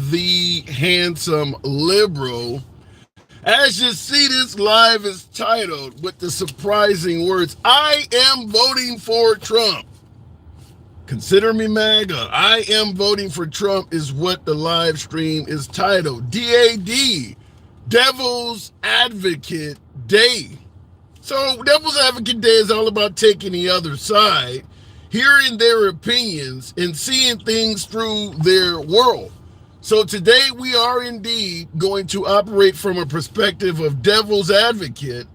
the handsome liberal. As you see, this live is titled with the surprising words, I am voting for Trump. Consider me MAGA. I am voting for Trump is what the live stream is titled. D.A.D, Devil's Advocate Day. So Devil's Advocate Day is all about taking the other side, hearing their opinions, and seeing things through their world. So today we are indeed going to operate from a perspective of Devil's Advocate,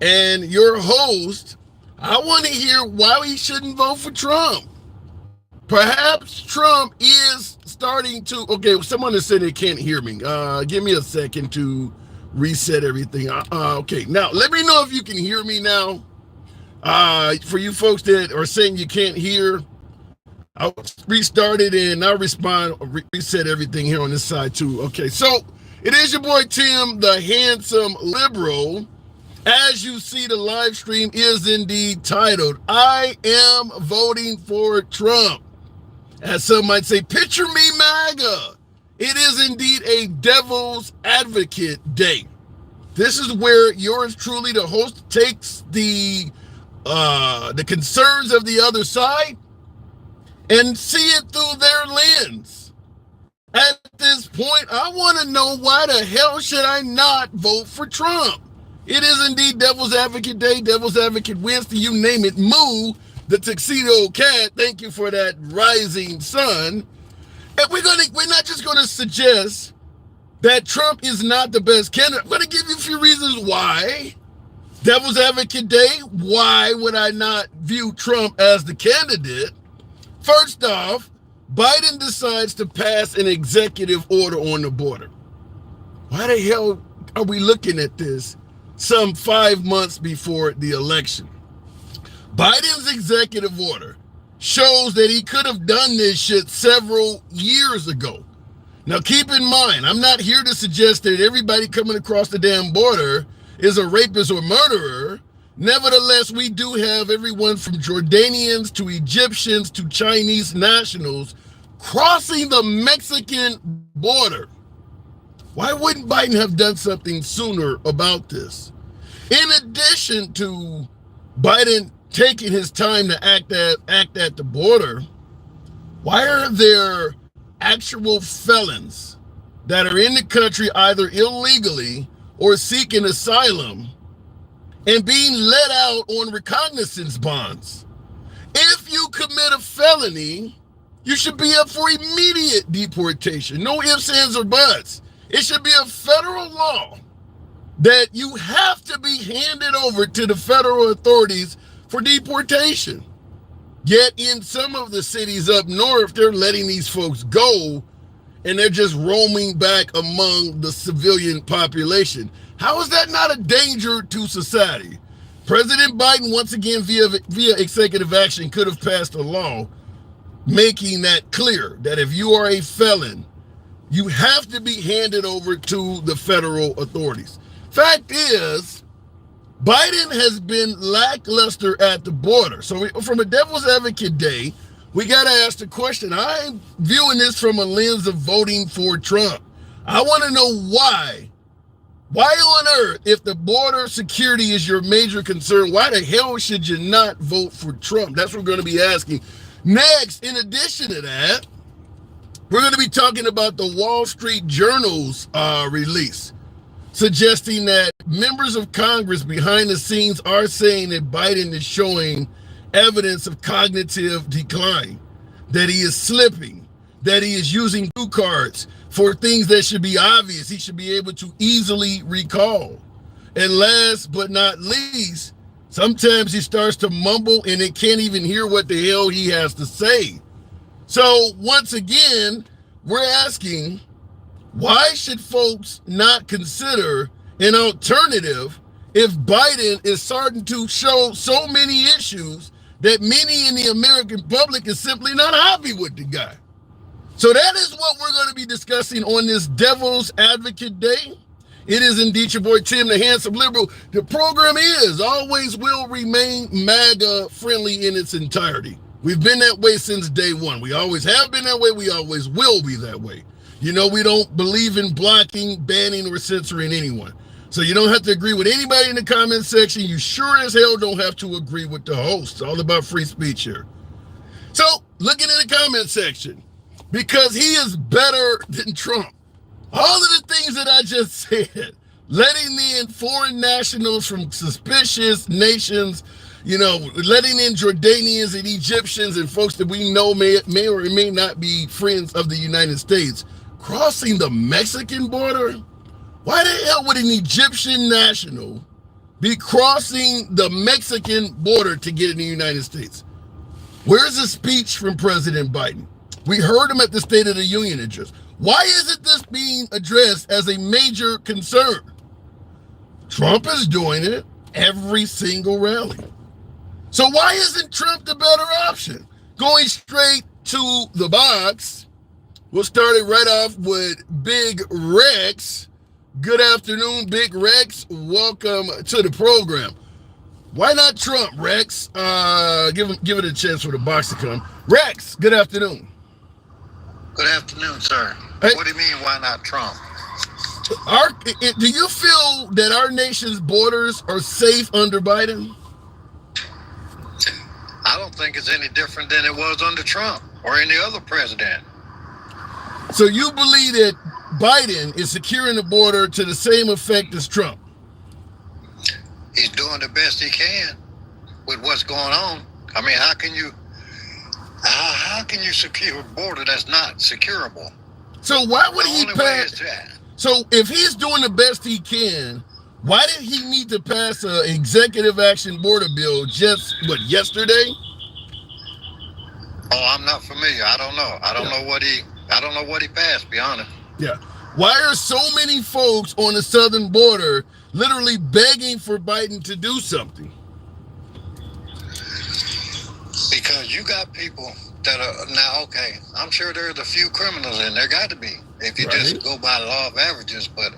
and your host, I want to hear why we shouldn't vote for Trump. Perhaps Trump is starting to, okay, someone has said they can't hear me. Give me a second to reset everything. Okay, now let me know if you can hear me now. For you folks that are saying you can't hear, I'll restart it and I'll reset everything here on this side too. Okay, so it is your boy Tim, the handsome liberal. As you see, the live stream is indeed titled, I am voting for Trump. As some might say, picture me MAGA. It is indeed a Devil's Advocate Day. This is where yours truly, the host, takes the concerns of the other side and see it through their lens. At this point, I want to know, why the hell should I not vote for Trump? It is indeed Devil's Advocate Day. Devil's Advocate Wednesday, you name it. Moo, the tuxedo cat, thank you for that rising sun. And we're not just gonna suggest that Trump is not the best candidate. I'm gonna give you a few reasons why. Devil's Advocate Day, why would I not view Trump as the candidate? First off, Biden decides to pass an executive order on the border. Why the hell are we looking at this some 5 months before the election? Biden's executive order shows that he could have done this shit several years ago. Now keep in mind, I'm not here to suggest that everybody coming across the damn border is a rapist or murderer. Nevertheless, we do have everyone from Jordanians to Egyptians to Chinese nationals crossing the Mexican border. Why wouldn't Biden have done something sooner about this? In addition to Biden taking his time to act at the border, why are there actual felons that are in the country either illegally or seeking asylum and being let out on recognizance bonds? If you commit a felony, you should be up for immediate deportation. No ifs, ands, or buts. It should be a federal law that you have to be handed over to the federal authorities for deportation. Yet in some of the cities up north, they're letting these folks go and they're just roaming back among the civilian population. How is that not a danger to society? President Biden, once again, via executive action, could have passed a law making that clear, that if you are a felon, you have to be handed over to the federal authorities. Fact is, Biden has been lackluster at the border. So from a Devil's Advocate Day, we got to ask the question. I'm viewing this from a lens of voting for Trump. I want to know why. Why on earth, if the border security is your major concern, why the hell should you not vote for Trump? That's what we're going to be asking. Next, in addition to that, we're going to be talking about the Wall Street Journal's release, suggesting that members of Congress behind the scenes are saying that Biden is showing evidence of cognitive decline, that he is slipping, that he is using cue cards for things that should be obvious. He should be able to easily recall. And last but not least, sometimes he starts to mumble and they can't even hear what the hell he has to say. So once again, we're asking, why should folks not consider an alternative if Biden is starting to show so many issues that many in the American public is simply not happy with the guy? So that is what we're going to be discussing on this Devil's Advocate Day. It is indeed your boy Tim, the handsome liberal. The program is, always will remain MAGA friendly in its entirety. We've been that way since day one. We always have been that way. We always will be that way. You know, we don't believe in blocking, banning, or censoring anyone. So you don't have to agree with anybody in the comment section. You sure as hell don't have to agree with the host. It's all about free speech here. So, looking in the comment section, because he is better than Trump. All of the things that I just said, letting in foreign nationals from suspicious nations, you know, letting in Jordanians and Egyptians and folks that we know may or may not be friends of the United States, crossing the Mexican border? Why the hell would an Egyptian national be crossing the Mexican border to get in the United States? Where's the speech from President Biden? We heard him at the State of the Union address. Why isn't this being addressed as a major concern? Trump is doing it every single rally. So why isn't Trump the better option? Going straight to the box, we'll start it right off with Big Rex. Good afternoon, Big Rex. Welcome to the program. Why not Trump, Rex? Give it a chance for the box to come. Rex, good afternoon. Good afternoon, sir. Hey, what do you mean, why not Trump? Do you feel that our nation's borders are safe under Biden? I don't think it's any different than it was under Trump or any other president. So you believe that Biden is securing the border to the same effect as Trump? He's doing the best he can with what's going on. I mean, how can you secure a border that's not securable? So why would he pass? So if he's doing the best he can, why did he need to pass an executive action border bill just yesterday? Oh, I'm not familiar. I don't know. I don't know what he passed, to be honest. Yeah. Why are so many folks on the southern border literally begging for Biden to do something? Because you got people that are now, okay, I'm sure there's a few criminals in there, got to be, if you just go by the law of averages, but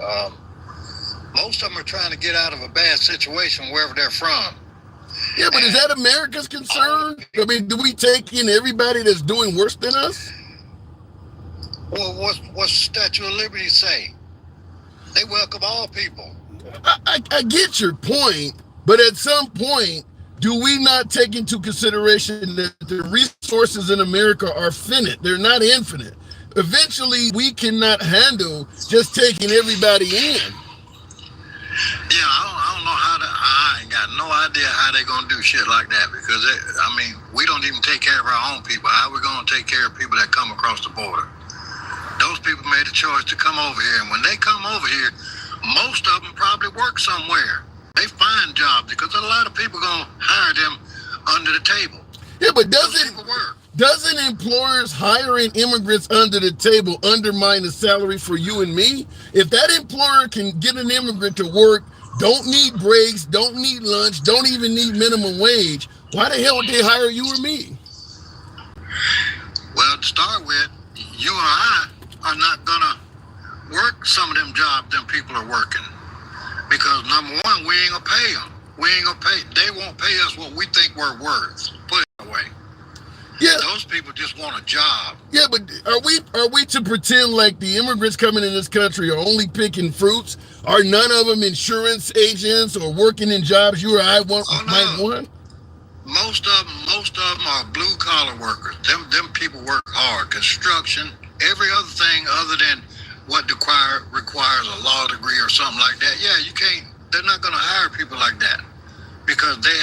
most of them are trying to get out of a bad situation wherever they're from. Yeah, but is that America's concern? I mean, do we take in everybody that's doing worse than us? Well, what's the Statue of Liberty say? They welcome all people. I get your point, but at some point, do we not take into consideration that the resources in America are finite? They're not infinite. Eventually, we cannot handle just taking everybody in. Yeah, I don't know I ain't got no idea how they're going to do shit like that because, we don't even take care of our own people. How are we going to take care of people that come across the border? Those people made a choice to come over here, and when they come over here, most of them probably work somewhere. They find jobs because a lot of people gonna hire them under the table. Yeah, but doesn't employers hiring immigrants under the table undermine the salary for you and me? If that employer can get an immigrant to work, don't need breaks, don't need lunch, don't even need minimum wage, why the hell would they hire you or me? Well, to start with, you and I are not gonna work some of them jobs them people are working. Because number one, we ain't gonna pay them. They won't pay us what we think we're worth. Put it that way. Yeah. Those people just want a job. Yeah, but are we to pretend like the immigrants coming in this country are only picking fruits? Are none of them insurance agents or working in jobs you or I might want? Most of them are blue collar workers. Them people work hard. Construction, every other thing other than what requires a law degree or something like that. Yeah, you can't. They're not going to hire people like that because they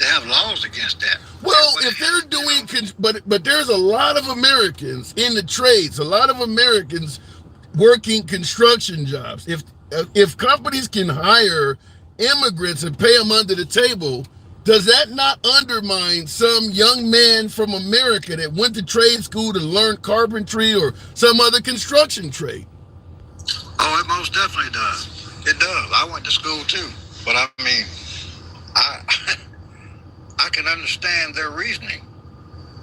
have laws against that. Well, if they're doing, but there's a lot of Americans in the trades, a lot of Americans working construction jobs. If companies can hire immigrants and pay them under the table, does that not undermine some young man from America that went to trade school to learn carpentry or some other construction trade? Oh, it most definitely does. It does. I went to school too, but I mean, I can understand their reasoning.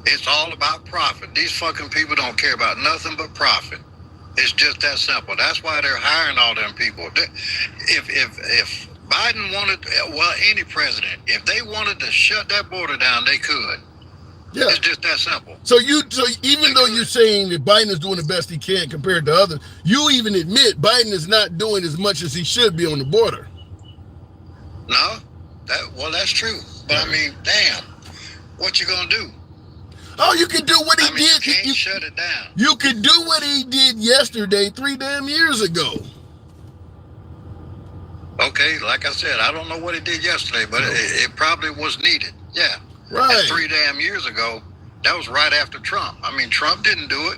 It's all about profit. These fucking people don't care about nothing but profit. It's just that simple. That's why they're hiring all them people. If Biden wanted, well, any president, if they wanted to shut that border down, they could. Yeah. It's just that simple. So even though you're saying that Biden is doing the best he can compared to others, you even admit Biden is not doing as much as he should be on the border. No, that's true. But I mean, damn, what you gonna do? Oh, you can do what he did. You can't shut it down. You could do what he did yesterday, 3 damn years ago. Okay, like I said, I don't know what he did yesterday, but it probably was needed. Yeah. Right. And 3 damn years ago, that was right after Trump. I mean, Trump didn't do it.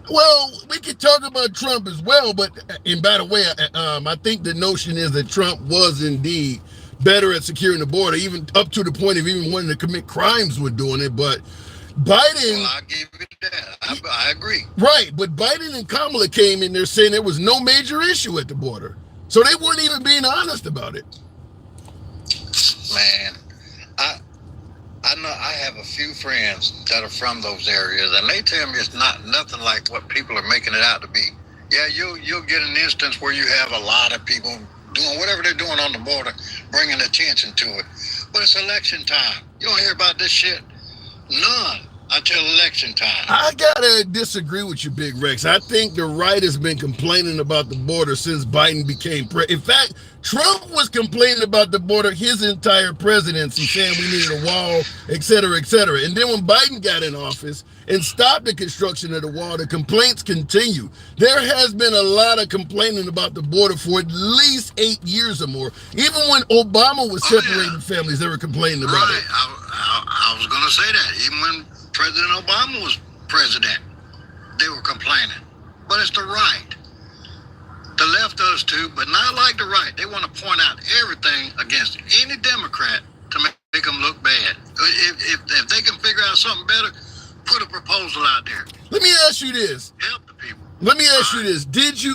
Well, we could talk about Trump as well, but and by the way, I think the notion is that Trump was indeed better at securing the border, even up to the point of even wanting to commit crimes with doing it. But Biden... Well, I give you that. I agree. Right, but Biden and Kamala came in there saying there was no major issue at the border. So they weren't even being honest about it. Man, I know I have a few friends that are from those areas, and they tell me it's not nothing like what people are making it out to be. Yeah, you'll get an instance where you have a lot of people doing whatever they're doing on the border, bringing attention to it. But it's election time. You don't hear about this shit. None until election time. I gotta disagree with you, Big Rex. I think the right has been complaining about the border since Biden became president. In fact, Trump was complaining about the border his entire presidency, saying we needed a wall, et cetera, et cetera. And then when Biden got in office and stopped the construction of the wall, the complaints continued. There has been a lot of complaining about the border for at least 8 years or more. Even when Obama was separating families, they were complaining about it. I was going to say that. Even when President Obama was president, they were complaining. But it's the right. The left does too, but not like the right. They want to point out everything against any Democrat to make them look bad. If they can figure out something better, put a proposal out there. Let me ask you this. Help the people. Let me ask you this.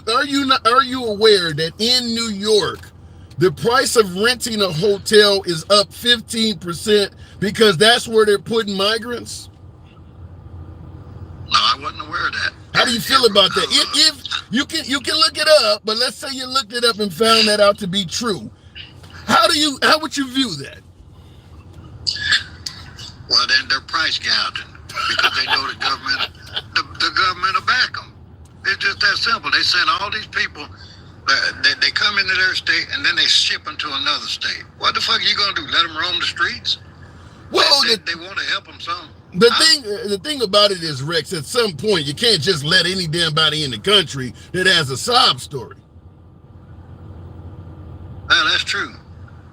Are you aware that in New York, the price of renting a hotel is up 15% because that's where they're putting migrants? No, I wasn't aware of that. How do you feel about that? If you can look it up, but let's say you looked it up and found that out to be true. How would you view that? Well, then they're price gouging because they know the government will back them. It's just that simple. They send all these people. They come into their state and then they ship them to another state. What the fuck are you gonna do? Let them roam the streets? Well, they want to help them some. The thing about it is, Rex, at some point, you can't just let any damn body in the country that has a sob story. Well, that's true.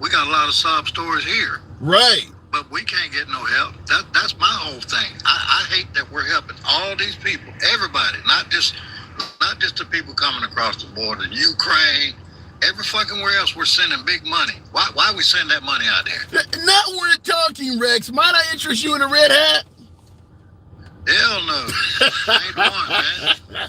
We got a lot of sob stories here. Right. But we can't get no help. That's my whole thing. I hate that we're helping all these people, everybody, not just the people coming across the border, Ukraine, every fucking where else we're sending big money. Why we send that money out there? Not we're talking, Rex. Might I interest you in a red hat? Hell no. I ain't one, man.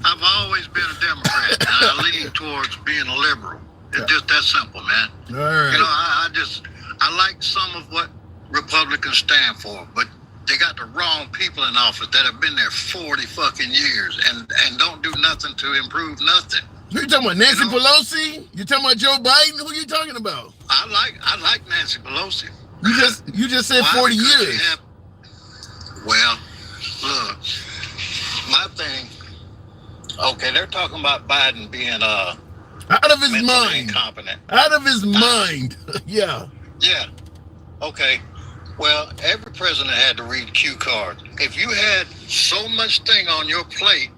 I've always been a Democrat, and I lean towards being a liberal. It's just that simple, man. All right. You know, I like some of what Republicans stand for, but they got the wrong people in office that have been there 40 fucking years and don't do nothing to improve nothing. You talking about Nancy Pelosi? You talking about Joe Biden? Who are you talking about? I like Nancy Pelosi. You just said 40 years. Well, look, my thing. Okay, they're talking about Biden being out of his mind, incompetent, out of his mind. Yeah. Yeah. Okay. Well, every president had to read cue cards. If you had so much thing on your plate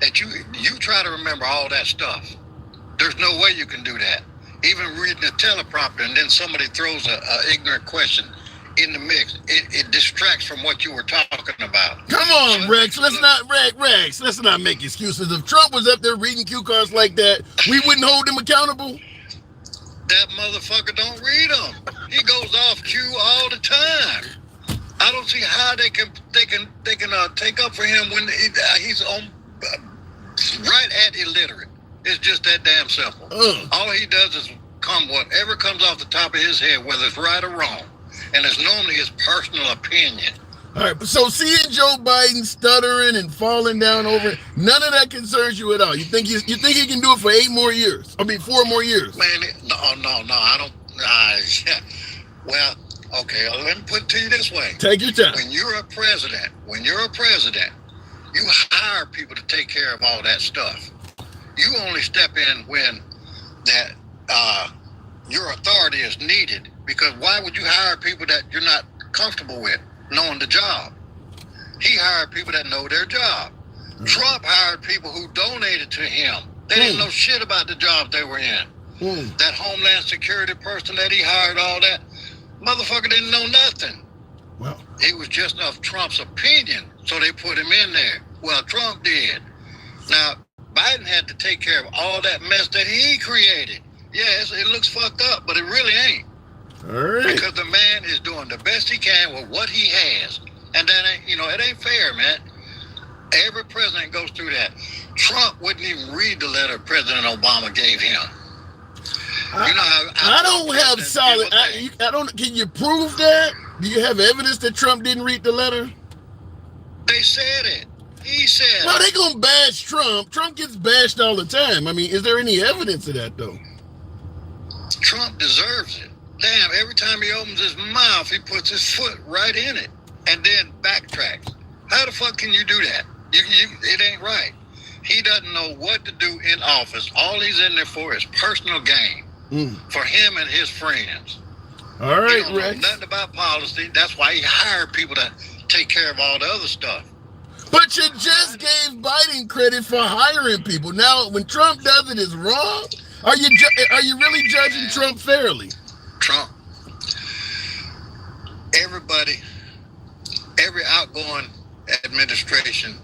that you try to remember all that stuff, there's no way you can do that. Even reading a teleprompter and then somebody throws a ignorant question in the mix, it distracts from what you were talking about. Come on, Rex. Let's not make excuses. If Trump was up there reading cue cards like that, we wouldn't hold him accountable. That motherfucker don't read them. He goes off cue all the time. I don't see how they can take up for him when he's on right at illiterate. It's just that damn simple. All he does is whatever comes off the top of his head, whether it's right or wrong, and it's normally his personal opinion. All right, so seeing Joe Biden stuttering and falling down over it, none of that concerns you at all. You think he can do it for 4 more years? Man, no, I don't. Well, Okay, let me put it to you this way. Take your time. When you're a president, you hire people to take care of all that stuff. You only step in when that your authority is needed. Because why would you hire people that you're not comfortable with knowing the job? He hired people that know their job. Trump hired people who donated to him. They didn't know shit about the job they were in. That Homeland Security person that he hired, all that, motherfucker didn't know nothing. Wow. It was just of Trump's opinion, so they put him in there. Well, Trump did. Now, Biden had to take care of all that mess that he created. Yes, it looks fucked up, but it really ain't. All right. Because the man is doing the best he can with what he has. And that ain't, it ain't fair, man. Every president goes through that. Trump wouldn't even read the letter President Obama gave him. I don't have solid. I don't. Can you prove that? Do you have evidence that Trump didn't read the letter? They said it. He said. Well, they gonna bash Trump. Trump gets bashed all the time. I mean, is there any evidence of that though? Trump deserves it. Damn, every time he opens his mouth, he puts his foot right in it and then backtracks. How the fuck can you do that? It ain't right. He doesn't know what to do in office. All he's in there for is personal gain for him and his friends. All right, he don't Rex. know nothing about policy. That's why he hired people to take care of all the other stuff. But you just gave Biden credit for hiring people. Now, when Trump does it, is wrong. Are you really judging Trump fairly? Trump. Everybody, every outgoing administration,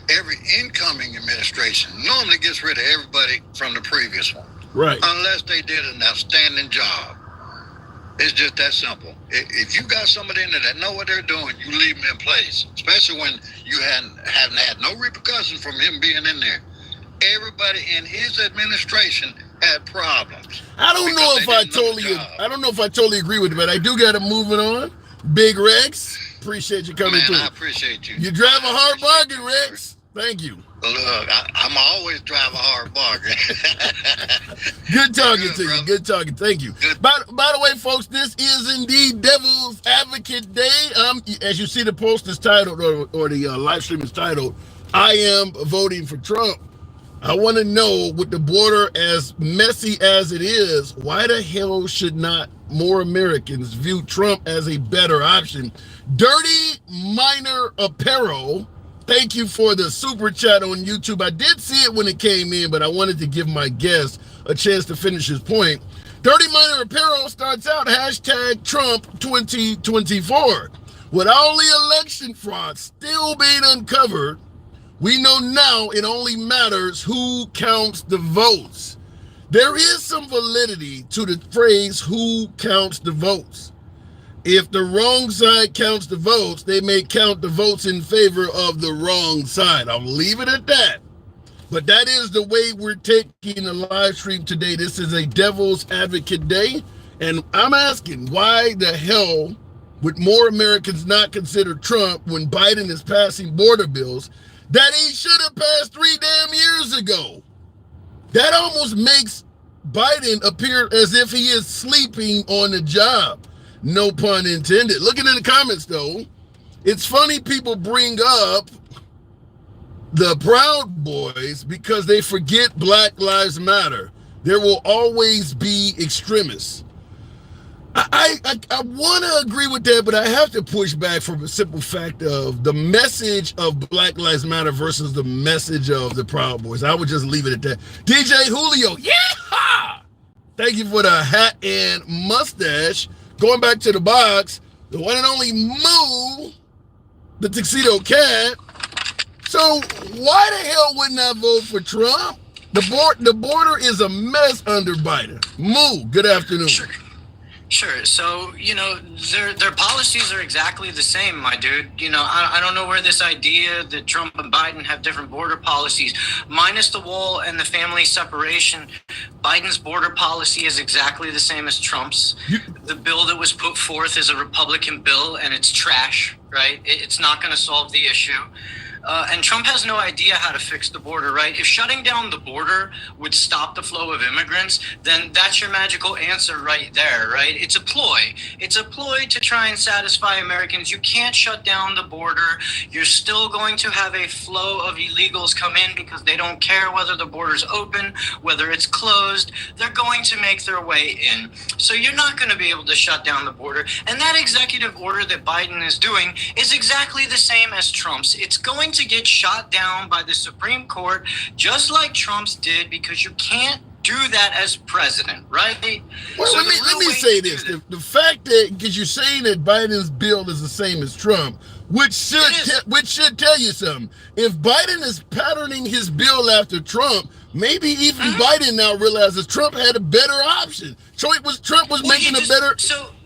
every incoming administration normally gets rid of everybody from the previous one. Right. Unless they did an outstanding job. It's just that simple. If you got somebody in there that know what they're doing, you leave them in place. Especially when you haven't had no repercussions from him being in there. Everybody in his administration had problems. I don't know if I totally agree with it, but I do got to move it on. Big Rex, appreciate you coming through. I appreciate you. You drive a hard bargain, Rex. Thank you. Look, I'm always drive a hard bargain. Good talking to you. Good talking. Thank you. By the way, folks, this is indeed Devil's Advocate Day. As you see, the post is titled, or the live stream is titled, I am voting for Trump. I want to know, with the border as messy as it is, why the hell should not more Americans view Trump as a better option? Dirty Minor Apparel, thank you for the super chat on YouTube. I did see it when it came in, but I wanted to give my guest a chance to finish his point. Dirty Minor Apparel starts out, hashtag Trump 2024. With all the election fraud still being uncovered, we know now it only matters who counts the votes. There is some validity to the phrase, who counts the votes. If the wrong side counts the votes, they may count the votes in favor of the wrong side. I'll leave it at that. But that is the way we're taking the live stream today. This is a Devil's Advocate Day. And I'm asking, why the hell would more Americans not consider Trump when Biden is passing border bills that he should have passed 3 damn years ago? That almost makes Biden appear as if he is sleeping on the job. No pun intended. Looking in the comments, though, it's funny people bring up the Proud Boys because they forget Black Lives Matter. There will always be extremists. I want to agree with that, but I have to push back from the simple fact of the message of Black Lives Matter versus the message of the Proud Boys. I would just leave it at that. DJ Julio, yeah! Thank you for the hat and mustache. Going back to the box, the one and only Moo, the Tuxedo Cat. So why the hell wouldn't I vote for Trump? The border is a mess under Biden. Moo, good afternoon. Sure. So, their policies are exactly the same, my dude. I don't know where this idea that Trump and Biden have different border policies, minus the wall and the family separation. Biden's border policy is exactly the same as Trump's. The bill that was put forth is a Republican bill, and it's trash, right? It's not going to solve the issue. And Trump has no idea how to fix the border, right? If shutting down the border would stop the flow of immigrants, then that's your magical answer right there, right? It's a ploy. It's a ploy to try and satisfy Americans. You can't shut down the border. You're still going to have a flow of illegals come in because they don't care whether the border's open, whether it's closed. They're going to make their way in. So you're not going to be able to shut down the border. And that executive order that Biden is doing is exactly the same as Trump's. It's going to get shot down by the Supreme Court, just like Trump's did, because you can't do that as president, right? Well, So let me say this: the fact that, because you're saying that Biden's bill is the same as Trump, which should tell you something. If Biden is patterning his bill after Trump, maybe even Biden now realizes Trump had a better option. Trump was making a better.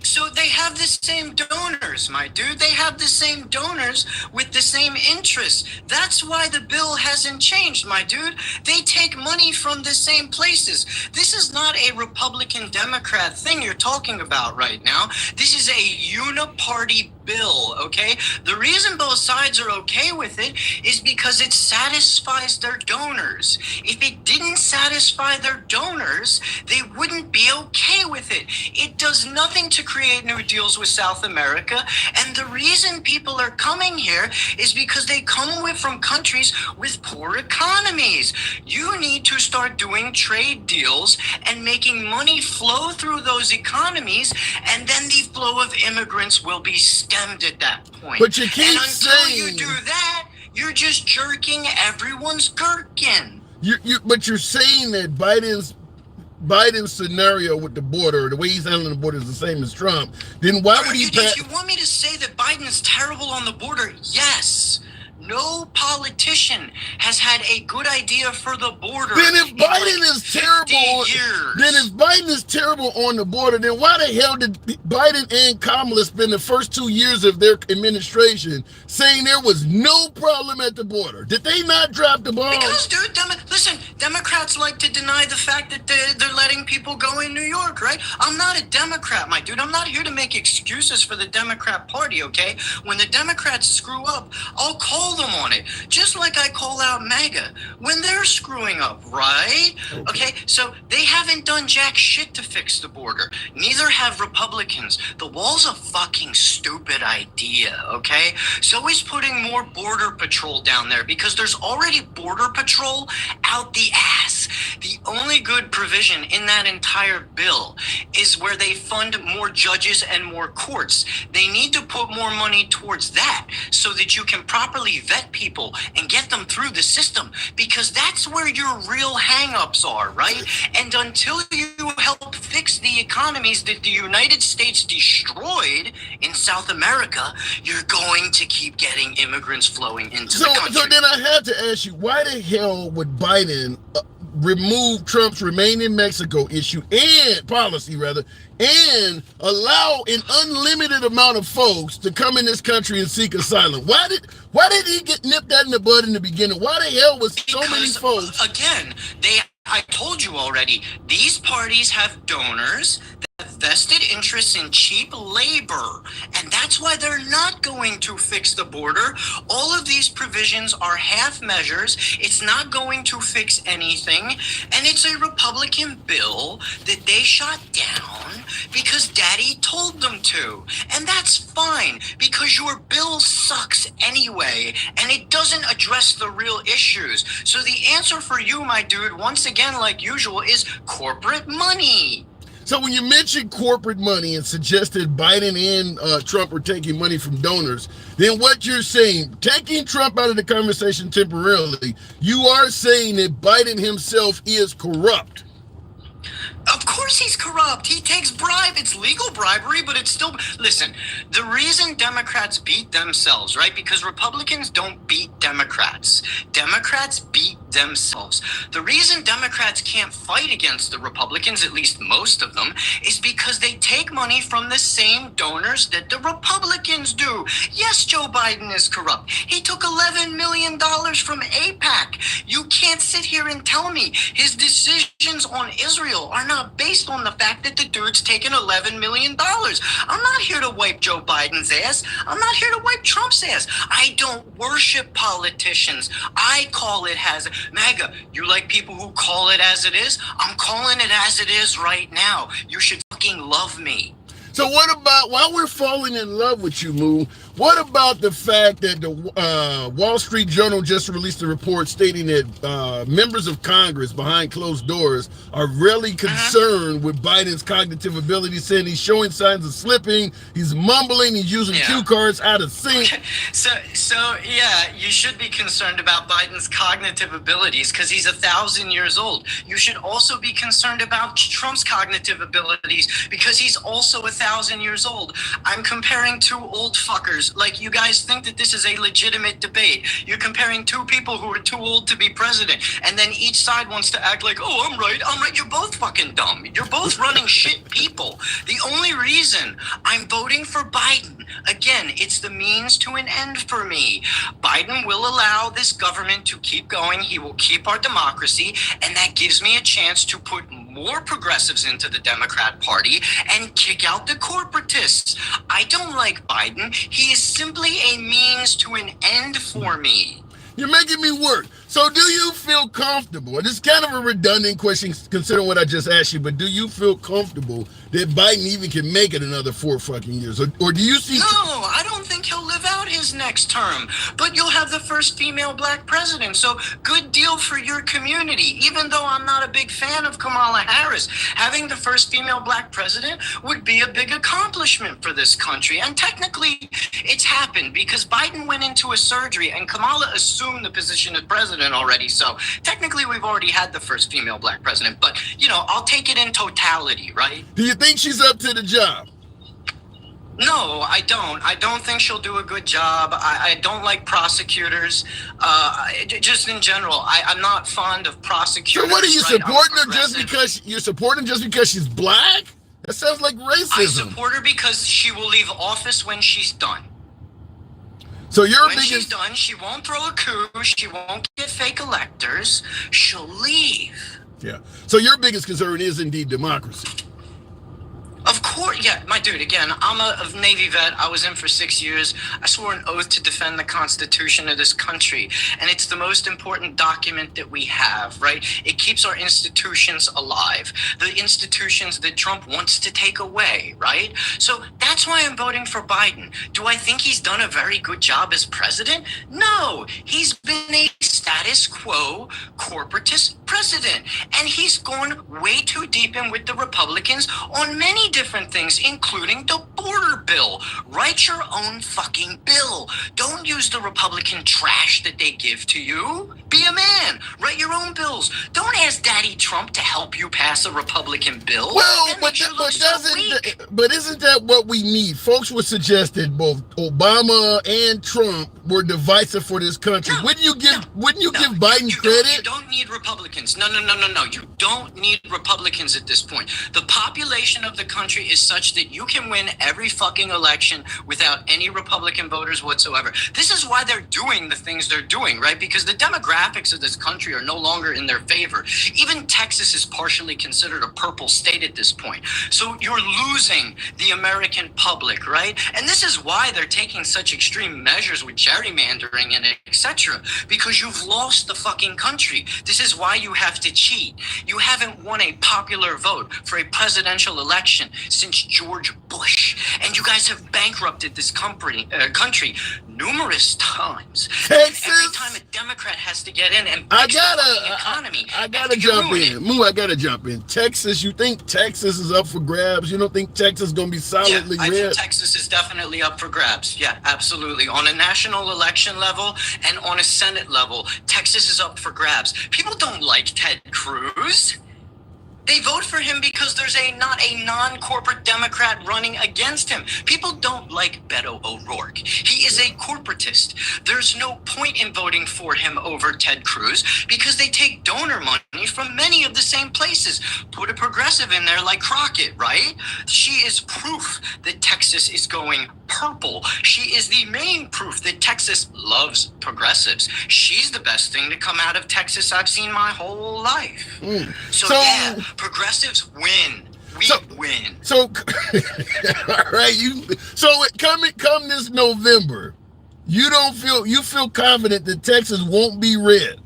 So they have the same donors, my dude. They have the same donors with the same interests. That's why the bill hasn't changed, my dude. They take money from the same places. This is not a Republican Democrat thing you're talking about right now. This is a uniparty bill, okay? The reason both sides are okay with it is because it satisfies their donors. If it didn't satisfy their donors, they wouldn't be okay with it. It does nothing to create new deals with South America, and the reason people are coming here is because they come from countries with poor economies. You need to start doing trade deals and making money flow through those economies, and then the flow of immigrants will be stemmed at that point. But you keep and until saying you do that, you're just jerking everyone's gherkin. But you're saying that Biden's scenario with the border, the way he's handling the border, is the same as Trump. Then why would he? If you want me to say that Biden is terrible on the border, yes. No politician has had a good idea for the border. Then if Biden is terrible on the border, then why the hell did Biden and Kamala spend the first 2 years of their administration saying there was no problem at the border? Did they not drop the ball? Because, dude, listen, Democrats like to deny the fact that they're letting people go in New York, right? I'm not a Democrat, my dude. I'm not here to make excuses for the Democrat Party, okay? When the Democrats screw up, I'll call them on it, just like I call out MAGA when they're screwing up, right? Okay, so they haven't done jack shit to fix the border. Neither have Republicans. The wall's a fucking stupid idea, okay? So is putting more border patrol down there, because there's already border patrol out the ass. The only good provision in that entire bill is where they fund more judges and more courts. They need to put more money towards that so that you can properly vet people and get them through the system, because that's where your real hang-ups are, right? And until you help fix the economies that the United States destroyed in South America, you're going to keep getting immigrants flowing into the country. So then I have to ask you, why the hell would Biden remove Trump's Remain in Mexico issue and policy, and allow an unlimited amount of folks to come in this country and seek asylum? Why did he get nipped that in the bud in the beginning? Why the hell was so many folks? Again, I told you already, these parties have donors that have vested interests in cheap labor, and that's why they're not going to fix the border. All of these provisions are half measures. It's not going to fix anything, and it's a Republican bill that they shot down because Daddy told them to, and that's fine, because your bill sucks anyway, and it doesn't address the real issues. So the answer for you, my dude, once again, like usual, is corporate money. So when you mentioned corporate money and suggested Biden and Trump are taking money from donors, then what you're saying, taking Trump out of the conversation temporarily, you are saying that Biden himself is corrupt. Of course he's corrupt. He takes bribe. It's legal bribery, but it's still... Listen, the reason Democrats beat themselves, right? Because Republicans don't beat Democrats. Democrats beat themselves. The reason Democrats can't fight against the Republicans, at least most of them, is because they take money from the same donors that the Republicans do. Yes, Joe Biden is corrupt. He took $11 million from AIPAC. You can't sit here and tell me his decisions on Israel are not based on the fact that the dude's taken $11 million. I'm not here to wipe Joe Biden's ass. I'm not here to wipe Trump's ass. I don't worship politicians. I call it as MAGA. You like people who call it as it is? I'm calling it as it is right now. You should fucking love me. So what about, while we're falling in love with you, Moo, what about the fact that the Wall Street Journal just released a report stating that members of Congress behind closed doors are really concerned with Biden's cognitive ability, saying he's showing signs of slipping, he's mumbling, he's using cue cards out of sync. Okay. So yeah, you should be concerned about Biden's cognitive abilities because he's 1,000 years old. You should also be concerned about Trump's cognitive abilities because he's also 1,000 years old. I'm comparing two old fuckers. Like, you guys think that this is a legitimate debate. You're comparing two people who are too old to be president, and then each side wants to act like, oh, I'm right. You're both fucking dumb. You're both running shit people. The only reason I'm voting for Biden, again, it's the means to an end for me. Biden will allow this government to keep going. He will keep our democracy, and that gives me a chance to put more progressives into the Democrat Party and kick out the corporatists. I don't like Biden. He is simply a means to an end for me. You're making me work. So do you feel comfortable? And it's kind of a redundant question considering what I just asked you, but do you feel comfortable that Biden even can make it another 4 fucking years? Or do you see... No, I don't think he'll live out his next term. But you'll have the first female black president. So good deal for your community. Even though I'm not a big fan of Kamala Harris, having the first female black president would be a big accomplishment for this country. And technically, it's happened because Biden went into a surgery and Kamala assumed the position of president already. So technically, we've already had the first female black president. But, I'll take it in totality, right? Do you think she's up to the job? No, I don't. I don't think she'll do a good job. I don't like prosecutors. Just in general, I'm not fond of prosecutors. So what are you supporting her just because you're supporting just because she's black? That sounds like racism. I support her because she will leave office when she's done. So when she's done, she won't throw a coup. She won't get fake electors. She'll leave. Yeah. So your biggest concern is indeed democracy. Of course, yeah, my dude, again, I'm a Navy vet. I was in for 6 years. I swore an oath to defend the Constitution of this country. And it's the most important document that we have, right? It keeps our institutions alive. The institutions that Trump wants to take away, right? So that's why I'm voting for Biden. Do I think he's done a very good job as president? No, he's been a status quo corporatist president. And he's gone way too deep in with the Republicans on many different things, including the border bill. Write your own fucking bill. Don't use the Republican trash that they give to you. Be a man. Write your own bills. Don't ask Daddy Trump to help you pass a Republican bill. Well, but isn't that what we need? Folks would suggest that both Obama and Trump were divisive for this country. Wouldn't you give Biden credit? You don't need Republicans. No. You don't need Republicans at this point. The population of the country is such that you can win every fucking election without any Republican voters whatsoever. This is why they're doing the things they're doing, right? Because the demographics of this country are no longer in their favor. Even Texas is partially considered a purple state at this point. So you're losing the American public, right? And this is why they're taking such extreme measures with gerrymandering and etc. Because you've lost the fucking country. This is why you have to cheat. You haven't won a popular vote for a presidential election since George Bush. And you guys have bankrupted this country numerous times. Texas? Every time a Democrat has to get in and fix the fucking economy. I gotta jump in. Moo, I gotta jump in. Texas, you think Texas is up for grabs? You don't think Texas is gonna be solidly red? I think Texas is definitely up for grabs. Yeah, absolutely. On a national election level and on a Senate level, Texas is up for grabs. People don't like Ted Cruz. They vote for him because there's not a non-corporate Democrat running against him. People don't like Beto O'Rourke. He is a corporatist. There's no point in voting for him over Ted Cruz because they take donor money from many of the same places. Put a progressive in there like Crockett, right? She is proof that Texas is going purple. She is the main proof that Texas loves progressives. She's the best thing to come out of Texas I've seen my whole life. So yeah, progressives win. We win. So, all right, come this November, you feel confident that Texas won't be red?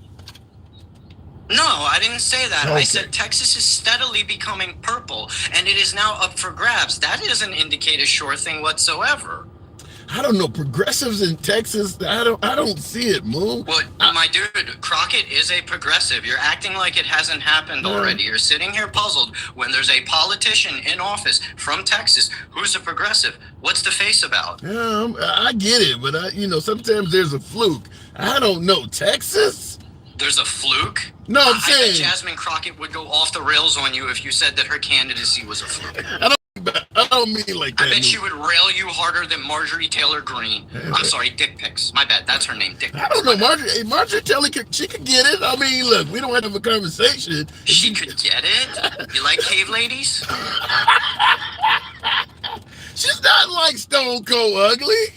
No, I didn't say that. Okay. I said Texas is steadily becoming purple, and it is now up for grabs. That doesn't indicate a sure thing whatsoever. I don't know. Progressives in Texas, I don't see it, Moo. Well, my dude, Crockett is a progressive. You're acting like it hasn't happened already. You're sitting here puzzled when there's a politician in office from Texas who's a progressive. What's the face about? I get it, but sometimes there's a fluke. I don't know. Texas? There's a fluke? No, I'm saying. I bet Jasmine Crockett would go off the rails on you if you said that her candidacy was a fluke. I don't mean like that. I bet she would rail you harder than Marjorie Taylor Greene. I'm sorry, Dick Pics. My bad. That's her name, Dick Pics. I don't know. Marjorie Taylor, she could get it. I mean, look, we don't have to have a conversation. She could get it? You like cave ladies? She's not like Stone Cold Ugly.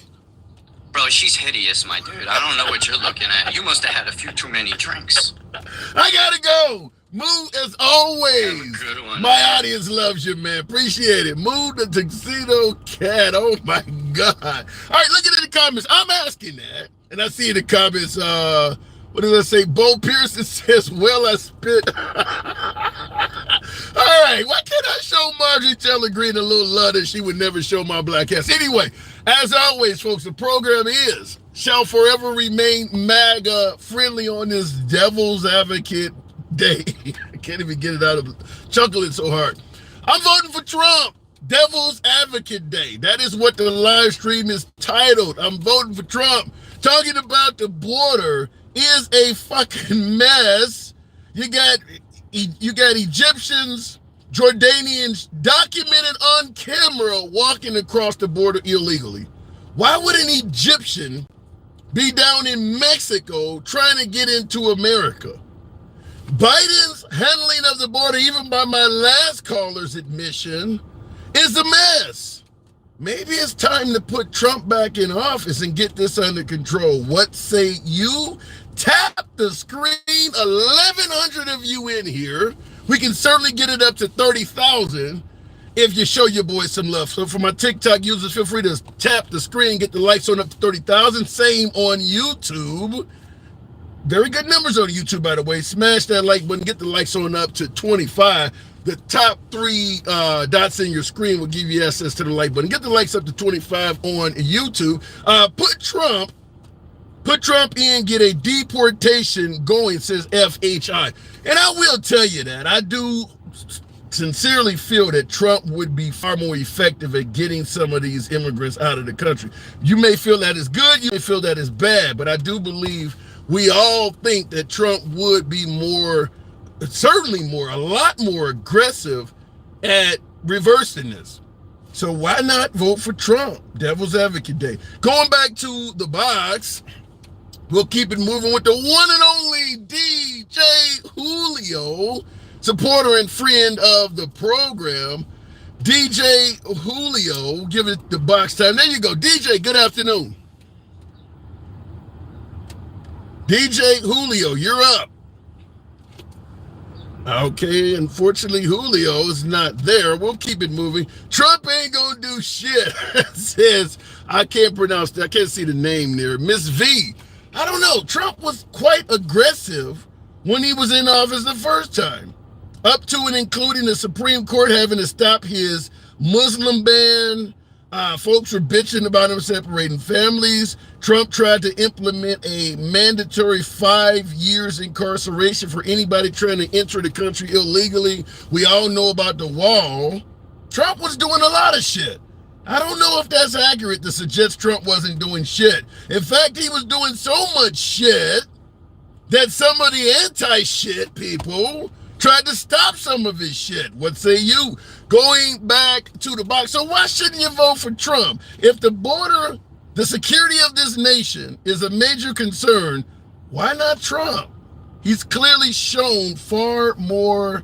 Bro, she's hideous, my dude. I don't know what you're looking at. You must have had a few too many drinks. I gotta go. Moo, as always. Good one, my man. audience loves you, man. Appreciate it. Moo the Tuxedo Cat. Oh my God. All right, look at the comments. I'm asking that. And I see in the comments, what does I say? Bo Pearson says, well, I spit. All right, why can't I show Marjorie Taylor Greene a little love that she would never show my black ass? Anyway, as always, folks, the program shall forever remain MAGA friendly on this Devil's Advocate Day. I can't even get it out of chuckling so hard. I'm voting for Trump. Devil's Advocate Day. That is what the live stream is titled. I'm voting for Trump. Talking about the border is a fucking mess. You got Egyptians, Jordanians documented on camera walking across the border illegally. Why would an Egyptian be down in Mexico trying to get into America? Biden's handling of the border, even by my last caller's admission, is a mess. Maybe it's time to put Trump back in office and get this under control. What say you? Tap the screen. 1,100 of you in here. We can certainly get it up to 30,000 if you show your boys some love. So for my TikTok users, feel free to tap the screen, get the likes on up to 30,000. Same on YouTube. Very good numbers on YouTube, by the way. Smash that like button, get the likes on up to 25. The top 3 dots in your screen will give you access to the like button. Get the likes up to 25 on YouTube. Put Trump in, get a deportation going, says FHI. And I will tell you that I do sincerely feel that Trump would be far more effective at getting some of these immigrants out of the country. You may feel that is good, you may feel that is bad, but I do believe we all think that Trump would be a lot more aggressive at reversing this. So why not vote for Trump? Devil's Advocate Day. Going back to the box, we'll keep it moving with the one and only DJ Julio, supporter and friend of the program. DJ Julio, give it the box time. There you go. DJ, good afternoon. DJ Julio, you're up. Okay, unfortunately, Julio is not there. We'll keep it moving. Trump ain't gonna do shit. Says, I can't pronounce that. I can't see the name there. Miss V. I don't know. Trump was quite aggressive when he was in office the first time. Up to and including the Supreme Court having to stop his Muslim ban. Folks were bitching about him separating families. Trump tried to implement a mandatory 5 years incarceration for anybody trying to enter the country illegally. We all know about the wall. Trump was doing a lot of shit. I don't know if that's accurate to suggest Trump wasn't doing shit. In fact, he was doing so much shit that some of the anti-shit people tried to stop some of his shit. What say you? Going back to the box. So why shouldn't you vote for Trump? If the border, the security of this nation is a major concern, why not Trump? He's clearly shown far more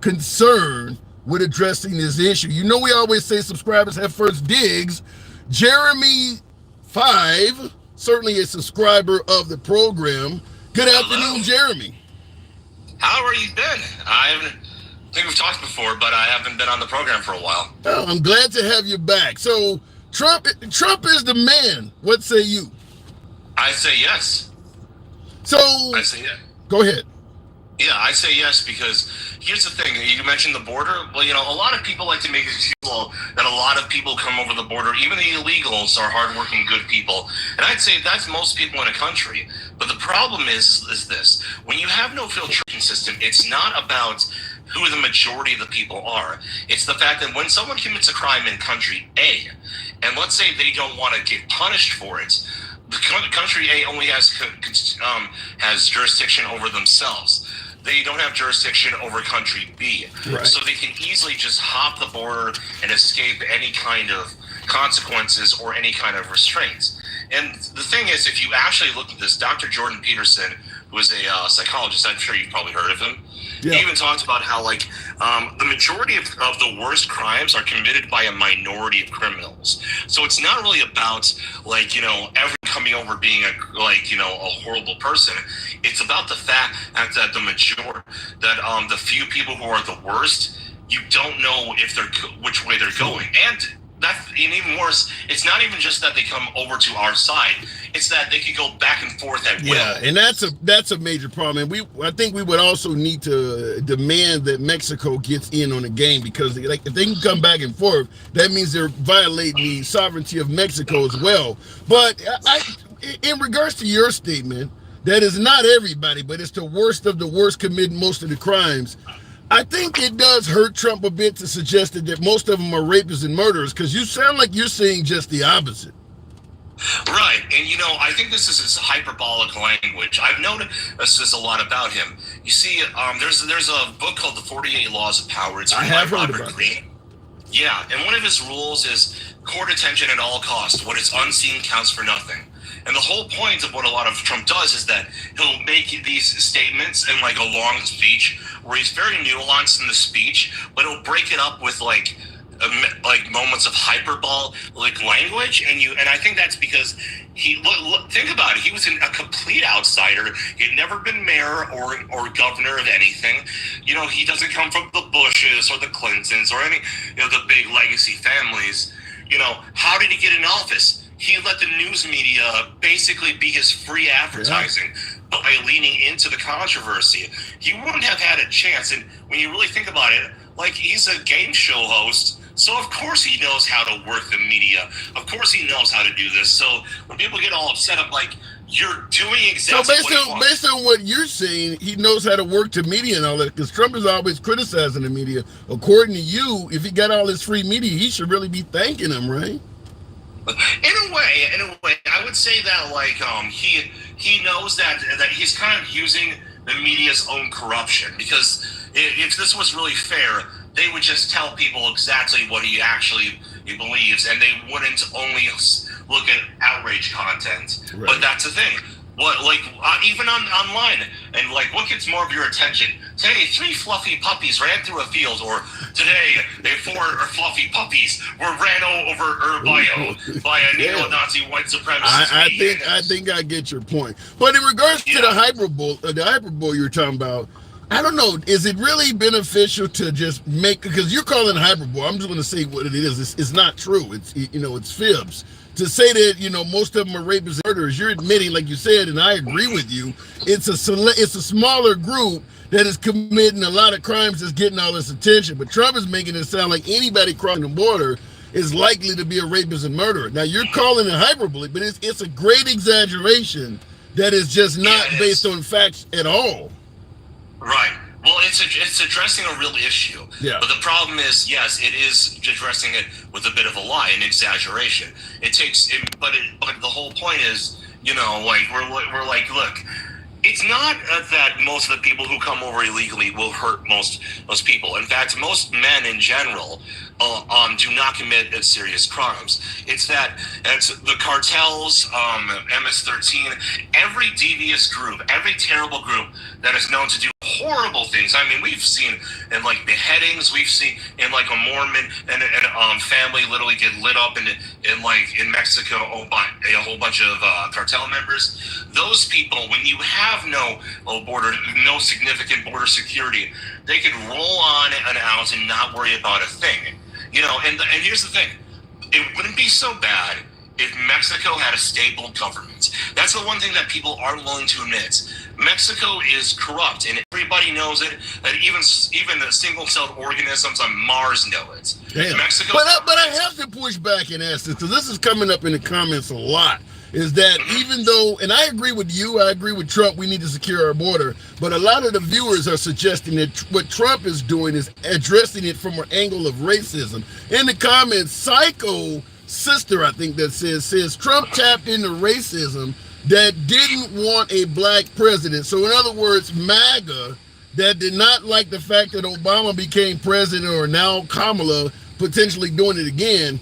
concern with addressing this issue. You know, we always say subscribers have first digs. Jeremy 5, certainly a subscriber of the program. Good afternoon, Jeremy. How are you been? I think we've talked before, but I haven't been on the program for a while. Oh, I'm glad to have you back. So Trump is the man. What say you? I say yes. So I say yes. Go ahead. Yeah, I say yes because here's the thing. You mentioned the border. Well, you know, a lot of people like to make it feel that a lot of people come over the border. Even the illegals are hardworking, good people. And I'd say that's most people in a country. But the problem is this. When you have no filtration system, it's not about who the majority of the people are. It's the fact that when someone commits a crime in country A, and let's say they don't want to get punished for it, the country A only has jurisdiction over themselves. They don't have jurisdiction over country B. Right. So they can easily just hop the border and escape any kind of consequences or any kind of restraints. And the thing is, if you actually look at this, Dr. Jordan Peterson, who is a psychologist, I'm sure you've probably heard of him. Yeah. He even talks about how, like, the majority of the worst crimes are committed by a minority of criminals. So it's not really about, like, you know, everyone coming over being a horrible person. It's about the fact that the few people who are the worst, you don't know if which way they're going. And even worse, it's not even just that they come over to our side; it's that they could go back and forth at will. Yeah, and that's a major problem. And I think we would also need to demand that Mexico gets in on the game, because if they can come back and forth, that means they're violating the sovereignty of Mexico as well. But in regards to your statement, that is not everybody, but it's the worst of the worst committing most of the crimes. I think it does hurt Trump a bit to suggest that most of them are rapists and murderers, because you sound like you're saying just the opposite. Right, and you know, I think this is his hyperbolic language. I've noticed this a lot about him. You see, there's a book called The 48 Laws of Power. It's written by Robert Greene. Yeah, and one of his rules is court attention at all costs. What is unseen counts for nothing. And the whole point of what a lot of Trump does is that he'll make these statements in like a long speech where he's very nuanced in the speech, but he'll break it up with like moments of hyperbolic language. And I think that's because think about it. He was a complete outsider. He had never been mayor or governor of anything. You know, he doesn't come from the Bushes or the Clintons or any, you know, the big legacy families. You know, how did he get in office? He let the news media basically be his free advertising by leaning into the controversy. He wouldn't have had a chance. And when you really think about it, like, he's a game show host, so of course he knows how to work the media. Of course he knows how to do this. So when people get all upset, I'm like, you're doing exactly what he wants. Based on what you're saying, he knows how to work the media and all that, because Trump is always criticizing the media. According to you, if he got all his free media, he should really be thanking them, right? In a way, I would say that he knows that he's kind of using the media's own corruption, because if this was really fair, they would just tell people exactly what he believes, and they wouldn't only look at outrage content. Right. But that's the thing. Even online, and like, what gets more of your attention? Today, 3 fluffy puppies ran through a field, or today, 4 fluffy puppies were ran over by a neo-Nazi white supremacist. I think I get your point. But in regards to the hyperbole you're talking about, I don't know, is it really beneficial to just make, because you're calling it hyperbole, I'm just going to say what it is. It's not true. It's fibs. To say that, you know, most of them are rapists and murderers, you're admitting, like you said, and I agree with you, it's a smaller group that is committing a lot of crimes that's getting all this attention. But Trump is making it sound like anybody crossing the border is likely to be a rapist and murderer. Now, you're calling it hyperbole, but it's a great exaggeration that is just not based on facts at all. Right. Well, it's addressing a real issue. Yeah. But the problem is, yes, it is addressing it with a bit of a lie, an exaggeration. But the whole point is, you know, like, we're like, look, It's not that most of the people who come over illegally will hurt most people. In fact, most men in general do not commit serious crimes. It's that it's the cartels, MS-13, every devious group, every terrible group that is known to do horrible things. I mean, we've seen in like beheadings, we've seen in like a Mormon and family literally get lit up in Mexico by a whole bunch of cartel members. Those people, when you have no significant border security, they could roll on and out and not worry about a thing. And here's the thing. It wouldn't be so bad if Mexico had a stable government. That's the one thing that people aren't willing to admit. Mexico is corrupt, and everybody knows it. That even the single-celled organisms on Mars know it. Damn. Mexico. But I have to push back and ask this, because this is coming up in the comments a lot. Is that even though, and I agree with you, I agree with Trump, we need to secure our border, but a lot of the viewers are suggesting that what Trump is doing is addressing it from an angle of racism. In the comments, Psycho Sister, I think that says Trump tapped into racism that didn't want a black president. So in other words, MAGA, that did not like the fact that Obama became president, or now Kamala potentially doing it again.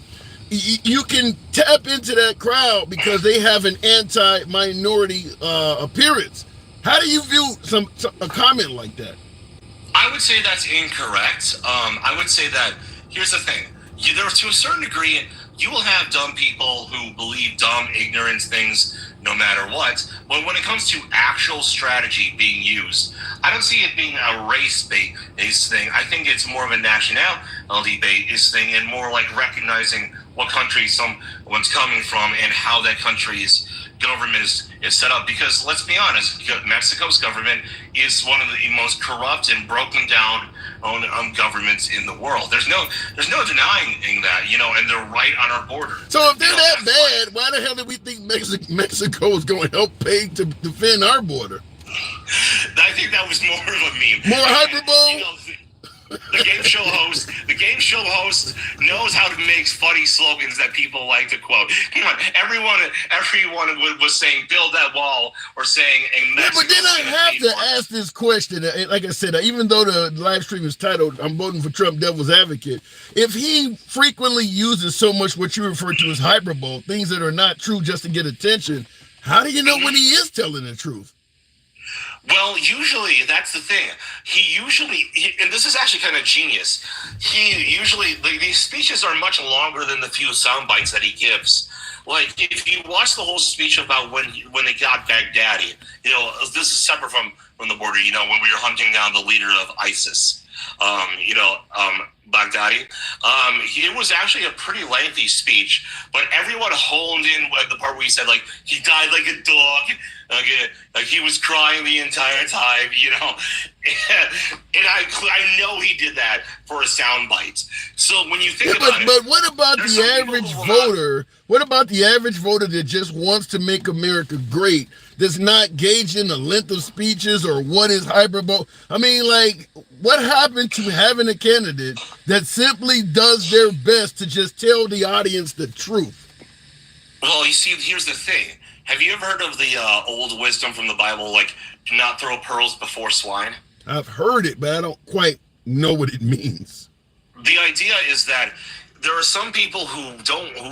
You can tap into that crowd because they have an anti-minority appearance. How do you view a comment like that? I would say that's incorrect. I would say that, here's the thing. To a certain degree, you will have dumb people who believe dumb, ignorant things no matter what. But when it comes to actual strategy being used, I don't see it being a race-based thing. I think it's more of a nationality-based thing, and more like recognizing what country someone's coming from and how that country's government is set up. Because let's be honest, Mexico's government is one of the most corrupt and broken down governments in the world. There's no denying that, and they're right on our border. So if they're that bad, why the hell do we think Mexico is going to help pay to defend our border? I think that was more of a meme. More hyperbole? The game show host knows how to make funny slogans that people like to quote. Come on, everyone was saying build that wall, or saying but then I have to ask this question. Like I said, even though the live stream is titled "I'm voting for Trump, Devil's Advocate," if he frequently uses so much what you refer to as hyperbole, things that are not true just to get attention, how do you know when he is telling the truth? Well, usually, that's the thing. And this is actually kind of genius. These speeches are much longer than the few sound bites that he gives. Like, if you watch the whole speech about when they got Baghdadi, this is separate from the border, when we were hunting down the leader of ISIS, Baghdadi. It was actually a pretty lengthy speech, but everyone honed in at the part where he said, like, he died like a dog, like he was crying the entire time, and I know he did that for a soundbite. So when you think about it, but what about the average voter? What about the average voter that just wants to make America great, that's not gauged in the length of speeches or what is hyperbole? I mean, like, what happened to having a candidate that simply does their best to just tell the audience the truth? Well, you see, here's the thing. Have you ever heard of the old wisdom from the Bible, like, do not throw pearls before swine? I've heard it, but I don't quite know what it means. The idea is that there are some people who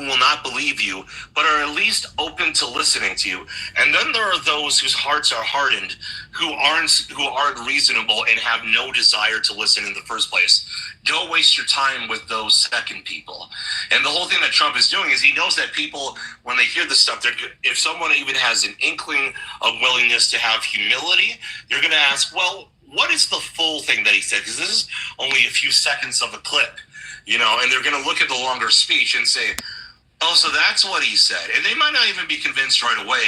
will not believe you, but are at least open to listening to you. And then there are those whose hearts are hardened, who aren't reasonable and have no desire to listen in the first place. Don't waste your time with those second people. And the whole thing that Trump is doing is he knows that people, when they hear this stuff, if someone even has an inkling of willingness to have humility, you're going to ask, well, what is the full thing that he said? Because this is only a few seconds of a clip. And they're going to look at the longer speech and say, oh, so that's what he said. And they might not even be convinced right away,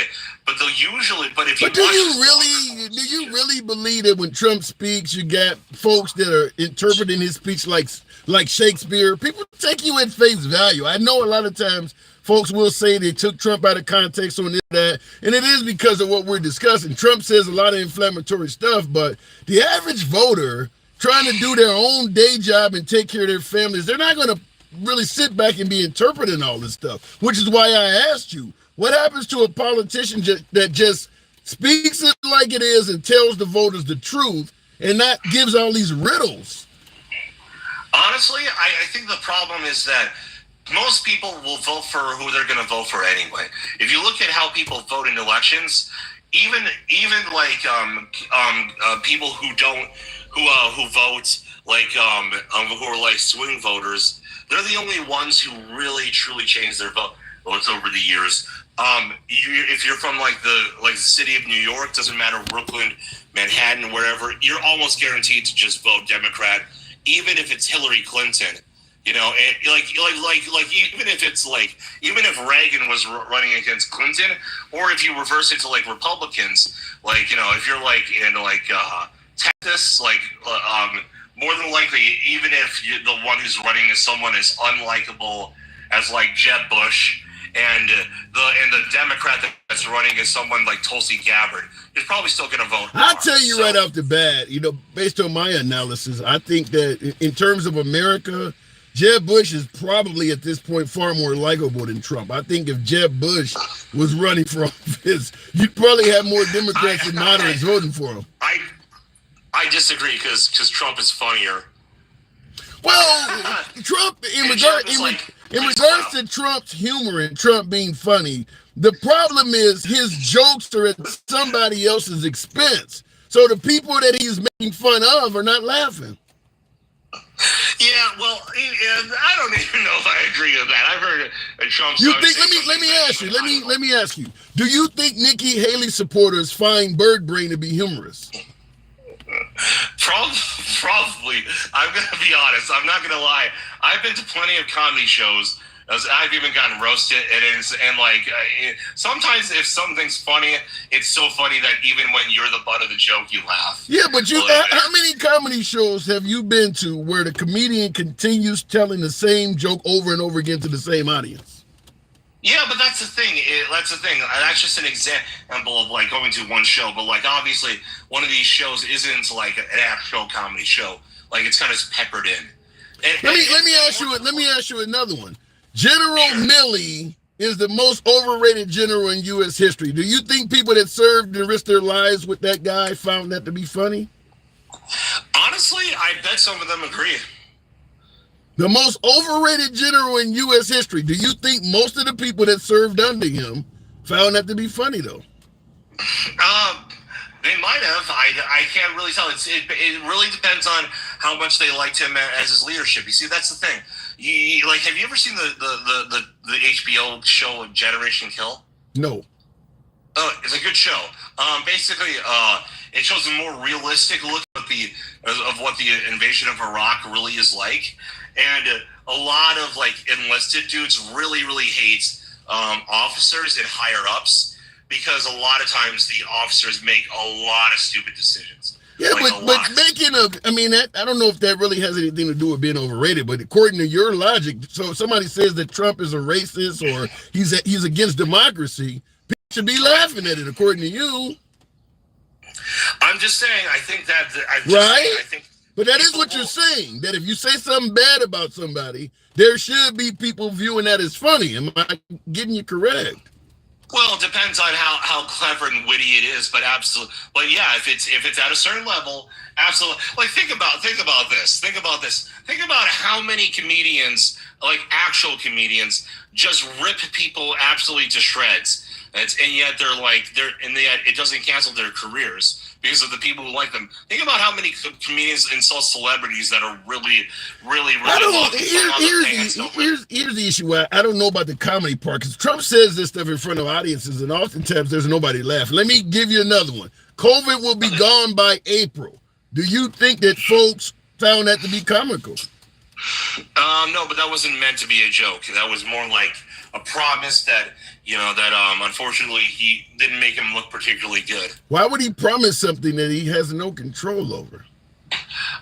but they'll usually, but if you do you really believe that when Trump speaks, you got folks that are interpreting his speech like Shakespeare? People take you at face value. I know a lot of times folks will say they took Trump out of context on that, and it is because of what we're discussing. Trump says a lot of inflammatory stuff, but the average voter trying to do their own day job and take care of their families, they're not going to really sit back and be interpreting all this stuff, which is why I asked you, what happens to a politician that just speaks it like it is, and tells the voters the truth, and not gives all these riddles. Honestly, I think the problem is that most people will vote for who they're going to vote for anyway. If you look at how people vote in elections, even like people who don't who vote like who are like swing voters, they're the only ones who really truly change their votes over the years. If you're from like the city of New York, doesn't matter, Brooklyn, Manhattan, wherever, you're almost guaranteed to just vote Democrat, even if it's Hillary Clinton. You know, and even if Reagan was running against Clinton, or if you reverse it to like Republicans, like, you know, if you're like in like Texas, like more than likely, even if the one who's running is someone as unlikable as like Jeb Bush, and the Democrat that's running is someone like Tulsi Gabbard, is probably still going to vote. I'll tell you right off the bat, you know, based on my analysis, I think that in terms of America, Jeb Bush is probably at this point far more likable than Trump. I think if Jeb Bush was running for office, you'd probably have more Democrats and moderates voting for him. I disagree because Trump is funnier. Well, Trump, in regards to Trump's humor and Trump being funny, the problem is his jokes are at somebody else's expense. So the people that he's making fun of are not laughing. Yeah, well, I don't even know if I agree with that. I've heard Trump. You think? Let me ask you. Do you think Nikki Haley supporters find Bird Brain to be humorous? Probably. I'm gonna be honest. I'm not gonna lie. I've been to plenty of comedy shows. I've even gotten roasted, and sometimes if something's funny, it's so funny that even when you're the butt of the joke, you laugh. Yeah, but how many comedy shows have you been to where the comedian continues telling the same joke over and over again to the same audience? Yeah, but that's the thing. That's just an example of like going to one show. But like obviously, one of these shows isn't like an actual comedy show. Like it's kind of peppered in. Let me ask you another one. General Milley is the most overrated general in U.S. history. Do you think people that served and risked their lives with that guy found that to be funny? Honestly, I bet some of them agree. The most overrated general in U.S. history. Do you think most of the people that served under him found that to be funny, though? They might have. I can't really tell. It really depends on how much they liked him as his leadership. You see, that's the thing. Have you ever seen the HBO show Generation Kill? No. Oh, it's a good show. Basically, it shows a more realistic look of what the invasion of Iraq really is like, and a lot of like enlisted dudes really hate officers and higher ups because a lot of times the officers make a lot of stupid decisions. Yeah, but making I don't know if that really has anything to do with being overrated, but according to your logic, so if somebody says that Trump is a racist or he's against democracy, people should be laughing at it, according to you. I'm just saying, I think that... But that is what you're saying, that if you say something bad about somebody, there should be people viewing that as funny. Am I getting you correct? Well, it depends on how clever and witty it is, but absolutely. But yeah, if it's at a certain level, absolutely. Like think about this. Think about how many comedians, like actual comedians, just rip people absolutely to shreds, and yet it doesn't cancel their careers because of the people who like them. Think about how many comedians insult celebrities that are really. Here's the issue. I don't know about the comedy part because Trump says this stuff in front of audiences, and oftentimes there's nobody laughing. Let me give you another one. COVID will be gone by April. Do you think that folks found that to be comical? No, but that wasn't meant to be a joke. That was more like a promise that unfortunately he didn't make him look particularly good. Why would he promise something that he has no control over?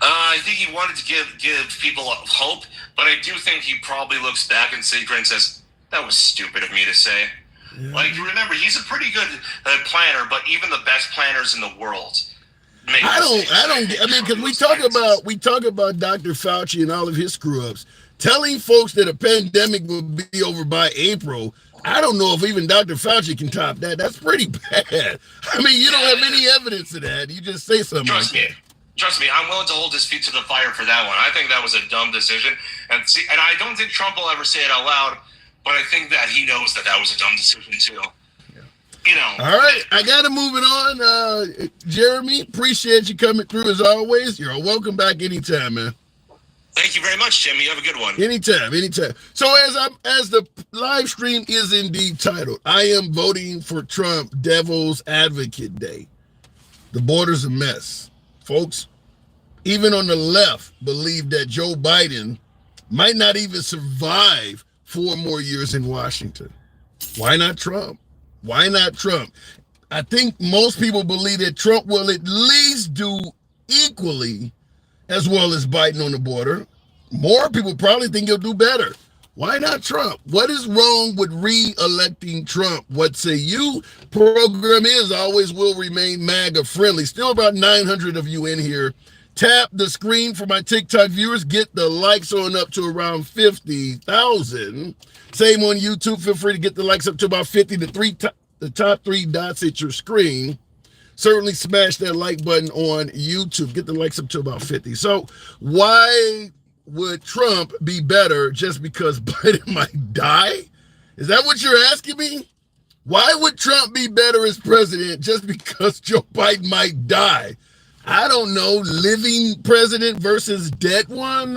I think he wanted to give people hope, but I do think he probably looks back and says, that was stupid of me to say. Yeah. Like, remember, he's a pretty good planner, but even the best planners in the world because we talk about Dr. Fauci and all of his screw-ups. telling folks that a pandemic will be over by April, I don't know if even Dr. Fauci can top that. That's pretty bad. I mean, you don't have any evidence of that. You just say something Trust like me. that. Trust me, I'm willing to hold his feet to the fire for that one. I think that was a dumb decision. And I don't think Trump will ever say it out loud, but I think that he knows that was a dumb decision too. You know. All right, I got to move it on. Jeremy, appreciate you coming through as always. You're welcome back anytime, man. Thank you very much, Jimmy. You have a good one. Anytime. So as the live stream is indeed titled, I am voting for Trump, Devil's Advocate Day. The border's a mess. Folks, even on the left, believe that Joe Biden might not even survive 4 more years in Washington. Why not Trump? Why not Trump? I think most people believe that Trump will at least do equally as well as Biden on the border. More people probably think he'll do better. Why not Trump? What is wrong with re-electing Trump? What say you? Program is always will remain MAGA friendly. Still about 900 of you in here. Tap the screen for my TikTok viewers. Get the likes on up to around 50,000. Same on YouTube. Feel free to get the likes up to about 50. The top 3 dots at your screen. Certainly smash that like button on YouTube. Get the likes up to about 50. So why would Trump be better just because Biden might die? Is that what you're asking me? Why would Trump be better as president just because Joe Biden might die? I don't know. Living president versus dead one?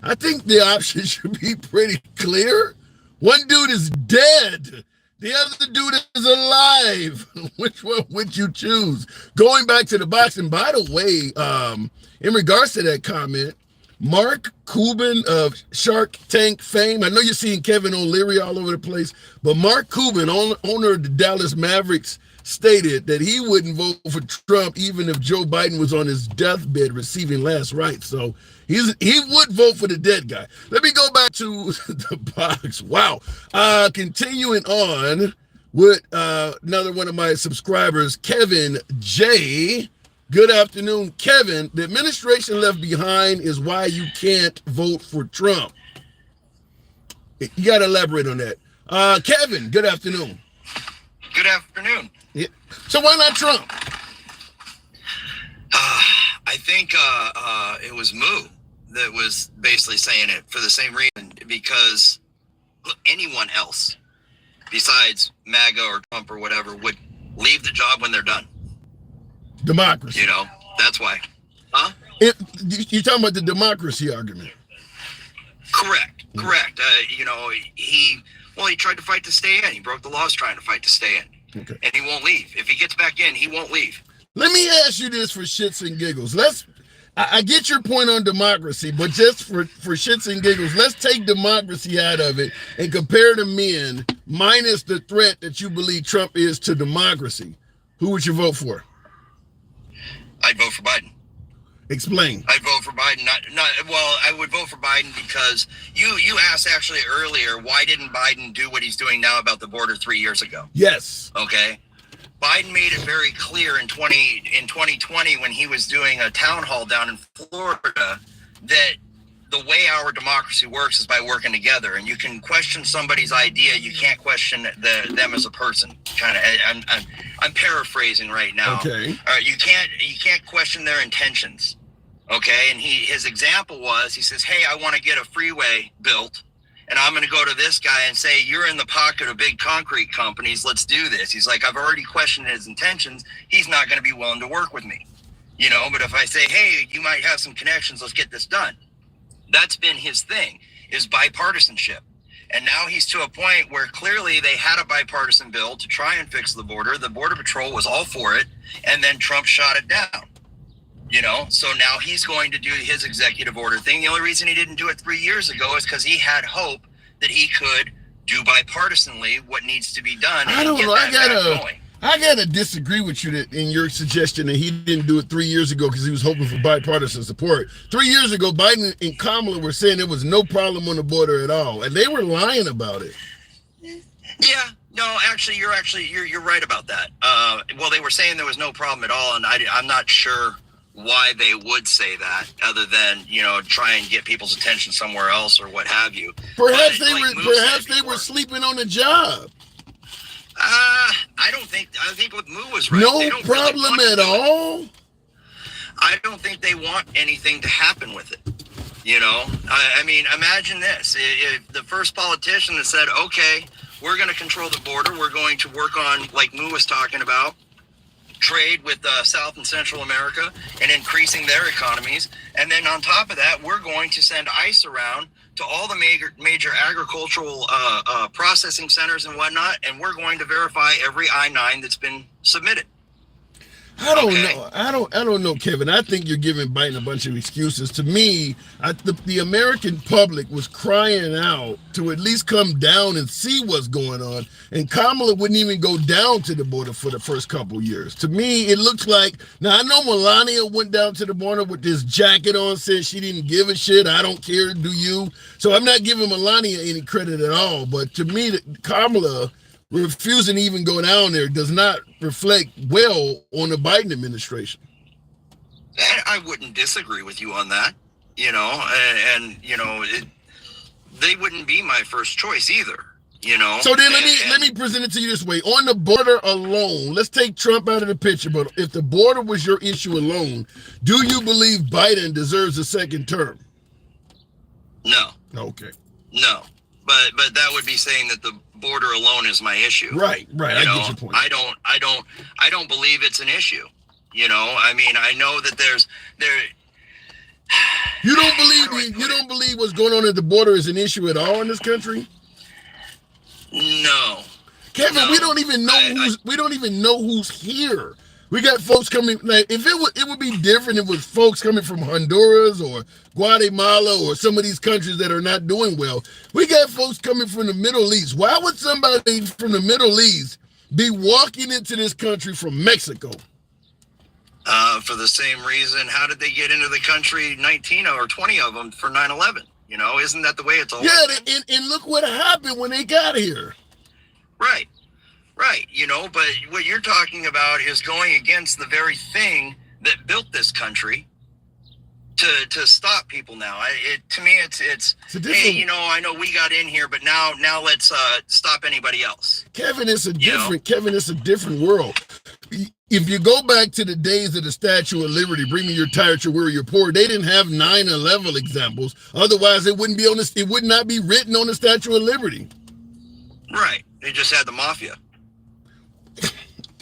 I think the option should be pretty clear. One dude is dead. The other dude is alive. Which one would you choose? Going back to the boxing, by the way, in regards to that comment, Mark Cuban of Shark Tank fame, I know you're seeing Kevin O'Leary all over the place, but Mark Cuban, owner of the Dallas Mavericks, stated that he wouldn't vote for Trump even if Joe Biden was on his deathbed receiving last rites. So he would vote for the dead guy. Let me go back to the box. Wow. Continuing on with another one of my subscribers, Kevin J. Good afternoon, Kevin. The administration left behind is why you can't vote for Trump. You got to elaborate on that. Kevin, good afternoon. Good afternoon. Yeah. So why not Trump? I think it was Moo that was basically saying it for the same reason, because anyone else besides MAGA or Trump or whatever would leave the job when they're done. Democracy. You know, that's why. Huh? You're talking about the democracy argument. Correct. He tried to fight to stay in. He broke the laws trying to fight to stay in. Okay. And he won't leave. If he gets back in, he won't leave. Let me ask you this for shits and giggles. I get your point on democracy, but just for shits and giggles, let's take democracy out of it and compare the men minus the threat that you believe Trump is to democracy. Who would you vote for? I'd vote for Biden. Explain. I'd vote for Biden. I would vote for Biden because you asked actually earlier, why didn't Biden do what he's doing now about the border 3 years ago? Yes. Okay. Biden made it very clear in 2020 when he was doing a town hall down in Florida that the way our democracy works is by working together. And you can question somebody's idea, you can't question them as a person. Kind of, I'm paraphrasing right now. Okay. You can't question their intentions. Okay. And his example was, he says, hey, I want to get a freeway built, and I'm going to go to this guy and say, you're in the pocket of big concrete companies. Let's do this. He's like, I've already questioned his intentions. He's not going to be willing to work with me. You know, but if I say, hey, you might have some connections, let's get this done. That's been his thing, is bipartisanship. And now he's to a point where clearly they had a bipartisan bill to try and fix the border. The Border Patrol was all for it. And then Trump shot it down. You know, so now he's going to do his executive order thing. The only reason he didn't do it 3 years ago is because he had hope that he could do bipartisanly what needs to be done. I don't know. I gotta disagree with you in your suggestion that he didn't do it 3 years ago because he was hoping for bipartisan support. 3 years ago, Biden and Kamala were saying there was no problem on the border at all, and they were lying about it. Yeah, no, actually, you're right about that. Well, they were saying there was no problem at all, and I'm not sure why they would say that, other than, you know, try and get people's attention somewhere else or what have you. Perhaps But, they like were Moo perhaps said they were before, sleeping on the job. I think what Moo was right. No They don't really problem want to at do it. all. I don't think they want anything to happen with it. You know, I mean, imagine this. If the first politician that said, okay, we're going to control the border, we're going to work on, like Moo was talking about, trade with South and Central America and increasing their economies. And then on top of that, we're going to send ICE around to all the major agricultural processing centers and whatnot, and we're going to verify every I-9 that's been submitted. I don't know. I don't know, Kevin. I think you're giving Biden a bunch of excuses. To me, the American public was crying out to at least come down and see what's going on. And Kamala wouldn't even go down to the border for the first couple years. To me, it looks like, now I know Melania went down to the border with this jacket on, said she didn't give a shit. I don't care, do you? So I'm not giving Melania any credit at all. But to me, Kamala refusing to even go down there does not reflect well on the Biden administration. I wouldn't disagree with you on that, you know, and you know, they wouldn't be my first choice either, you know. So then let me present it to you this way. On the border alone, let's take Trump out of the picture, but if the border was your issue alone, do you believe Biden deserves a second term? No. Okay. No. But that would be saying that the border alone is my issue. Right. You I know, get your point. I don't believe it's an issue. You know, I mean, I know that You don't believe what's going on at the border is an issue at all in this country? No. Kevin, No. we don't even know who's here. We got folks coming, like, if it would be different if it was folks coming from Honduras or Guatemala or some of these countries that are not doing well. We got folks coming from the Middle East. Why would somebody from the Middle East be walking into this country from Mexico? For the same reason, how did they get into the country, 19 or 20 of them for 9/11? You know, isn't that the way it's always been? And look what happened when they got here. Right, you know, but what you're talking about is going against the very thing that built this country to stop people now. To me, it's hey, you know, I know we got in here, but now let's stop anybody else. Kevin, it's a different world. If you go back to the days of the Statue of Liberty, bring me your tired, your weary, your poor, they didn't have 9/11 examples. Otherwise, it wouldn't be on this. It would not be written on the Statue of Liberty. Right. They just had the mafia.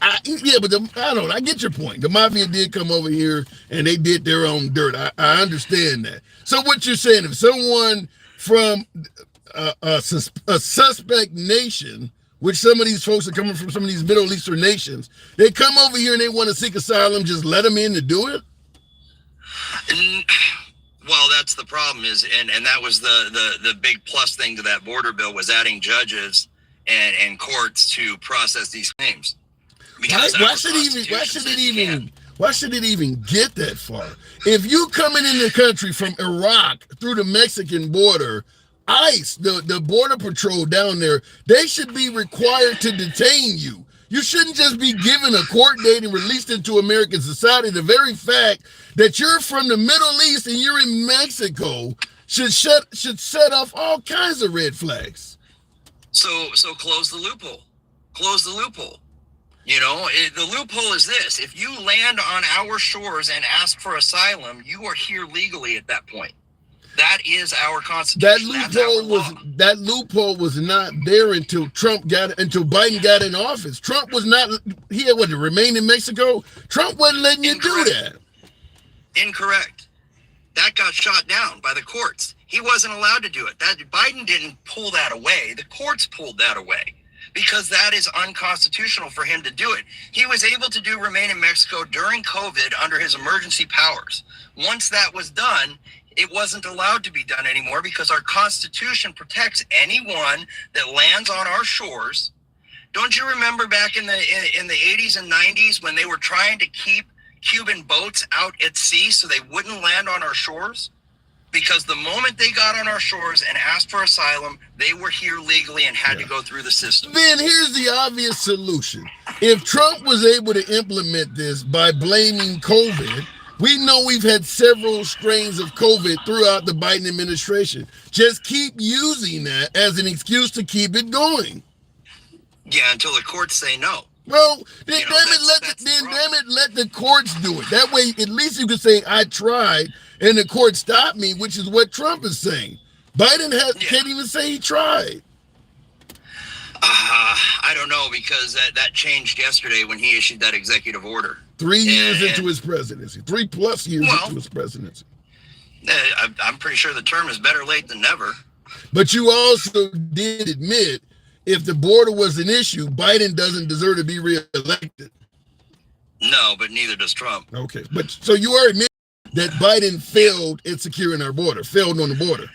I get your point. The mafia did come over here and they did their own dirt. I understand that. So what you're saying, if someone from a suspect nation, which some of these folks are coming from some of these Middle Eastern nations, they come over here and they want to seek asylum, just let them in to do it? Well, that's the problem and that was the big plus thing to that border bill was adding judges and courts to process these claims. Why should it even get that far? If you coming in the country from Iraq through the Mexican border, ICE, the border patrol down there, they should be required to detain you. You shouldn't just be given a court date and released into American society. The very fact that you're from the Middle East and you're in Mexico should set off all kinds of red flags. So close the loophole. Close the loophole. You know, the loophole is this. If you land on our shores and ask for asylum, you are here legally at that point. That is our Constitution. That loophole was not there until Biden got in office. Trump was not, he had to remain in Mexico. Trump wasn't letting you do that. Incorrect. That got shot down by the courts. He wasn't allowed to do it. Biden didn't pull that away. The courts pulled that away because that is unconstitutional for him to do it. He was able to remain in Mexico during COVID under his emergency powers. Once that was done, it wasn't allowed to be done anymore because our Constitution protects anyone that lands on our shores. Don't you remember back in the 80s and 90s when they were trying to keep Cuban boats out at sea so they wouldn't land on our shores? Because the moment they got on our shores and asked for asylum, they were here legally and had to go through the system. Then here's the obvious solution. If Trump was able to implement this by blaming COVID, We know we've had several strains of COVID throughout the Biden administration. Just keep using that as an excuse to keep it going. Yeah, until the courts say no. Well, then damn it, let the courts do it. That way, at least you can say, I tried, and the court stopped me, which is what Trump is saying. Biden can't even say he tried. I don't know, because that changed yesterday when he issued that executive order. 3 years into his presidency. 3+ years into his presidency. I'm pretty sure the term is better late than never. But you also did admit, if the border was an issue, Biden doesn't deserve to be reelected. No, but neither does Trump. Okay, but so you are admitting that Biden failed in securing our border, failed on the border.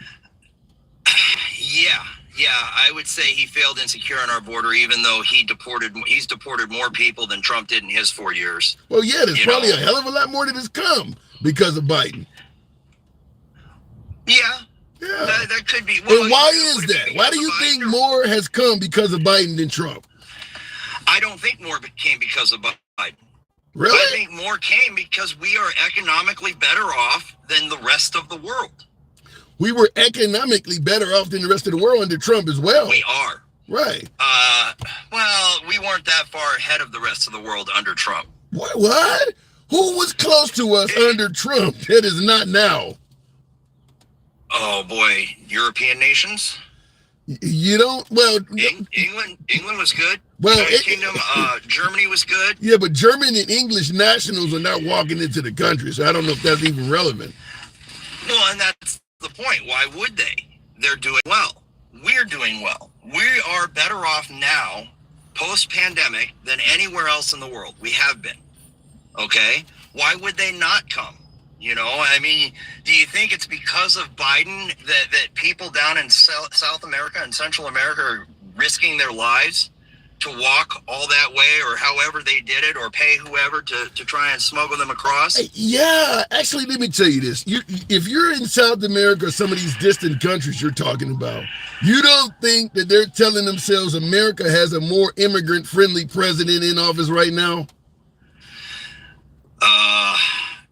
Yeah, I would say he failed in securing our border, even though he's deported more people than Trump did in his 4 years. Well, yeah, there's probably a hell of a lot more that has come because of Biden. Yeah. That could be. Well, and why is that? Why do you think more has come because of Biden than Trump? I don't think more came because of Biden. Really? I think more came because we are economically better off than the rest of the world. We were economically better off than the rest of the world under Trump as well. We are. Right. Well, we weren't that far ahead of the rest of the world under Trump. What? Who was close to us under Trump that is not now? Oh boy, European nations. You don't. Well, England was good. Well, United Kingdom, Germany was good. Yeah, but German and English nationals are not walking into the country, so I don't know if that's even relevant. Well, and that's the point. Why would they? They're doing well. We're doing well. We are better off now, post-pandemic, than anywhere else in the world. We have been. Okay? Why would they not come? You know, I mean, do you think it's because of Biden that people down in South America and Central America are risking their lives to walk all that way, or however they did it, or pay whoever to try and smuggle them across? Yeah, actually, let me tell you this. If you're in South America or some of these distant countries you're talking about, you don't think that they're telling themselves America has a more immigrant-friendly president in office right now?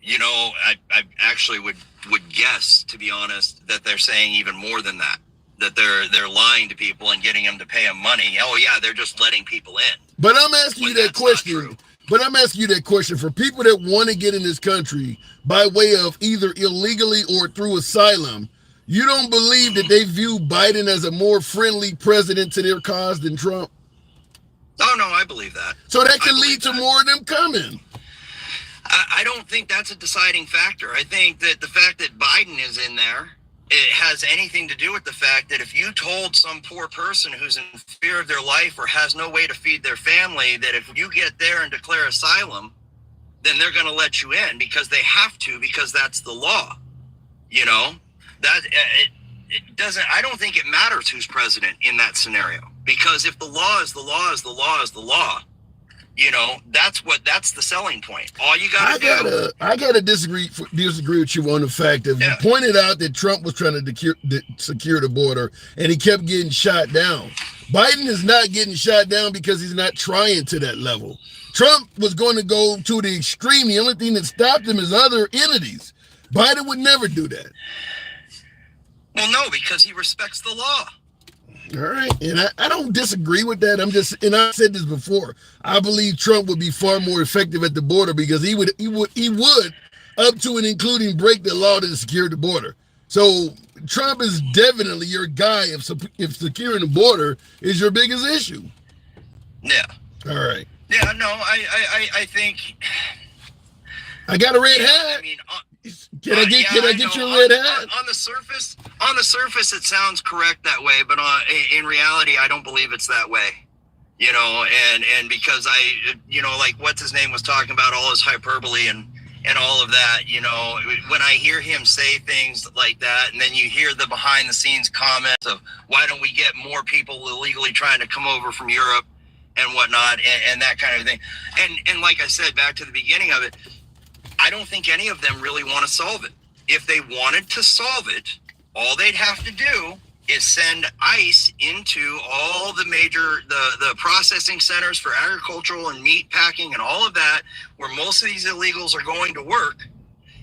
You know, I actually would guess, to be honest, that they're saying even more than that. That they're lying to people and getting them to pay them money. Oh yeah, they're just letting people in. But I'm asking you that question. But I'm asking you that question for people that want to get in this country by way of either illegally or through asylum. You don't believe that they view Biden as a more friendly president to their cause than Trump? Oh no, I believe that. So that can lead to more of them coming. I don't think that's a deciding factor. I think that the fact that Biden is in there, it has anything to do with the fact that if you told some poor person who's in fear of their life or has no way to feed their family that if you get there and declare asylum, then they're going to let you in because they have to, because that's the law. You know, that it doesn't, I don't think it matters who's president in that scenario, because if the law is the law is the law is the law, you know, that's the selling point. All you got to do. I gotta disagree with you on the fact that you pointed out that Trump was trying to secure the border and he kept getting shot down. Biden is not getting shot down because he's not trying to that level. Trump was going to go to the extreme. The only thing that stopped him is other entities. Biden would never do that. Well, no, because he respects the law. All right, and I don't disagree with that. And I said this before. I believe Trump would be far more effective at the border because he would up to and including break the law to secure the border. So Trump is definitely your guy if securing the border is your biggest issue. Yeah. All right. Yeah. No, I think I got a red hat. I mean. Can I get your red hat? On the surface, it sounds correct that way, but in reality, I don't believe it's that way. You know, and because like what's his name was talking about all his hyperbole and all of that. You know, when I hear him say things like that, and then you hear the behind the scenes comments of why don't we get more people illegally trying to come over from Europe and whatnot, and that kind of thing. And like I said, back to the beginning of it. I don't think any of them really want to solve it. If they wanted to solve it, all they'd have to do is send ICE into all the major, the processing centers for agricultural and meat packing and all of that, where most of these illegals are going to work,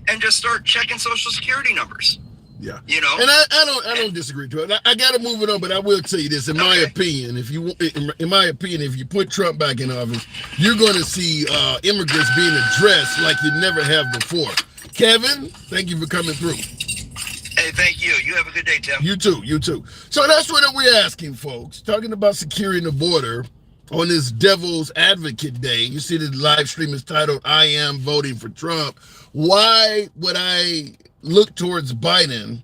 and just start checking Social Security numbers. Yeah, you know, and I don't disagree to it. I got to move it on, but I will tell you this: in my opinion, if you put Trump back in office, you're going to see immigrants being addressed like you never have before. Kevin, thank you for coming through. Hey, thank you. You have a good day, Tim. You too. You too. So that's what we're asking, folks. Talking about securing the border on this Devil's Advocate Day. You see the live stream is titled, "I Am Voting for Trump." Why would I look towards Biden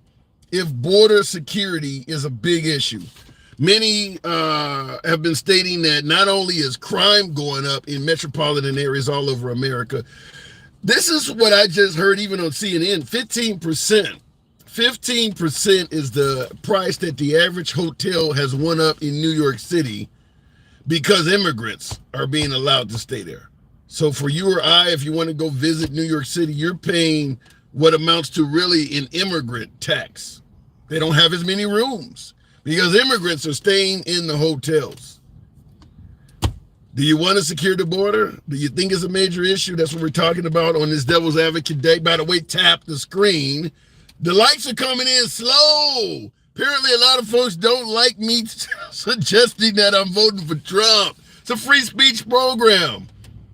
if border security is a big issue? Many have been stating that not only is crime going up in metropolitan areas all over America, this is what I just heard even on CNN, 15%. 15% is the price that the average hotel has went up in New York City because immigrants are being allowed to stay there. So for you or I, if you want to go visit New York City, you're paying what amounts to really an immigrant tax. They don't have as many rooms because immigrants are staying in the hotels. Do you want to secure the border? Do you think it's a major issue? That's what we're talking about on this Devil's Advocate Day. By the way, tap the screen. The likes are coming in slow. Apparently, a lot of folks don't like me suggesting that I'm voting for Trump. It's a free speech program.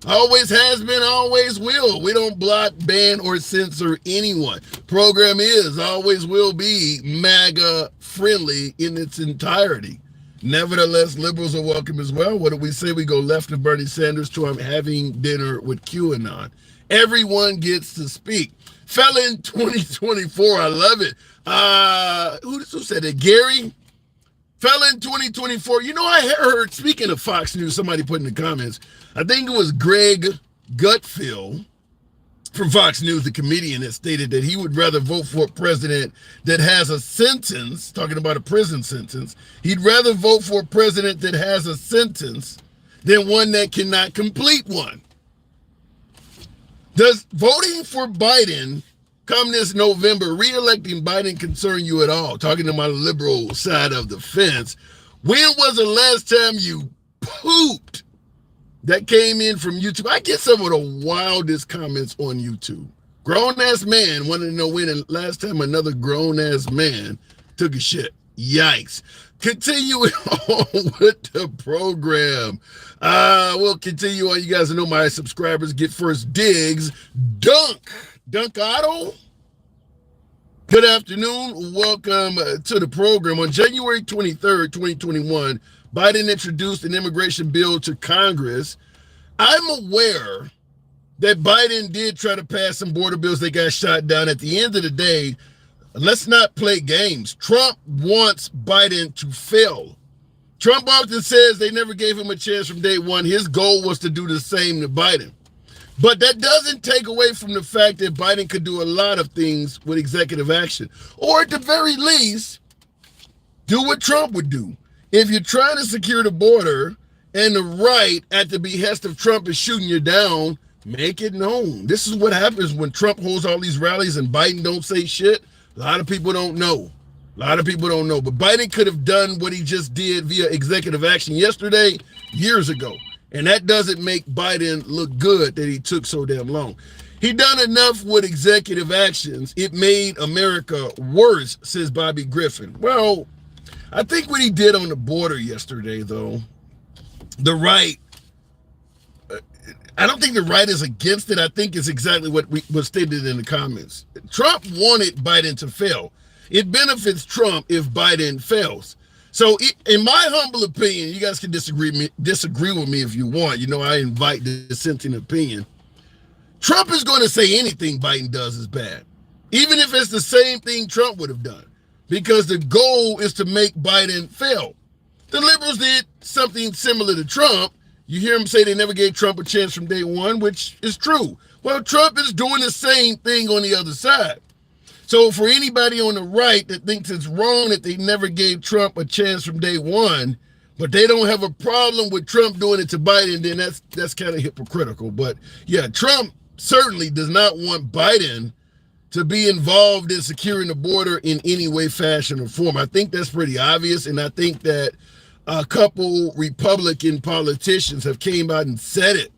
Always has been, always will. We don't block, ban, or censor anyone. Program is, always will be MAGA friendly in its entirety. Nevertheless, liberals are welcome as well. What do we say? We go left of Bernie Sanders to I'm having dinner with QAnon. Everyone gets to speak. Felon 2024, I love it. Who said it? Gary? Felon 2024. You know, I heard, speaking of Fox News, somebody put in the comments, I think it was Greg Gutfeld from Fox News, the comedian, that stated that he would rather vote for a president that has a sentence, talking about a prison sentence. He'd rather vote for a president that has a sentence than one that cannot complete one. Does voting for Biden come this November, re-electing Biden, concern you at all? Talking to my liberal side of the fence. When was the last time you pooped? That came in from YouTube. I get some of the wildest comments on YouTube. Grown-ass man wanted to know when the last time another grown-ass man took a shit. Yikes. Continuing on with the program. We'll continue on. You guys know my subscribers get first digs. Dunk Otto. Good afternoon. Welcome to the program. On January 23rd, 2021, Biden introduced an immigration bill to Congress. I'm aware that Biden did try to pass some border bills that got shot down. At the end of the day, let's not play games. Trump wants Biden to fail. Trump often says they never gave him a chance from day one. His goal was to do the same to Biden. But that doesn't take away from the fact that Biden could do a lot of things with executive action. Or at the very least, do what Trump would do. If you're trying to secure the border and the right at the behest of Trump is shooting you down, make it known. This is what happens when Trump holds all these rallies and Biden don't say shit. A lot of people don't know. But Biden could have done what he just did via executive action yesterday, years ago. And that doesn't make Biden look good that he took so damn long. He done enough with executive actions. It made America worse, says Bobby Griffin. Well, I think what he did on the border yesterday, though, the right, I don't think the right is against it. I think it's exactly what was stated in the comments. Trump wanted Biden to fail. It benefits Trump if Biden fails. So in my humble opinion, you guys can disagree with me if you want. You know, I invite dissenting opinion. Trump is going to say anything Biden does is bad, even if it's the same thing Trump would have done, because the goal is to make Biden fail. The liberals did something similar to Trump. You hear them say they never gave Trump a chance from day one, which is true. Well, Trump is doing the same thing on the other side. So for anybody on the right that thinks it's wrong that they never gave Trump a chance from day one, but they don't have a problem with Trump doing it to Biden, then that's kind of hypocritical. But yeah, Trump certainly does not want Biden to be involved in securing the border in any way, fashion, or form. I think that's pretty obvious, and I think that a couple Republican politicians have came out and said it,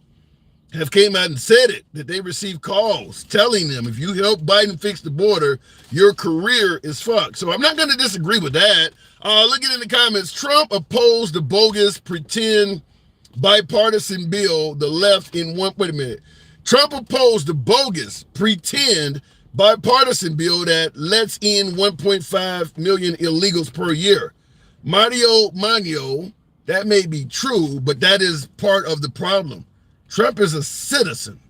have came out and said it, that they received calls telling them if you help Biden fix the border, your career is fucked. So I'm not going to disagree with that. Looking in the comments, Trump opposed the bogus pretend bipartisan bill, the left in one, wait a minute. Trump opposed the bogus pretend bipartisan bill that lets in 1.5 million illegals per year. Mario, that may be true, but that is part of the problem. Trump is a citizen.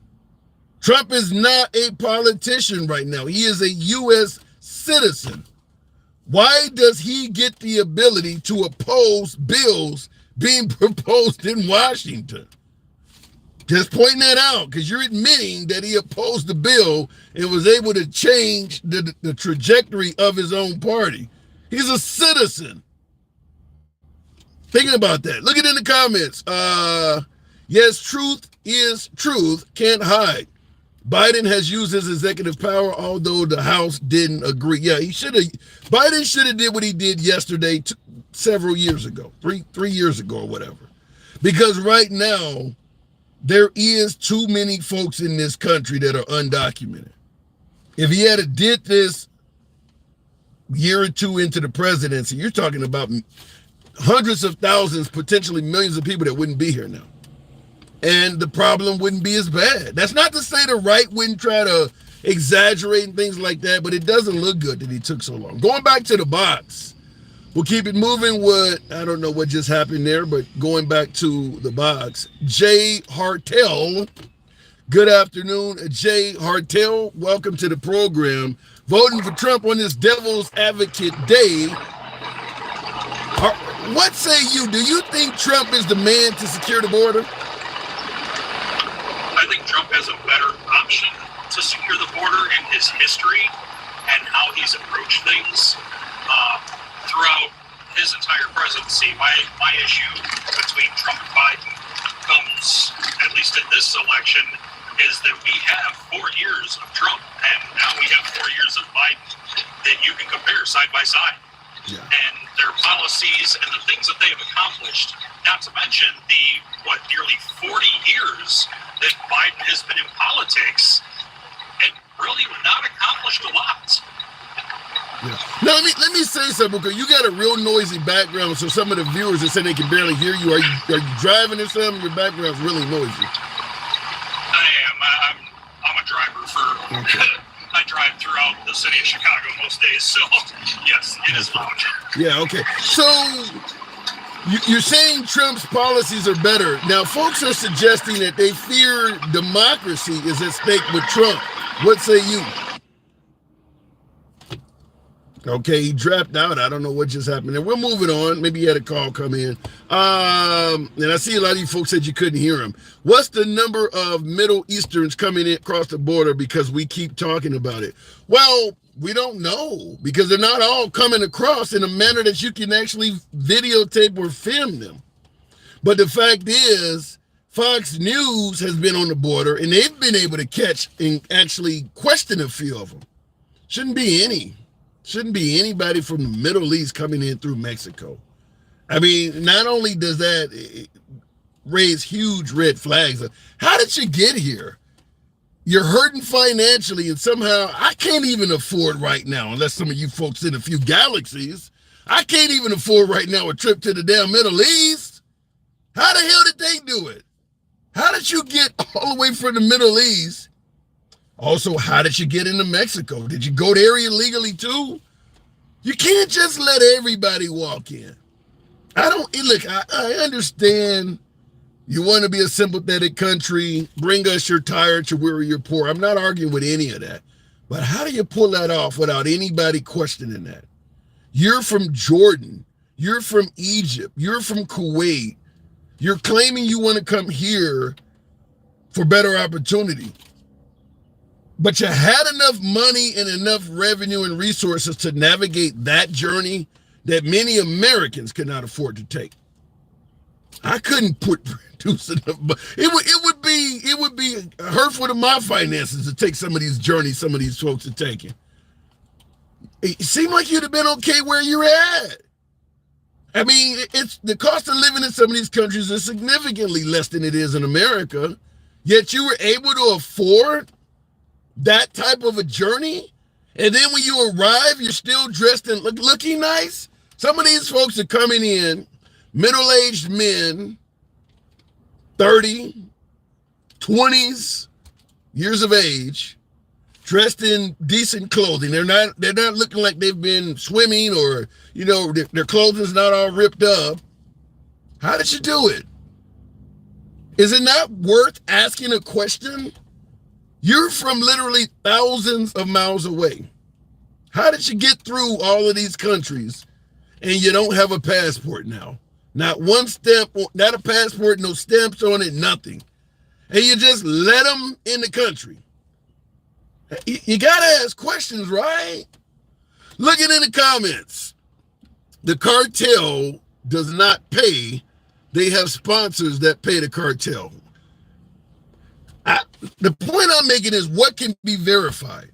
Trump is not a politician right now. He is a U.S. citizen. Why does he get the ability to oppose bills being proposed in Washington? Just pointing that out, because you're admitting that he opposed the bill and was able to change the trajectory of his own party. He's a citizen. Thinking about that. Look it in the comments. Yes, truth is truth, can't hide. Biden has used his executive power, although the House didn't agree. Yeah, Biden should have did what he did yesterday, several years ago, three years ago or whatever. Because right now, there is too many folks in this country that are undocumented. If he had did this year or two into the presidency, you're talking about hundreds of thousands, potentially millions of people that wouldn't be here now. And the problem wouldn't be as bad. That's not to say the right wouldn't try to exaggerate and things like that, but it doesn't look good that he took so long. Going back to the box, we'll keep it moving with, I don't know what just happened there, but going back to the box, Jay Hartel. Good afternoon, Jay Hartel. Welcome to the program. Voting for Trump on this Devil's Advocate Day. What say you? Do you think Trump is the man to secure the border? I think Trump has a better option to secure the border in his history and how he's approached things throughout his entire presidency. My issue between Trump and Biden comes, at least in this election, is that we have 4 years of Trump and now we have 4 years of Biden that you can compare side by side. Yeah. And their policies and the things that they have accomplished, not to mention the, nearly 40 years that Biden has been in politics and really not accomplished a lot. Yeah. Now, let me say something, because you got a real noisy background, so some of the viewers are saying they can barely hear you. Are you driving or something? Your background's really noisy. I am. I'm a driver for... Okay. I drive throughout the city of Chicago most days, so yes, it is loud. Yeah, okay. So you're saying Trump's policies are better. Now, folks are suggesting that they fear democracy is at stake with Trump. What say you? Okay, he dropped out. I don't know what just happened there. We're moving on. Maybe he had a call come in. And I see a lot of you folks said you couldn't hear him. What's the number of Middle Easterns coming in across the border because we keep talking about it? Well, we don't know, because they're not all coming across in a manner that you can actually videotape or film them. But the fact is, Fox News has been on the border, and they've been able to catch and actually question a few of them. Shouldn't be anybody from the Middle East coming in through Mexico. I mean, not only does that raise huge red flags, how did you get here? You're hurting financially, and somehow I can't even afford right now, unless some of you folks in a few galaxies, I can't even afford right now a trip to the damn Middle East. How the hell did they do it? How did you get all the way from the Middle East? Also, how did you get into Mexico? Did you go there illegally too? You can't just let everybody walk in. I understand you want to be a sympathetic country. Bring us your tired, your weary, your poor. I'm not arguing with any of that. But how do you pull that off without anybody questioning that? You're from Jordan. You're from Egypt. You're from Kuwait. You're claiming you want to come here for better opportunity. But you had enough money and enough revenue and resources to navigate that journey that many Americans could not afford to take. I couldn't produce enough, but it would be hurtful to my finances to take some of these journeys some of these folks are taking. It seemed like you'd have been okay where you're at. I mean, it's the cost of living in some of these countries is significantly less than it is in America. yet you were able to afford that type of a journey. And then when you arrive, you're still dressed and looking nice. Some of these folks are coming in, middle-aged men, 30, 20s years of age, dressed in decent clothing. They're not looking like they've been swimming, or, you know, their clothing's not all ripped up. How did you do it? Is it not worth asking a question? You're from literally thousands of miles away. How did you get through all of these countries and you don't have a passport now? Not one stamp, not a passport, no stamps on it, nothing. And you just let them in the country. You got to ask questions, right? Looking in the comments, the cartel does not pay. They have sponsors that pay the cartel. The point I'm making is, what can be verified?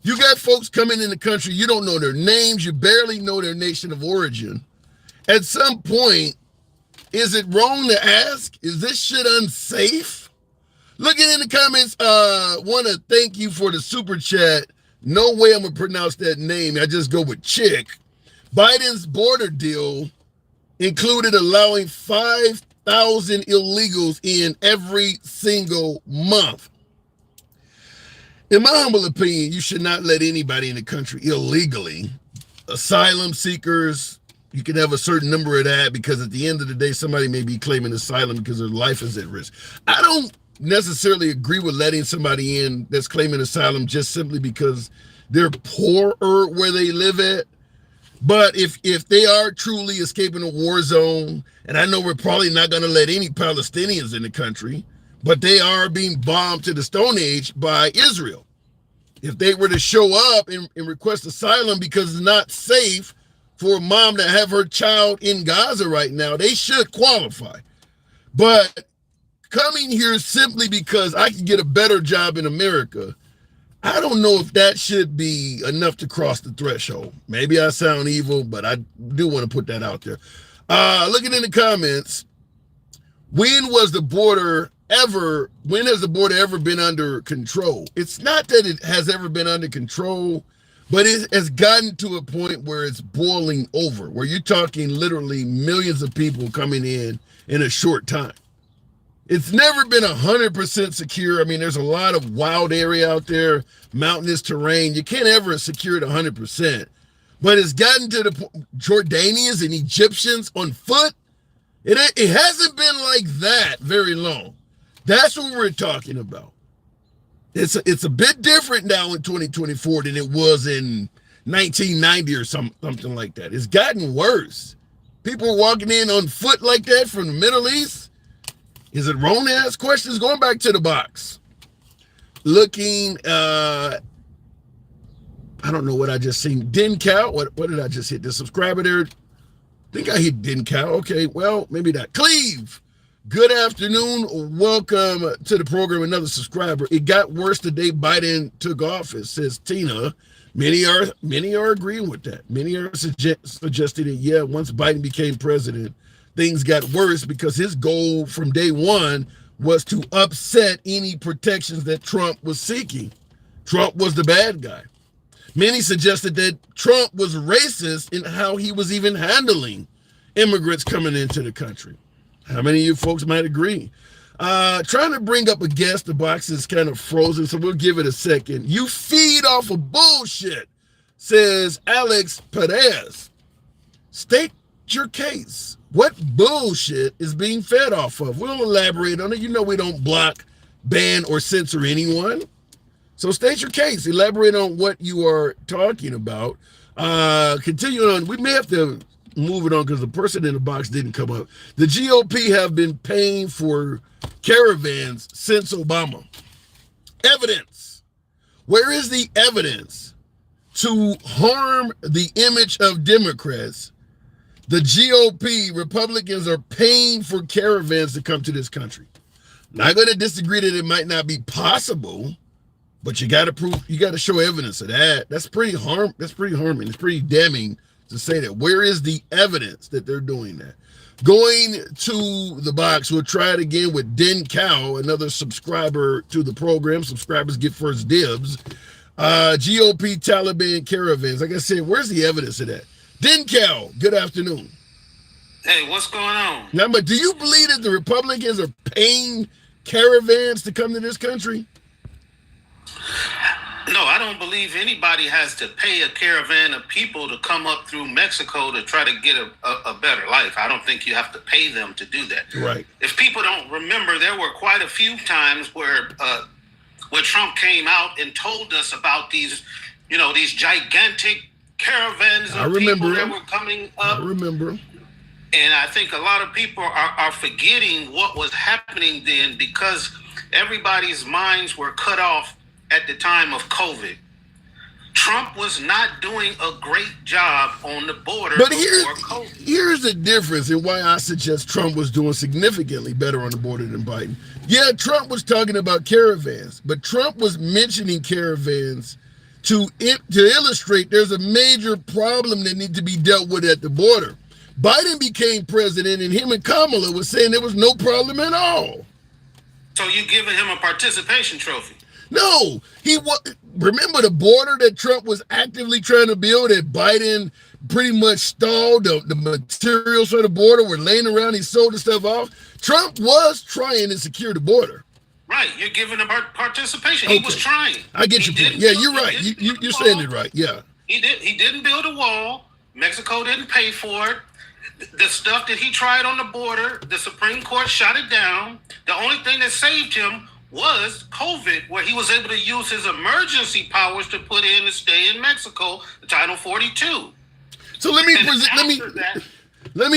You got folks coming in the country, you don't know their names, you barely know their nation of origin. At some point, is it wrong to ask? Is this shit unsafe? Looking in the comments, want to thank you for the super chat. No way I'm going to pronounce that name. I just go with Chick. Biden's border deal included allowing 5,000 illegals in every single month. In my humble opinion, you should not let anybody in the country illegally. Asylum seekers, you can have a certain number of that, because at the end of the day, somebody may be claiming asylum because their life is at risk. I don't necessarily agree with letting somebody in that's claiming asylum just simply because they're poorer where they live at. But if they are truly escaping a war zone, and I know we're probably not going to let any Palestinians in the country, but they are being bombed to the Stone Age by Israel. If they were to show up and request asylum because it's not safe for a mom to have her child in Gaza right now, they should qualify. But coming here simply because I can get a better job in America, I don't know if that should be enough to cross the threshold. Maybe I sound evil, but I do want to put that out there. Looking in the comments, when has the border ever been under control? It's not that it has ever been under control, but it has gotten to a point where it's boiling over, where you're talking literally millions of people coming in a short time. It's never been 100% secure. I mean, there's a lot of wild area out there, mountainous terrain. You can't ever secure it 100%. But it's gotten to the Jordanians and Egyptians on foot. It hasn't been like that very long. That's what we're talking about. It's a bit different now in 2024 than it was in 1990 or something like that. It's gotten worse. People are walking in on foot like that from the Middle East. Is it wrong to ask questions? Going back to the box. Looking, I don't know what I just seen. Dencow, what did I just hit? The subscriber there. I think I hit Dencow. Okay, well, maybe not. Cleve, good afternoon. Welcome to the program. Another subscriber. It got worse the day Biden took office, says Tina. Many are agreeing with that. Many are suggesting that, yeah, once Biden became president, things got worse because his goal from day one was to upset any protections that Trump was seeking. Trump was the bad guy. Many suggested that Trump was racist in how he was even handling immigrants coming into the country. How many of you folks might agree? Trying to bring up a guest, the box is kind of frozen, so we'll give it a second. You feed off of bullshit, says Alex Perez. State your case. What bullshit is being fed off of? We'll elaborate on it. You know we don't block, ban, or censor anyone. So state your case. Elaborate on what you are talking about. Continue on. We may have to move it on because the person in the box didn't come up. The GOP have been paying for caravans since Obama. Evidence. Where is the evidence to harm the image of Democrats? The GOP, Republicans, are paying for caravans to come to this country. Not going to disagree that it might not be possible, but you got to show evidence of that. That's pretty harming. It's pretty damning to say that? Where is the evidence that they're doing that? Going to the box, we'll try it again with Den Cow, another subscriber to the program. Subscribers get first dibs. GOP Taliban caravans. Like I said, where's the evidence of that? Den Cow, good afternoon. Hey, what's going on? Now, but do you believe that the Republicans are paying caravans to come to this country? No, I don't believe anybody has to pay a caravan of people to come up through Mexico to try to get a better life. I don't think you have to pay them to do that. Right. If people don't remember, there were quite a few times where Trump came out and told us about these gigantic caravans of people that were coming up. I remember. And I think a lot of people are forgetting what was happening then because everybody's minds were cut off at the time of COVID. Trump was not doing a great job on the border before COVID. Here's the difference in why I suggest Trump was doing significantly better on the border than Biden. Yeah, Trump was talking about caravans, but Trump was mentioning caravans to illustrate there's a major problem that needs to be dealt with at the border. Biden became president, and him and Kamala was saying there was no problem at all. So you giving him a participation trophy? No, remember the border that Trump was actively trying to build that Biden pretty much stalled. The materials for the border were laying around. He sold the stuff off. Trump was trying to secure the border. Right, you're giving him participation. Okay. He was trying. I get your point. Yeah, you're right. You're saying it right. Yeah. He didn't build a wall. Mexico didn't pay for it. The stuff that he tried on the border, the Supreme Court shot it down. The only thing that saved him was COVID, where he was able to use his emergency powers to put in to stay in Mexico, Title 42. So let me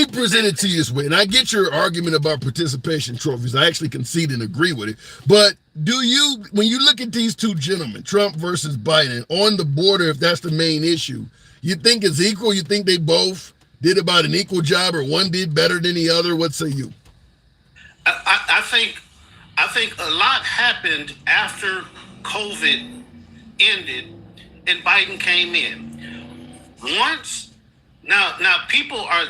present it to you this way, and I get your argument about participation trophies. I actually concede and agree with it. But when you look at these two gentlemen, Trump versus Biden, on the border, if that's the main issue, you think it's equal? You think they both did about an equal job, or one did better than the other? What say you? I think a lot happened after COVID ended and Biden came in. Once now people are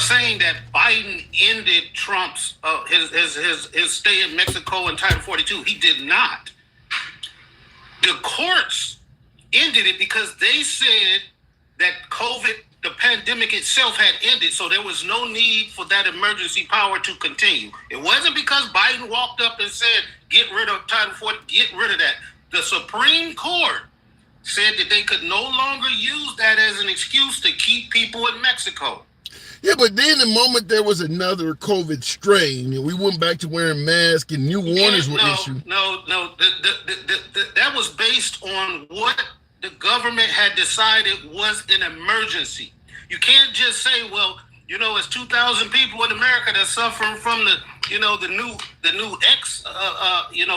saying that Biden ended Trump's his stay in Mexico in Title 42. He did not. The courts ended it because they said that COVID, the pandemic itself, had ended, so there was no need for that emergency power to continue. It wasn't because Biden walked up and said, get rid of Title 40, get rid of that. The Supreme Court said that they could no longer use that as an excuse to keep people in Mexico. Yeah, but then the moment there was another COVID strain, and we went back to wearing masks and new warnings were issued. No. That was based on what the government had decided was an emergency. You can't just say, well, it's 2,000 people in America that's suffering from the new X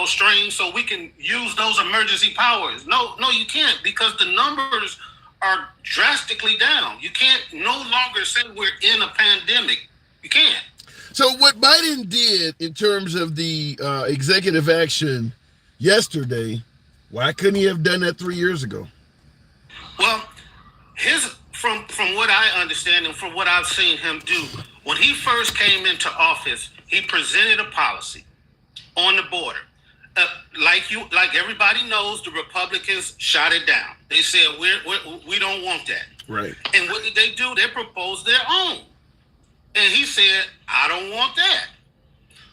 strain, so we can use those emergency powers. No, you can't, because the numbers are drastically down. You can't no longer say we're in a pandemic. You can't. So what Biden did in terms of the executive action yesterday, why couldn't he have done that 3 years ago? Well, from what I understand and from what I've seen him do, when he first came into office, he presented a policy on the border. Like everybody knows, the Republicans shot it down. They said we don't want that. Right. And what did they do? They proposed their own. And he said, I don't want that.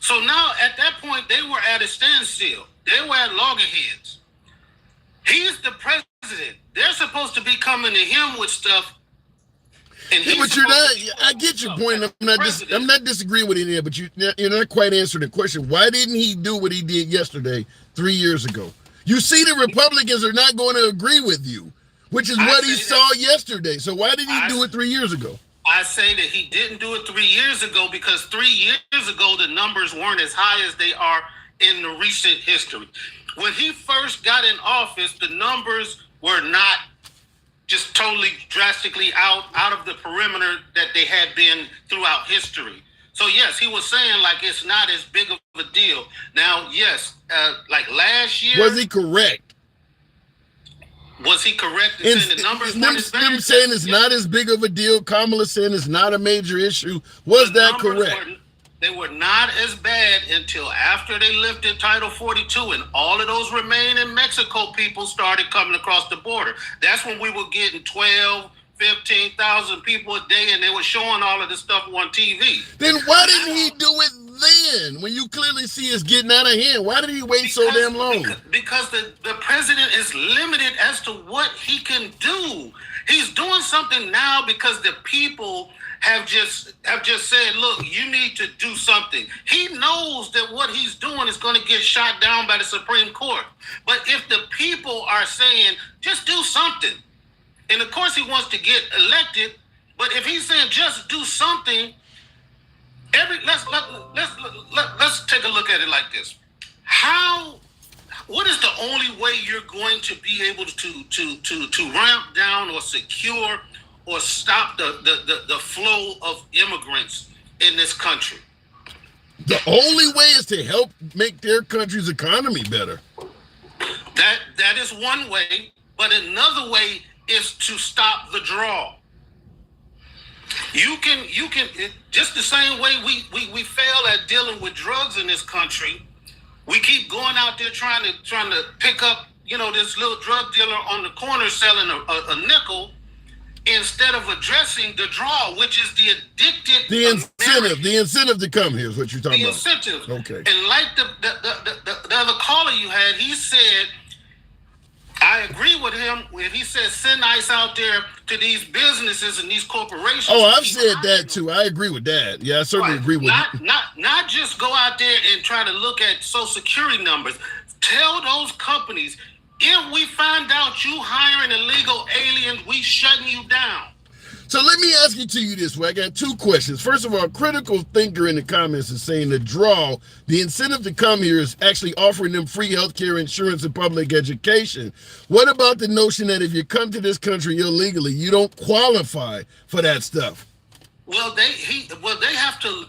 So now at that point, they were at a standstill. They were at loggerheads. He's the president. They're supposed to be coming to him with stuff. And yeah, but you're not. I get your point. I'm not disagreeing with you there, but you're not quite answering the question. Why didn't he do what he did yesterday, 3 years ago? You see, the Republicans are not going to agree with you, which is what he saw yesterday. So why did he do it 3 years ago? I say that he didn't do it 3 years ago because 3 years ago the numbers weren't as high as they are in the recent history. When he first got in office, the numbers were not just totally drastically out of the perimeter that they had been throughout history. So yes, he was saying like it's not as big of a deal. Now, yes, like last year. Was he correct? Was he correct in saying the numbers weren't as bad? Them saying it's not as big of a deal. Kamala saying it's not a major issue. Was that correct? They were not as bad until after they lifted Title 42 and all of those remaining Mexico people started coming across the border. That's when we were getting 12, 15,000 people a day, and they were showing all of this stuff on TV. Then why didn't he do it then, when you clearly see it's getting out of hand? Why did he wait so damn long? Because the president is limited as to what he can do. He's doing something now because the people have just said, look, you need to do something. He knows that what he's doing is going to get shot down by the Supreme Court. But if the people are saying, just do something, and of course he wants to get elected, but if he's saying just do something, let's take a look at it like this. What is the only way you're going to be able to ramp down or secure or stop the flow of immigrants in this country? The only way is to help make their country's economy better. That is one way, but another way is to stop the draw. You can just the same way we fail at dealing with drugs in this country. We keep going out there trying to pick up, this little drug dealer on the corner selling a nickel, instead of addressing the draw, which is the addicted the incentive to come here is what you're talking about. The incentive. Okay. And like the other caller you had, he said, I agree with him when he said send ICE out there to these businesses and these corporations. Oh, I've said that too. I agree with that. Yeah, I certainly agree with that. Not just go out there and try to look at Social Security numbers. Tell those companies, if we find out you hiring illegal aliens, we shutting you down. So let me ask you this way. I got two questions. First of all, a critical thinker in the comments is saying the incentive to come here is actually offering them free health care, insurance, and public education. What about the notion that if you come to this country illegally, you don't qualify for that stuff? Well, they have to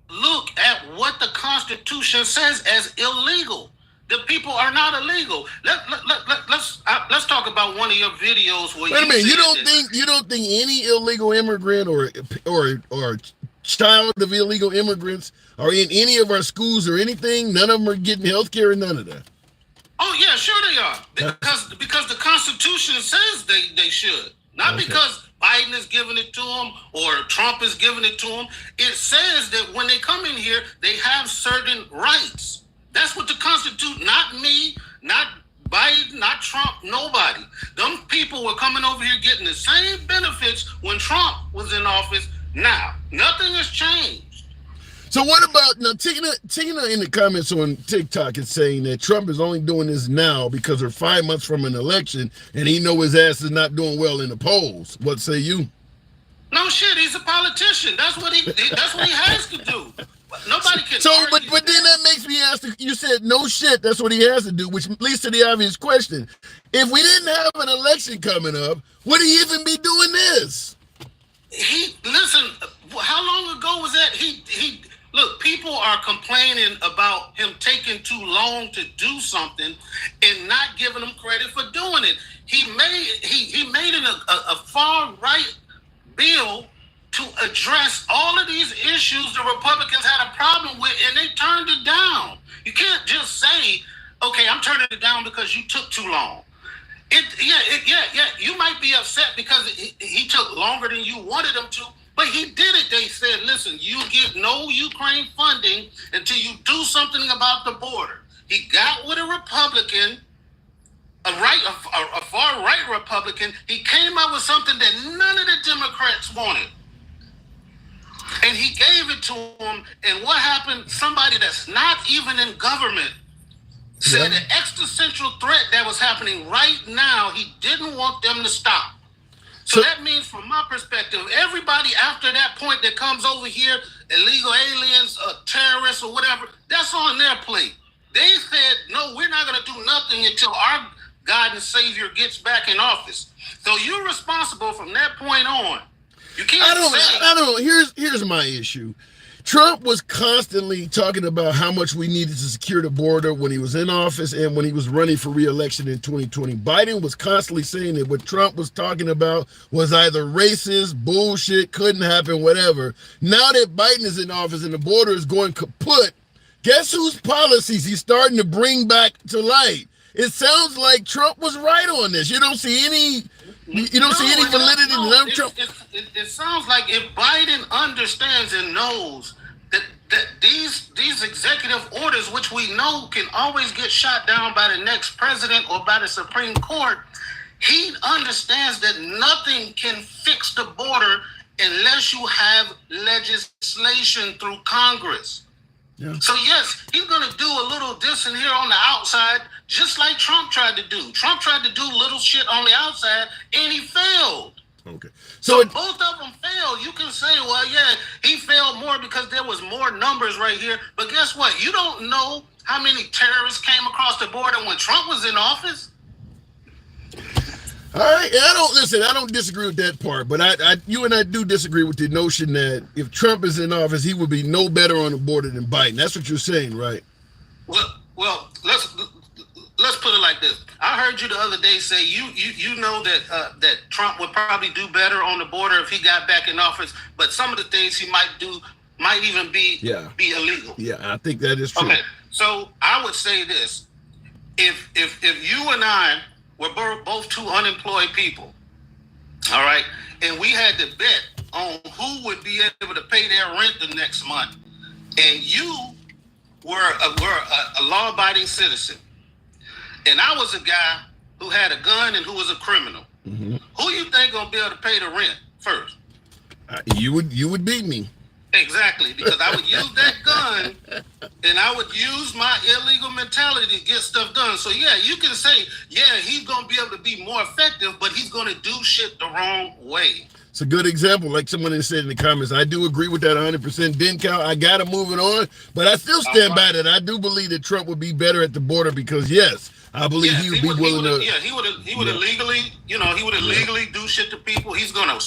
look at what the Constitution says as illegal. The people are not illegal. Let's talk about one of your videos where wait a minute. You don't think any illegal immigrant or child of illegal immigrants are in any of our schools or anything? None of them are getting health care and none of that. Oh yeah, sure they are. Because the Constitution says they should. Not okay. Because Biden is giving it to them or Trump is giving it to them. It says that when they come in here, they have certain rights. That's what the Constitution, not me, not Biden, not Trump, nobody. Them people were coming over here getting the same benefits when Trump was in office. Now, nothing has changed. So what about, now Tina in the comments on TikTok is saying that Trump is only doing this now because we're 5 months from an election and he know his ass is not doing well in the polls. What say you? No shit, he's a politician. That's what he has to do. Nobody can. So, but then that makes me ask. You said no shit. That's what he has to do, which leads to the obvious question: if we didn't have an election coming up, would he even be doing this? Listen. How long ago was that? Look. People are complaining about him taking too long to do something and not giving him credit for doing it. He made a far right bill to address all of these issues the Republicans had a problem with, and they turned it down. You can't just say, okay, I'm turning it down because you took too long. You might be upset because he took longer than you wanted him to, but he did it. They said, listen, you get no Ukraine funding until you do something about the border. He got with a Republican, a far right Republican. He came up with something that none of the Democrats wanted. And he gave it to him, and what happened? Somebody that's not even in government said an existential threat that was happening right now, he didn't want them to stop. So that means, from my perspective, everybody after that point that comes over here, illegal aliens, terrorists, or whatever, that's on their plate. They said, no, we're not going to do nothing until our God and Savior gets back in office. So you're responsible from that point on. You can't I don't. Here's my issue. Trump was constantly talking about how much we needed to secure the border when he was in office and when he was running for re-election in 2020. Biden was constantly saying that what Trump was talking about was either racist, bullshit, couldn't happen, whatever. Now that Biden is in office and the border is going kaput, guess whose policies he's starting to bring back to light? It sounds like Trump was right on this. You don't see any validity in Trump. It sounds like if Biden understands and knows that these executive orders, which we know can always get shot down by the next president or by the Supreme Court, he understands that nothing can fix the border unless you have legislation through Congress. Yeah. So yes, he's going to do a little this and here on the outside, just like Trump tried to do. Trump tried to do little shit on the outside, and he failed. Okay. So both of them failed. You can say, well, yeah, he failed more because there was more numbers right here. But guess what? You don't know how many terrorists came across the border when Trump was in office. All right, I don't disagree with that part, but you and I do disagree with the notion that if Trump is in office, he would be no better on the border than Biden. That's what you're saying, right? Well, let's put it like this. I heard you the other day say you know that Trump would probably do better on the border if he got back in office, but some of the things he might do might even be illegal. Yeah, I think that is true. Okay, so I would say this: if you and I were both two unemployed people, all right, and we had to bet on who would be able to pay their rent the next month, and you were a law-abiding citizen, and I was a guy who had a gun and who was a criminal, who you think gonna be able to pay the rent first? You would beat me. Exactly, because I would use that gun and I would use my illegal mentality to get stuff done. So yeah, you can say, yeah, he's going to be able to be more effective, but he's going to do shit the wrong way. It's a good example, like someone has said in the comments. I do agree with that 100%. Dencal, I got to move it on, but I still stand by that. I do believe that Trump would be better at the border because, yes, I believe he would be willing to. Yeah, he would illegally, he would illegally do shit to people. He's gonna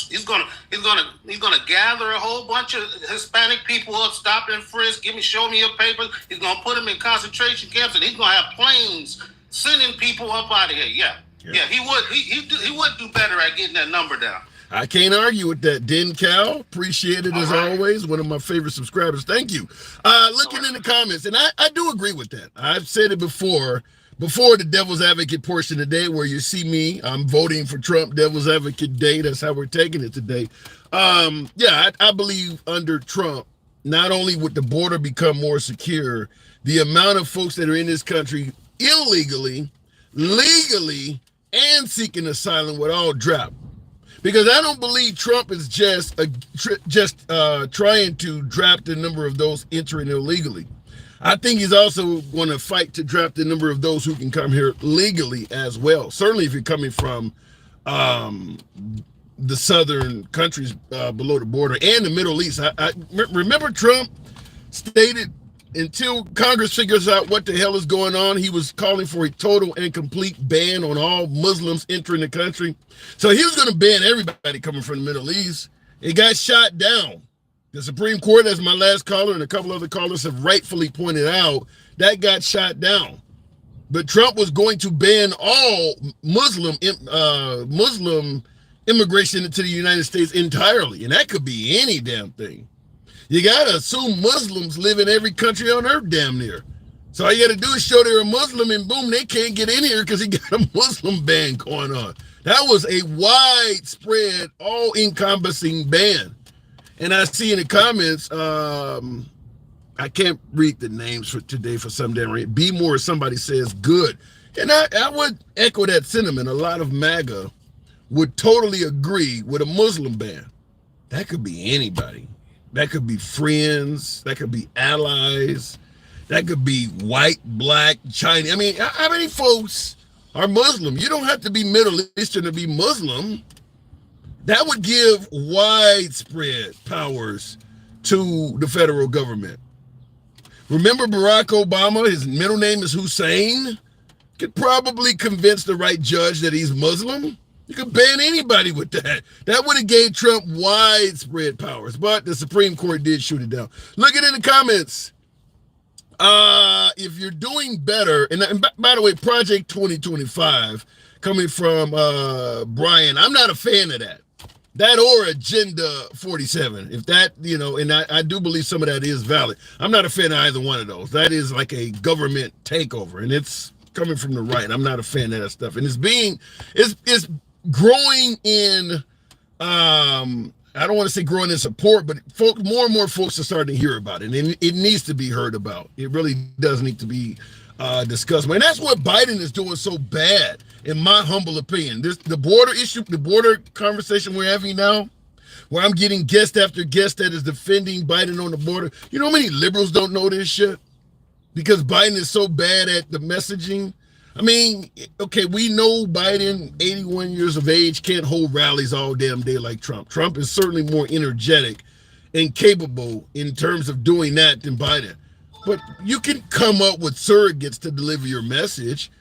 gather a whole bunch of Hispanic people up, stop and frisk, show me your papers. He's gonna put them in concentration camps, and he's gonna have planes sending people up out of here. Yeah, he would. He would do better at getting that number down. I can't argue with that. Dencal, appreciate it as always. One of my favorite subscribers. Thank you. Looking in the comments, and I do agree with that. I've said it before the devil's advocate portion today, where you see me, I'm voting for Trump, devil's advocate day. That's how we're taking it today. I believe under Trump, not only would the border become more secure, the amount of folks that are in this country illegally, legally, and seeking asylum would all drop. Because I don't believe Trump is just trying to drop the number of those entering illegally. I think he's also going to fight to drop the number of those who can come here legally as well. Certainly if you're coming from the southern countries below the border and the Middle East. I remember Trump stated until Congress figures out what the hell is going on, he was calling for a total and complete ban on all Muslims entering the country. So he was going to ban everybody coming from the Middle East. It got shot down. The Supreme Court, as my last caller and a couple other callers have rightfully pointed out, that got shot down. But Trump was going to ban all Muslim immigration into the United States entirely. And that could be any damn thing. You got to assume Muslims live in every country on earth damn near. So all you got to do is show they're a Muslim and boom, they can't get in here because he got a Muslim ban going on. That was a widespread, all-encompassing ban. And I see in the comments, I can't read the names for today for some damn reason. Be more, somebody says good. And I would echo that sentiment. A lot of MAGA would totally agree with a Muslim ban. That could be anybody. That could be friends. That could be allies. That could be white, black, Chinese. I mean, how many folks are Muslim? You don't have to be Middle Eastern to be Muslim. That would give widespread powers to the federal government. Remember Barack Obama, his middle name is Hussein, could probably convince the right judge that he's Muslim. You could ban anybody with that. That would have gave Trump widespread powers, but the Supreme Court did shoot it down. Look at it in the comments. If you're doing better, and by the way, Project 2025 coming from Brian, I'm not a fan of that. That or Agenda 47. If that, and I do believe some of that is valid. I'm not a fan of either one of those. That is like a government takeover, and it's coming from the right. I'm not a fan of that stuff. And it's growing in, I don't want to say growing in support, but more and more folks are starting to hear about it, and it needs to be heard about. It really does need to be discussed. And that's what Biden is doing so bad, in my humble opinion. The border issue, the border conversation we're having now, where I'm getting guest after guest that is defending Biden on the border. You know how many liberals don't know this shit? Because Biden is so bad at the messaging. I mean, okay, we know Biden, 81 years of age, can't hold rallies all damn day like Trump. Trump is certainly more energetic and capable in terms of doing that than Biden. But you can come up with surrogates to deliver your message.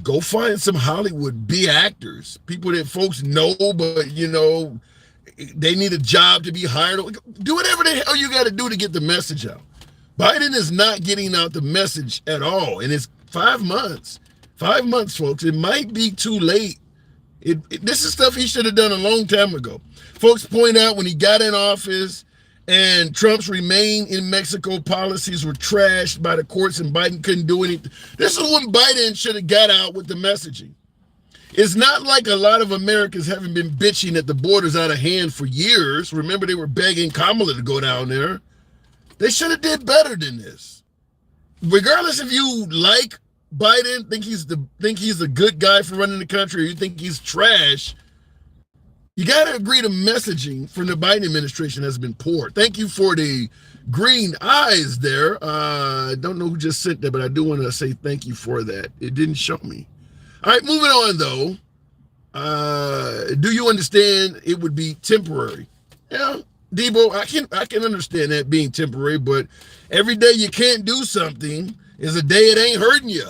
Go find some Hollywood B actors, people that folks know, but, they need a job to be hired. Do whatever the hell you got to do to get the message out. Biden is not getting out the message at all, and it's 5 months. 5 months, folks. It might be too late. This is stuff he should have done a long time ago. Folks point out when he got in office and Trump's remain in Mexico policies were trashed by the courts and Biden couldn't do anything. This is when Biden should have got out with the messaging. It's not like a lot of Americans haven't been bitching at the borders out of hand for years. Remember, they were begging Kamala to go down there. They should have did better than this. Regardless if you like Biden, think he's a good guy for running the country, or you think he's trash, you got to agree the messaging from the Biden administration has been poor. Thank you for the green eyes there. I don't know who just sent that, but I do want to say thank you for that. It didn't show me. All right, moving on though. Do you understand it would be temporary? Yeah, Debo, I can understand that being temporary, but every day you can't do something is a day it ain't hurting you.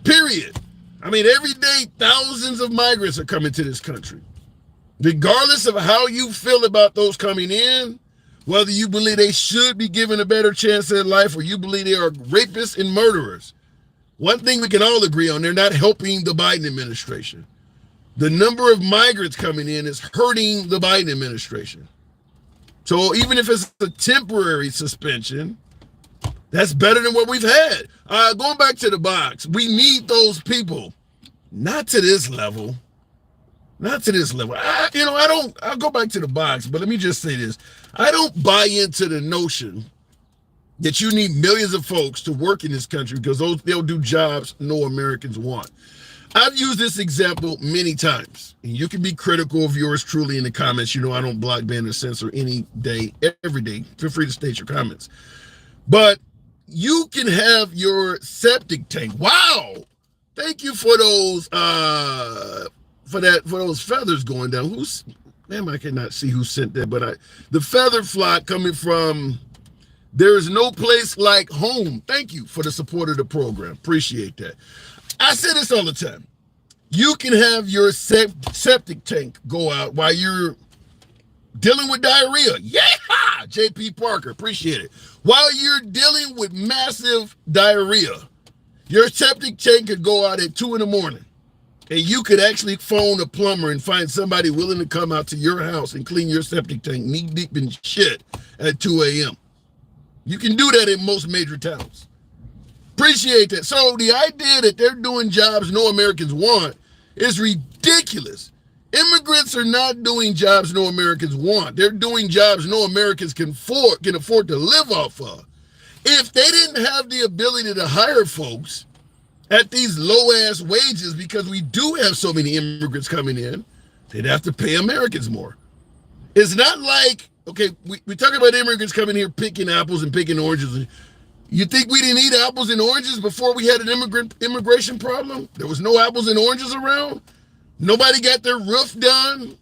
Period. I mean, every day thousands of migrants are coming to this country. Regardless of how you feel about those coming in, whether you believe they should be given a better chance at life or you believe they are rapists and murderers, one thing we can all agree on, they're not helping the Biden administration. The number of migrants coming in is hurting the Biden administration. So even if it's a temporary suspension, that's better than what we've had. Going back to the box, we need those people. Not to this level. Not to this level. I'll go back to the box, but let me just say this. I don't buy into the notion that you need millions of folks to work in this country because they'll do jobs no Americans want. I've used this example many times, and you can be critical of yours truly in the comments. I don't block, ban, or censor any day, every day. Feel free to state your comments. But you can have your septic tank. Wow. Thank you for those for those feathers going down. I cannot see who sent that, but the feather flock coming from There Is No Place Like Home. Thank you for the support of the program. Appreciate that. I say this all the time. You can have your septic tank go out while you're dealing with diarrhea. Yeah, JP Parker, appreciate it. While you're dealing with massive diarrhea, your septic tank could go out at 2 a.m. and you could actually phone a plumber and find somebody willing to come out to your house and clean your septic tank knee deep in shit at 2 a.m. You can do that in most major towns. Appreciate that. So the idea that they're doing jobs no Americans want is ridiculous. Immigrants are not doing jobs no Americans want. They're doing jobs no Americans can afford to live off of. If they didn't have the ability to hire folks at these low-ass wages, because we do have so many immigrants coming in, they'd have to pay Americans more. It's not like, okay, we talk about immigrants coming here picking apples and picking oranges. You think we didn't eat apples and oranges before we had an immigration problem? There was no apples and oranges around. Nobody got their roof done.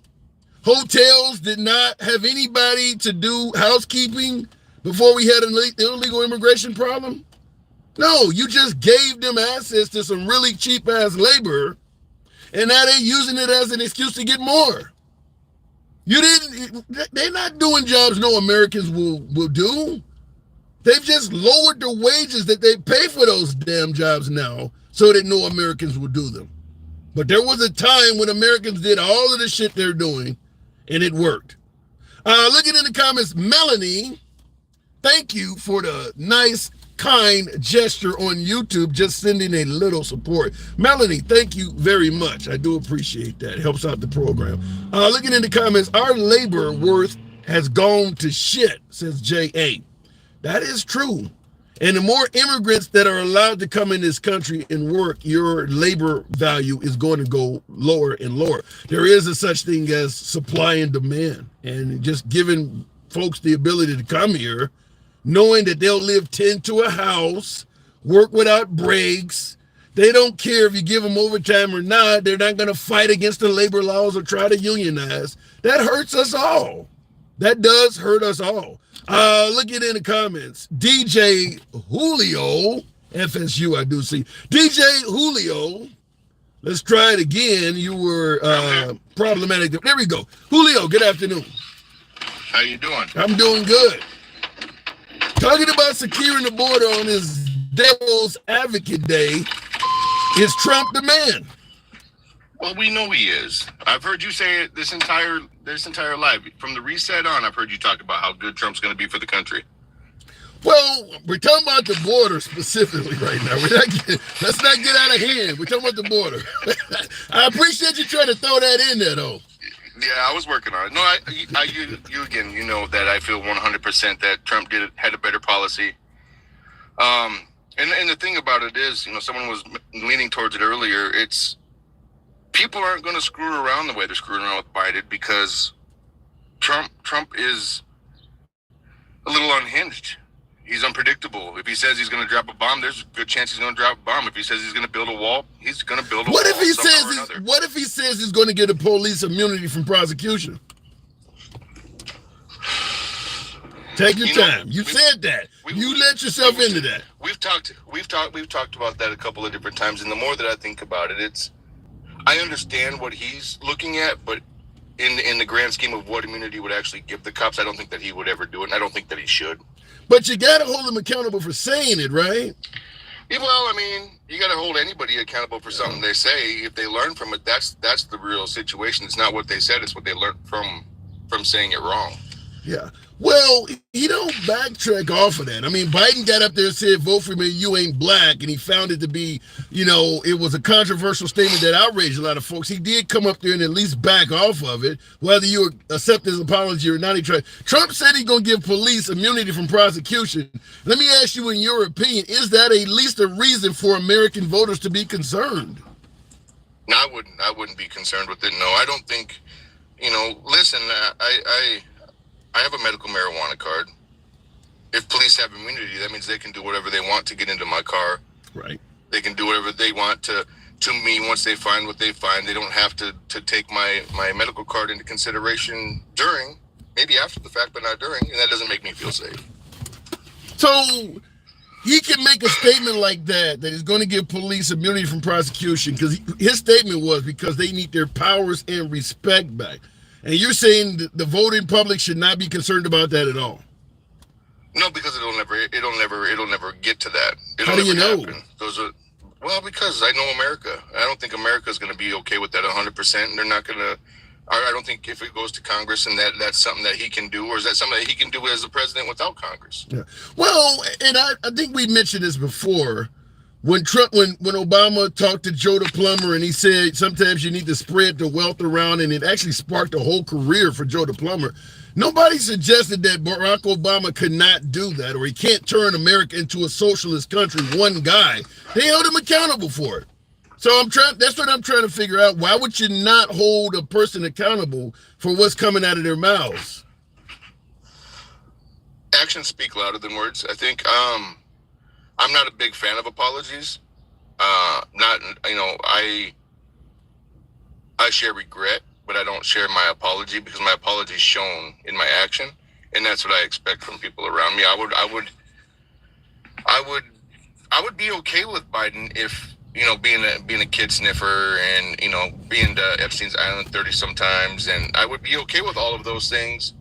Hotels did not have anybody to do housekeeping before we had an illegal immigration problem. No, you just gave them access to some really cheap ass labor and now they're using it as an excuse to get more. They're not doing jobs no Americans will do. They've just lowered the wages that they pay for those damn jobs now so that no Americans will do them. But there was a time when Americans did all of the shit they're doing, and it worked. Looking in the comments, Melanie, thank you for the nice, kind gesture on YouTube, just sending a little support. Melanie, thank you very much. I do appreciate that. It helps out the program. Looking in the comments, our labor worth has gone to shit, says J.A. That is true. And the more immigrants that are allowed to come in this country and work, your labor value is going to go lower and lower. There is a such thing as supply and demand. And just giving folks the ability to come here, knowing that they'll live 10 to a house, work without breaks. They don't care if you give them overtime or not. They're not going to fight against the labor laws or try to unionize. That hurts us all. That does hurt us all. Look at in the comments. DJ Julio, FSU, I do see. DJ Julio, let's try it again. You were problematic. There we go. Julio, good afternoon. How you doing? I'm doing good. Talking about securing the border on his Devil's Advocate Day, is Trump the man? Well, we know he is. I've heard you say it this entire life. From the reset on, I've heard you talk about how good Trump's going to be for the country. Well, we're talking about the border specifically right now. Let's not get out of hand. We're talking about the border. I appreciate you trying to throw that in there, though. Yeah, I was working on it. No, you again, you know that I feel 100% that Trump had a better policy. And the thing about it is, someone was leaning towards it earlier. It's people aren't going to screw around the way they're screwing around with Biden because Trump is a little unhinged. He's unpredictable. If he says he's going to drop a bomb, there's a good chance he's going to drop a bomb. If he says he's going to build a wall, he's going to build a wall. What if he says he's going to get the police immunity from prosecution? Take your time. You said that. You let yourself into that. We've talked about that a couple of different times, and the more that I think about it, I understand what he's looking at, but in the grand scheme of what immunity would actually give the cops, I don't think that he would ever do it, and I don't think that he should. But you got to hold them accountable for saying it, right? Yeah, well, you got to hold anybody accountable for something they say. If they learn from it, that's the real situation. It's not what they said; it's what they learned from saying it wrong. Yeah. Well, he don't backtrack off of that. Biden got up there and said, vote for me, you ain't black. And he found it to be, it was a controversial statement that outraged a lot of folks. He did come up there and at least back off of it, whether you accept his apology or not. Trump said he's going to give police immunity from prosecution. Let me ask you, in your opinion, is that at least a reason for American voters to be concerned? No, I wouldn't be concerned with it. No, I don't think, listen, I have a medical marijuana card. If police have immunity, that means they can do whatever they want to get into my car. Right. They can do whatever they want to me once they find what they find. They don't have to take my medical card into consideration during, maybe after the fact, but not during, and that doesn't make me feel safe. So he can make a statement like that he's going to give police immunity from prosecution, because his statement was because they need their powers and respect back. And you're saying the voting public should not be concerned about that at all? No, because it'll never get to that. How do you know? Because I know America. I don't think America is going to be okay with that 100%. And they're not going to. I don't think if it goes to Congress and that's something that he can do, or is that something that he can do as the president without Congress? Yeah. Well, and I think we mentioned this before. When Obama talked to Joe the plumber and he said sometimes you need to spread the wealth around, and it actually sparked a whole career for Joe the plumber. Nobody suggested that Barack Obama could not do that, or he can't turn America into a socialist country, one guy. They held him accountable for it. So that's what I'm trying to figure out. Why would you not hold a person accountable for what's coming out of their mouths? Actions speak louder than words, I think. I'm not a big fan of apologies. I share regret, but I don't share my apology, because my apology is shown in my action, and that's what I expect from people around me. I would be okay with Biden if being a kid sniffer and, being to Epstein's Island 30 sometimes. And I would be okay with all of those things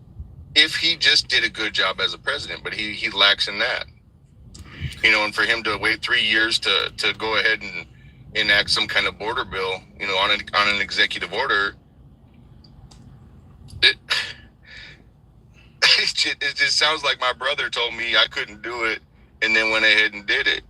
if he just did a good job as a president, but he lacks in that. And for him to wait 3 years to go ahead and enact some kind of border bill, on an executive order, it just sounds like my brother told me I couldn't do it and then went ahead and did it.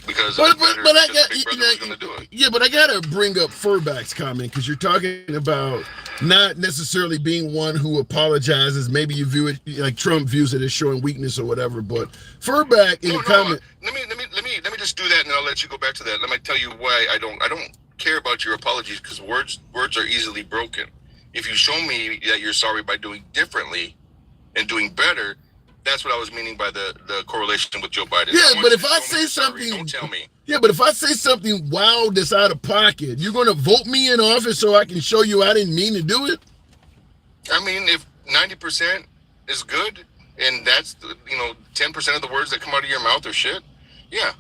Because but Big Brother was going to do it. Yeah, but I gotta bring up Furback's comment because you're talking about not necessarily being one who apologizes. Maybe you view it like Trump views it as showing weakness or whatever. But Furback in the comment. Let me just do that, and then I'll let you go back to that. Let me tell you why I don't care about your apologies, because words are easily broken. If you show me that you're sorry by doing differently and doing better, that's what I was meaning by the correlation with Joe Biden. Yeah, but if I say something, don't tell me. Yeah, but if I say something wild that's out of pocket, you're going to vote me in office so I can show you I didn't mean to do it? I mean, if 90% is good and that's 10% of the words that come out of your mouth are shit, yeah,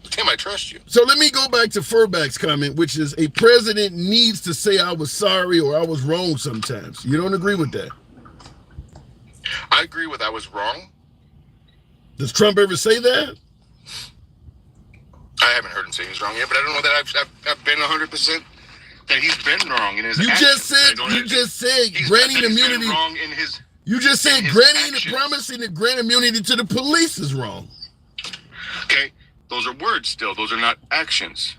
Tim, I trust you. So let me go back to Furback's comment, which is a president needs to say I was sorry or I was wrong sometimes. You don't agree with that? I agree with I was wrong. Does Trump ever say that? I haven't heard him say he's wrong yet, but I don't know that I've been 100% that he's been wrong in his actions. You just said granting immunity. Wrong in his. You just said granting the promising to grant immunity to the police is wrong. Okay, those are words still. Those are not actions.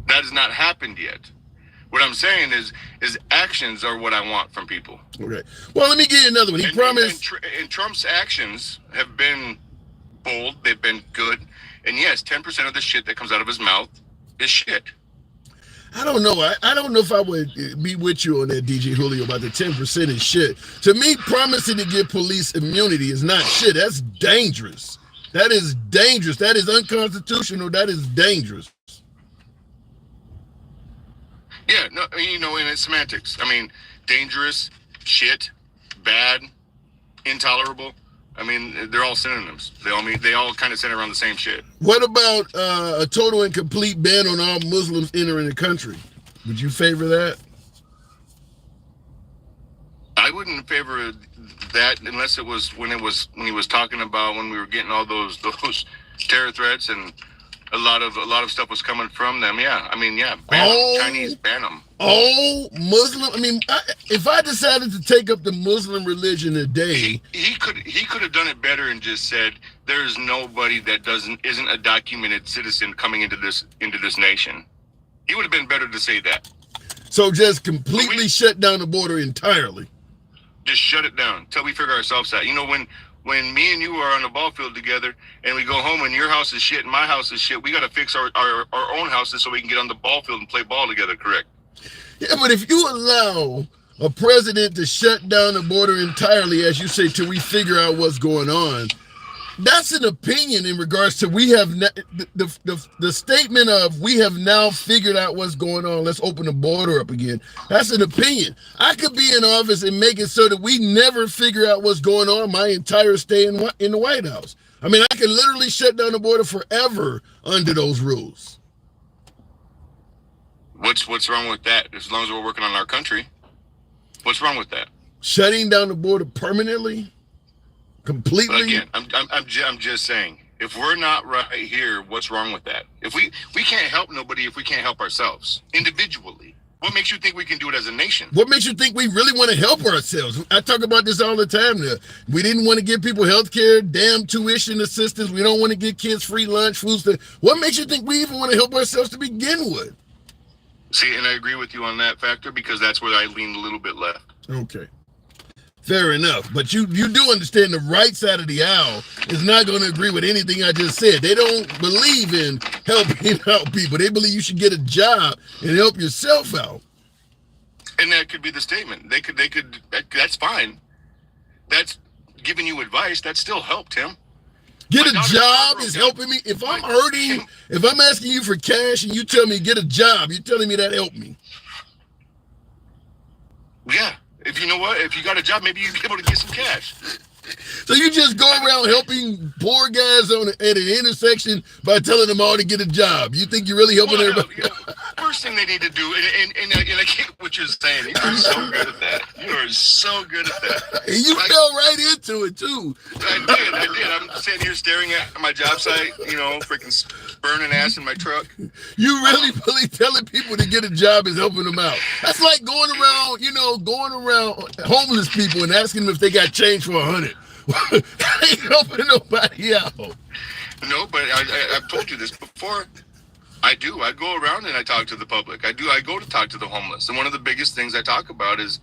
That has not happened yet. What I'm saying is actions are what I want from people. Okay. Well, let me give you another one. He promised. And Trump's actions have been bold. They've been good. And yes, 10% of the shit that comes out of his mouth is shit. I don't know. I don't know if I would be with you on that, DJ Julio, about the 10% is shit. To me, promising to give police immunity is not shit. That's dangerous. That is dangerous. That is unconstitutional. That is dangerous. Yeah, no, and it's semantics. I mean, dangerous, shit, bad, intolerable. I mean, they're all synonyms. They all kind of center around the same shit. What about a total and complete ban on all Muslims entering the country? Would you favor that? I wouldn't favor that unless it was when he was talking about when we were getting all those terror threats and a lot of stuff was coming from them. Yeah, I mean, yeah, ban them. Chinese, ban them. Oh, Muslim. I mean, if I decided to take up the Muslim religion today, he could have done it better and just said there's nobody that isn't a documented citizen coming into this nation. He would have been better to say that. So just completely shut down the border entirely. Just shut it down till we figure ourselves out. When me and you are on the ball field together and we go home and your house is shit and my house is shit, we got to fix our own houses so we can get on the ball field and play ball together, correct? Yeah, but if you allow a president to shut down the border entirely, as you say, till we figure out what's going on, that's an opinion in regards to we have the statement of we have now figured out what's going on. Let's open the border up again. That's an opinion. I could be in office and make it so that we never figure out what's going on my entire stay in the White House. I mean, I could literally shut down the border forever under those rules. What's wrong with that? As long as we're working on our country, what's wrong with that? Shutting down the border permanently? Completely. But again, I'm just saying, if we're not right here, what's wrong with that? If we can't help nobody if we can't help ourselves individually. What makes you think we can do it as a nation? What makes you think we really want to help ourselves? I talk about this all the time now. We didn't want to give people health care, damn tuition assistance. We don't want to give kids free lunch, food stuff. What makes you think we even want to help ourselves to begin with? See, and I agree with you on that factor because that's where I lean a little bit left. Okay. Fair enough. But you do understand the right side of the aisle is not going to agree with anything I just said. They don't believe in helping out people. They believe you should get a job and help yourself out. And that could be the statement. They could. That's fine. That's giving you advice. That still helped him. Get a job is helping me. If I'm hurting, if I'm asking you for cash and you tell me get a job, you're telling me that helped me. Yeah. If you know what, if you got a job, maybe you'd be able to get some cash. So you just go around helping poor guys at an intersection by telling them all to get a job. You think you're really helping everybody? First thing they need to do, and I get what you're saying. You are so good at that. You are so good at that. And you fell right into it, too. I did. I'm sitting here staring at my job site, freaking burning ass in my truck. You really telling people to get a job is helping them out. That's like going around homeless people and asking them if they got change for 100. That ain't helping nobody out. No, but I've told you this before. I do. I go around and I talk to the public. I go to talk to the homeless. And one of the biggest things I talk about is,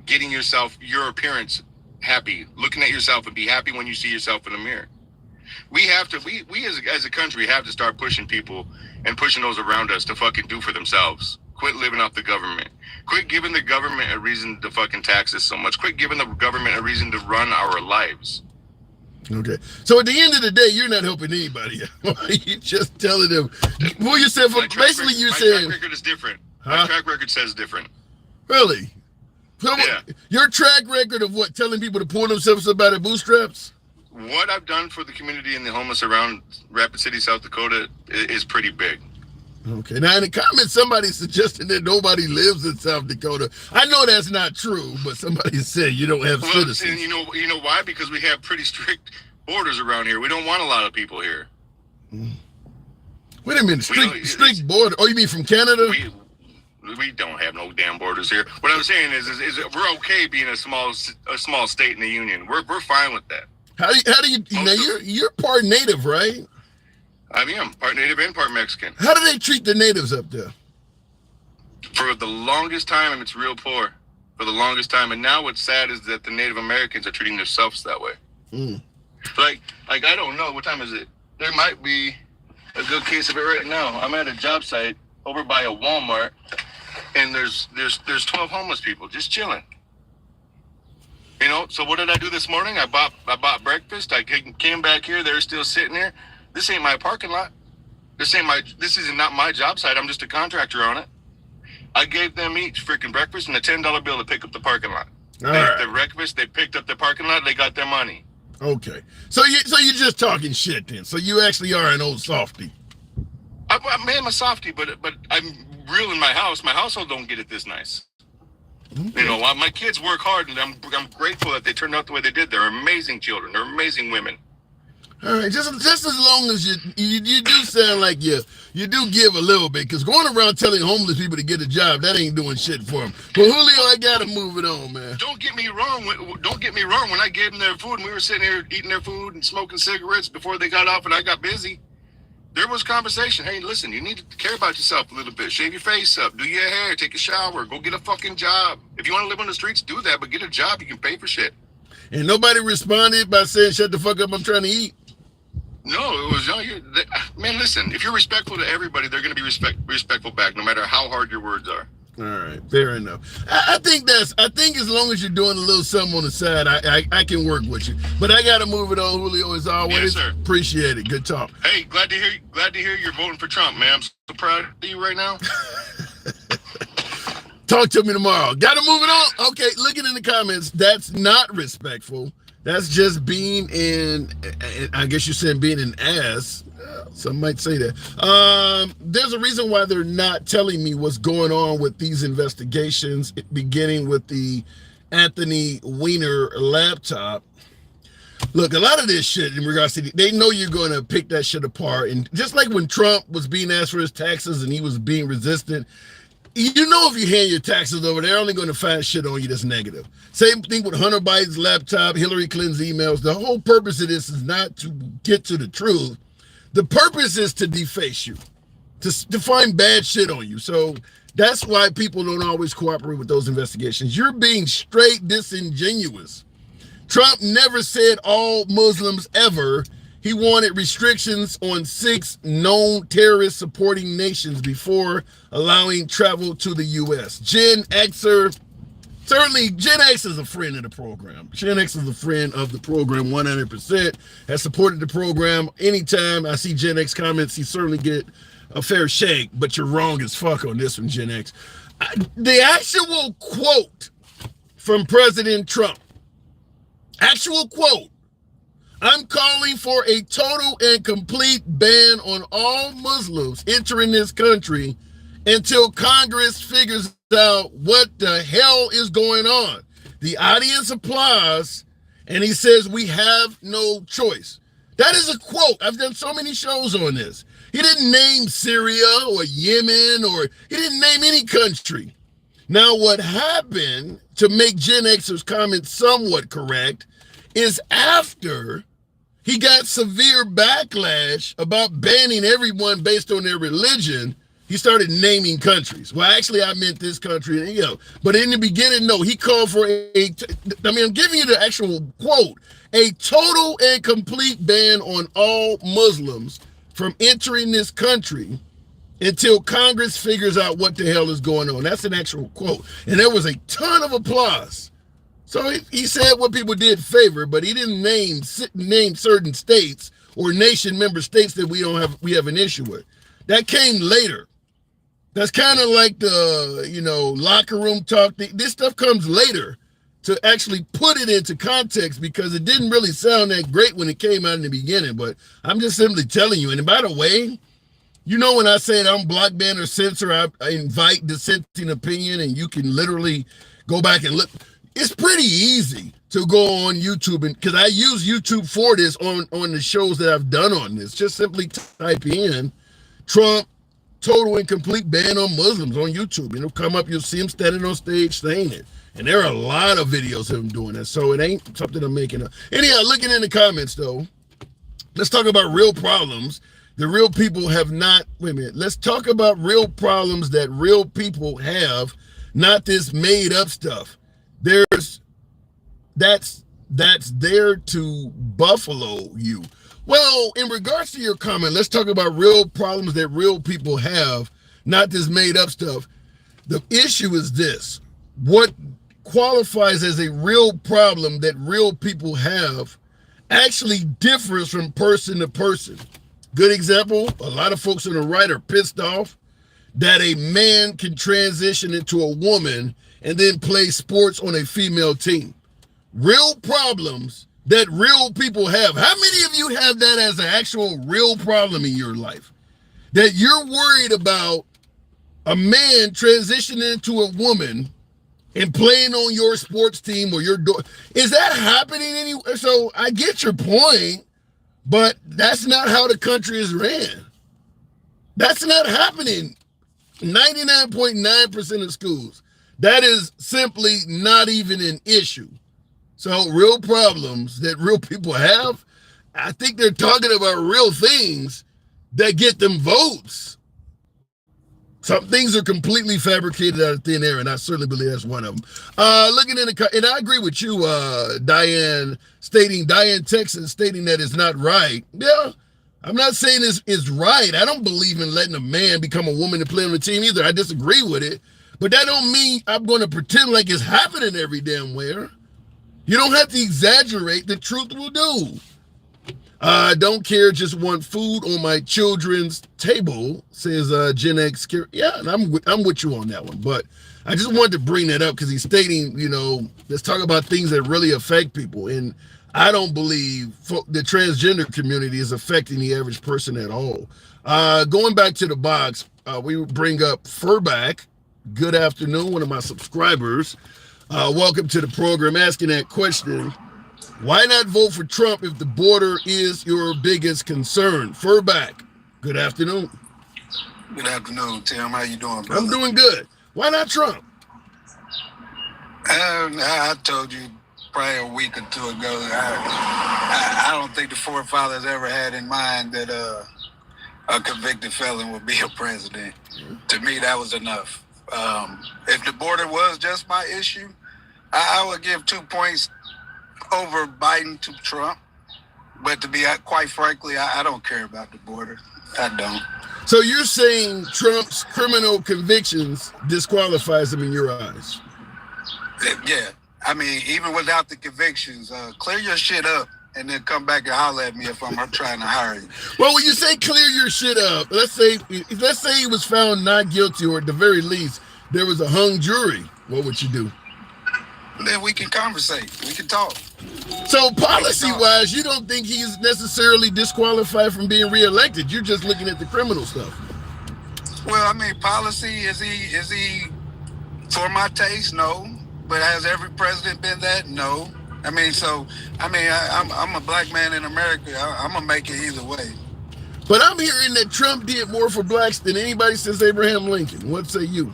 getting your appearance happy, looking at yourself and be happy when you see yourself in the mirror. We have to, we as a country have to start pushing people and pushing those around us to fucking do for themselves. Quit living off the government. Quit giving the government a reason to fucking tax us so much. Quit giving the government a reason to run our lives. Okay. So at the end of the day, you're not helping anybody. You're just telling them. Well, you said, basically you're saying. My track record is different. Huh? My track record says different. Really? So yeah. Your track record of what? Telling people to pull themselves up by their bootstraps? What I've done for the community and the homeless around Rapid City, South Dakota is pretty big. Okay. Now, in the comments, somebody suggested that nobody lives in South Dakota. I know that's not true, but somebody said you don't have citizens. And you know why? Because we have pretty strict borders around here. We don't want a lot of people here. Wait a minute. Strict border? Oh, you mean from Canada? We don't have no damn borders here. What I'm saying is we're okay being a small state in the union. We're fine with that. How do you? Now you're part native, right? I am part native and part Mexican. How do they treat the natives up there? For the longest time, it's real poor. For the longest time, and now what's sad is that the Native Americans are treating themselves that way. Like I don't know, what time is it? There might be a good case of it right now. I'm at a job site over by a Walmart, and there's 12 homeless people just chilling. So what did I do this morning? I bought breakfast. I came back here. They're still sitting there. This ain't my parking lot. This is not my job site. I'm just a contractor on it. I gave them each freaking breakfast and a $10 bill to pick up the parking lot. The breakfast, they picked up the parking lot. They got their money. Okay, so you're just talking shit then. So you actually are an old softy. I'm a softy, but I'm real in my house. My household don't get it this nice. Okay. My kids work hard, and I'm grateful that they turned out the way they did. They're amazing children. They're amazing women. All right, just as long as you do sound like you do give a little bit, because going around telling homeless people to get a job, that ain't doing shit for them. But Julio, I gotta move it on, man. Don't get me wrong. When I gave them their food and we were sitting here eating their food and smoking cigarettes before they got off and I got busy, there was conversation. Hey, listen, you need to care about yourself a little bit. Shave your face up, do your hair, take a shower, go get a fucking job. If you want to live on the streets, do that, but get a job. You can pay for shit. And nobody responded by saying, "Shut the fuck up, I'm trying to eat." No, it was man. Listen, if you're respectful to everybody, they're going to be respectful back, no matter how hard your words are. All right, fair enough. I think as long as you're doing a little something on the side, I can work with you. But I got to move it on, Julio, as always. Yes, sir. Appreciate it. Good talk. Hey, glad to hear you're voting for Trump, man. I'm so proud of you right now. Talk to me tomorrow. Got to move it on. Okay, looking in the comments, that's not respectful. That's just being I guess you're saying being an ass. Some might say that. There's a reason why they're not telling me what's going on with these investigations, beginning with the Anthony Weiner laptop. Look, a lot of this shit in regards to, they know you're going to pick that shit apart. And just like when Trump was being asked for his taxes and he was being resistant, you know, if you hand your taxes over, they're only going to find shit on you that's negative. Same thing with Hunter Biden's laptop, Hillary Clinton's emails. The whole purpose of this is not to get to the truth. The purpose is to deface you, to find bad shit on you. So that's why people don't always cooperate with those investigations. You're being straight disingenuous. Trump never said all Muslims ever. He wanted restrictions on 6 known terrorist supporting nations before allowing travel to the U.S. Gen Xer, certainly Gen X is a friend of the program. Gen X is a friend of the program 100%, has supported the program. Anytime I see Gen X comments, he certainly get a fair shake, but you're wrong as fuck on this one, Gen X. The actual quote from President Trump, Actual quote. I'm calling for a total and complete ban on all Muslims entering this country until Congress figures out what the hell is going on. The audience applauds, and he says we have no choice. That is a quote. I've done so many shows on this. He didn't name Syria or Yemen, or he didn't name any country. Now, what happened, to make Gen X's comment somewhat correct, is after he got severe backlash about banning everyone based on their religion, he started naming countries. Well, actually, I meant this country, but in the beginning, no, he called for I'm giving you the actual quote, a total and complete ban on all Muslims from entering this country until Congress figures out what the hell is going on. That's an actual quote. And there was a ton of applause. So he said what people did favor, but he didn't name certain states or nation member states that we have an issue with. That came later. That's kind of like the, locker room talk. This stuff comes later to actually put it into context, because it didn't really sound that great when it came out in the beginning. But I'm just simply telling you. And by the way, when I say I don't block, ban, or censor, I invite dissenting opinion, and you can literally go back and look. It's pretty easy to go on YouTube, because I use YouTube for this on the shows that I've done on this. Just simply type in Trump total and complete ban on Muslims on YouTube. It'll come up. You'll see him standing on stage saying it. And there are a lot of videos of him doing that. So it ain't something I'm making up. Anyhow, looking in the comments, though, let's talk about real problems. The real people have not, wait a minute. Let's talk about real problems that real people have, not this made up stuff. That's there to buffalo you. Well, in regards to your comment, let's talk about real problems that real people have, not this made up stuff. The issue is this. What qualifies as a real problem that real people have actually differs from person to person. Good example, a lot of folks on the right are pissed off that a man can transition into a woman and then play sports on a female team. Real problems that real people have. How many of you have that as an actual real problem in your life? That you're worried about a man transitioning into a woman and playing on your sports team or your door. Is that happening anywhere? So I get your point, but that's not how the country is ran. That's not happening. 99.9% of schools. That is simply not even an issue. So real problems that real people have, I think they're talking about real things that get them votes. Some things are completely fabricated out of thin air, and I certainly believe that's one of them. Looking in and I agree with you, Diane Texas, stating that it's not right. Yeah, I'm not saying it's right. I don't believe in letting a man become a woman to play on the team either. I disagree with it, but that don't mean I'm going to pretend like it's happening every damn where. You don't have to exaggerate. The truth will do. Don't care, just want food on my children's table, says Gen X. Yeah, and I'm with you on that one. But I just wanted to bring that up because he's stating, let's talk about things that really affect people. And I don't believe the transgender community is affecting the average person at all. Going back to the box, we bring up Furback. Good afternoon, one of my subscribers. Welcome to the program. Asking that question. Why not vote for Trump if the border is your biggest concern? Furback, good afternoon. Good afternoon, Tim. How you doing, brother? I'm doing good. Why not Trump? I told you probably a week or two ago that I don't think the forefathers ever had in mind that a convicted felon would be a president. To me, that was enough. If the border was just my issue, I would give 2 points over Biden to Trump. But to be quite frankly, I don't care about the border. I don't. So you're saying Trump's criminal convictions disqualifies him in your eyes? Yeah. I mean, even without the convictions, clear your shit up and then come back and holler at me if I'm trying to hire you. Well, when you say clear your shit up, let's say he was found not guilty, or at the very least, there was a hung jury. What would you do? Then we can conversate. We can talk. So policy-wise, you don't think he's necessarily disqualified from being reelected. You're just looking at the criminal stuff. Well, I mean, policy, is he for my taste? No. But has every president been that? No. I mean, I'm a black man in America. I'm going to make it either way. But I'm hearing that Trump did more for blacks than anybody since Abraham Lincoln. What say you?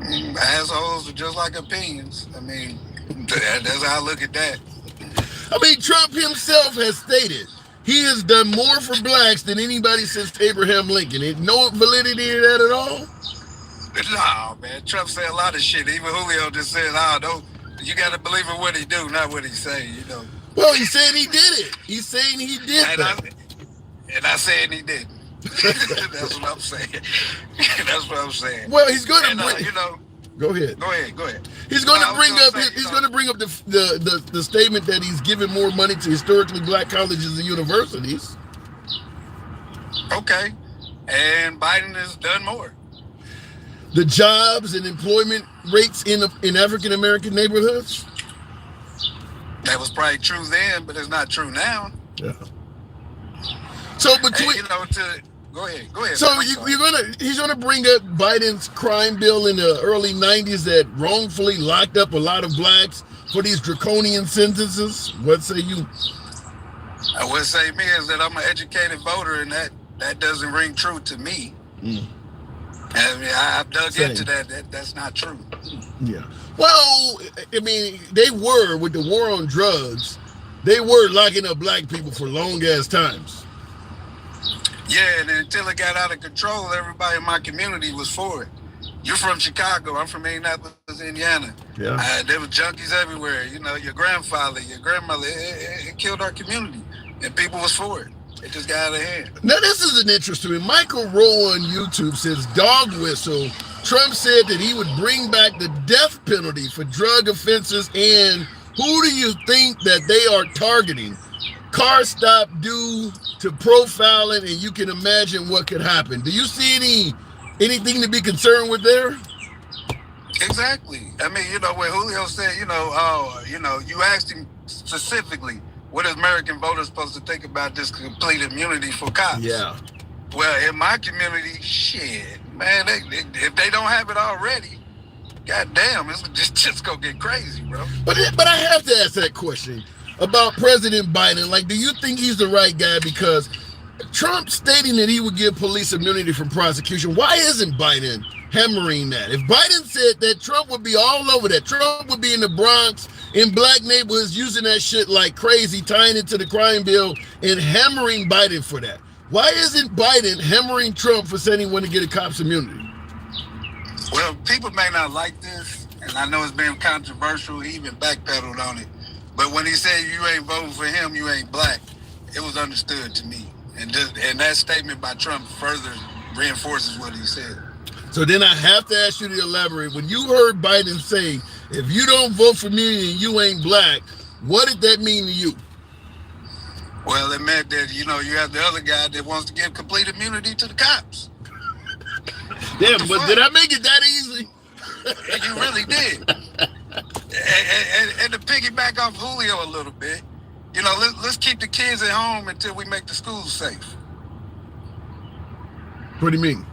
Assholes are just like opinions. I mean, that's how I look at that. I mean, Trump himself has stated he has done more for blacks than anybody since Abraham Lincoln. Ain't no validity in that at all? No, man. Trump said a lot of shit. Even Julio just said, you got to believe in what he do, not what he say, you know. Well, he's saying he did it. He's saying he did that. And I said he didn't. That's what I'm saying. That's what I'm saying. Well, he's going to bring... Go ahead. Go ahead. He's going to bring up. He's going to bring up the statement that he's giving more money to historically black colleges and universities. Okay, and Biden has done more. The jobs and employment rates in African American neighborhoods. That was probably true then, but it's not true now. Yeah. So between Go ahead. So he's gonna bring up Biden's crime bill in the early 90s that wrongfully locked up a lot of blacks for these draconian sentences. What say you? What say me is that I'm an educated voter, and that doesn't ring true to me. I mean, I've dug into that. That's not true. Yeah. Well, I mean, they were with the war on drugs. They were locking up black people for long ass times. Yeah, and until it got out of control, everybody in my community was for it. You're from Chicago. I'm from Indianapolis, Indiana. Yeah. There were junkies everywhere. You know, your grandfather, your grandmother, it killed our community. And people was for it. It just got out of hand. Now, this is an interesting one. Michael Rowe on YouTube says, dog whistle. Trump said that he would bring back the death penalty for drug offenses. And who do you think that they are targeting? Car stop due to profiling, and you can imagine what could happen. Do you see anything to be concerned with there? Exactly. I mean, when Julio said, you asked him specifically, what is American voters supposed to think about this complete immunity for cops? Yeah. Well, in my community, shit, man, if they don't have it already, goddamn, it's just gonna get crazy, bro. But I have to ask that question about President Biden. Like, do you think he's the right guy? Because Trump stating that he would give police immunity from prosecution, why isn't Biden hammering that? If Biden said that, Trump would be all over that. Trump would be in the Bronx, in black neighborhoods, using that shit like crazy, tying it to the crime bill and hammering Biden for that. Why isn't Biden hammering Trump for saying he wanted to get a cop's immunity? Well, people may not like this, and I know it's been controversial. He even backpedaled on it. But when he said you ain't voting for him, you ain't black, it was understood to me. And that statement by Trump further reinforces what he said. So then I have to ask you to elaborate. When you heard Biden say, if you don't vote for me and you ain't black, what did that mean to you? Well, it meant that, you have the other guy that wants to give complete immunity to the cops. Damn, but did I make it that easy? You really did. And to piggyback off Julio a little bit, let's keep the kids at home until we make the schools safe. What do you mean?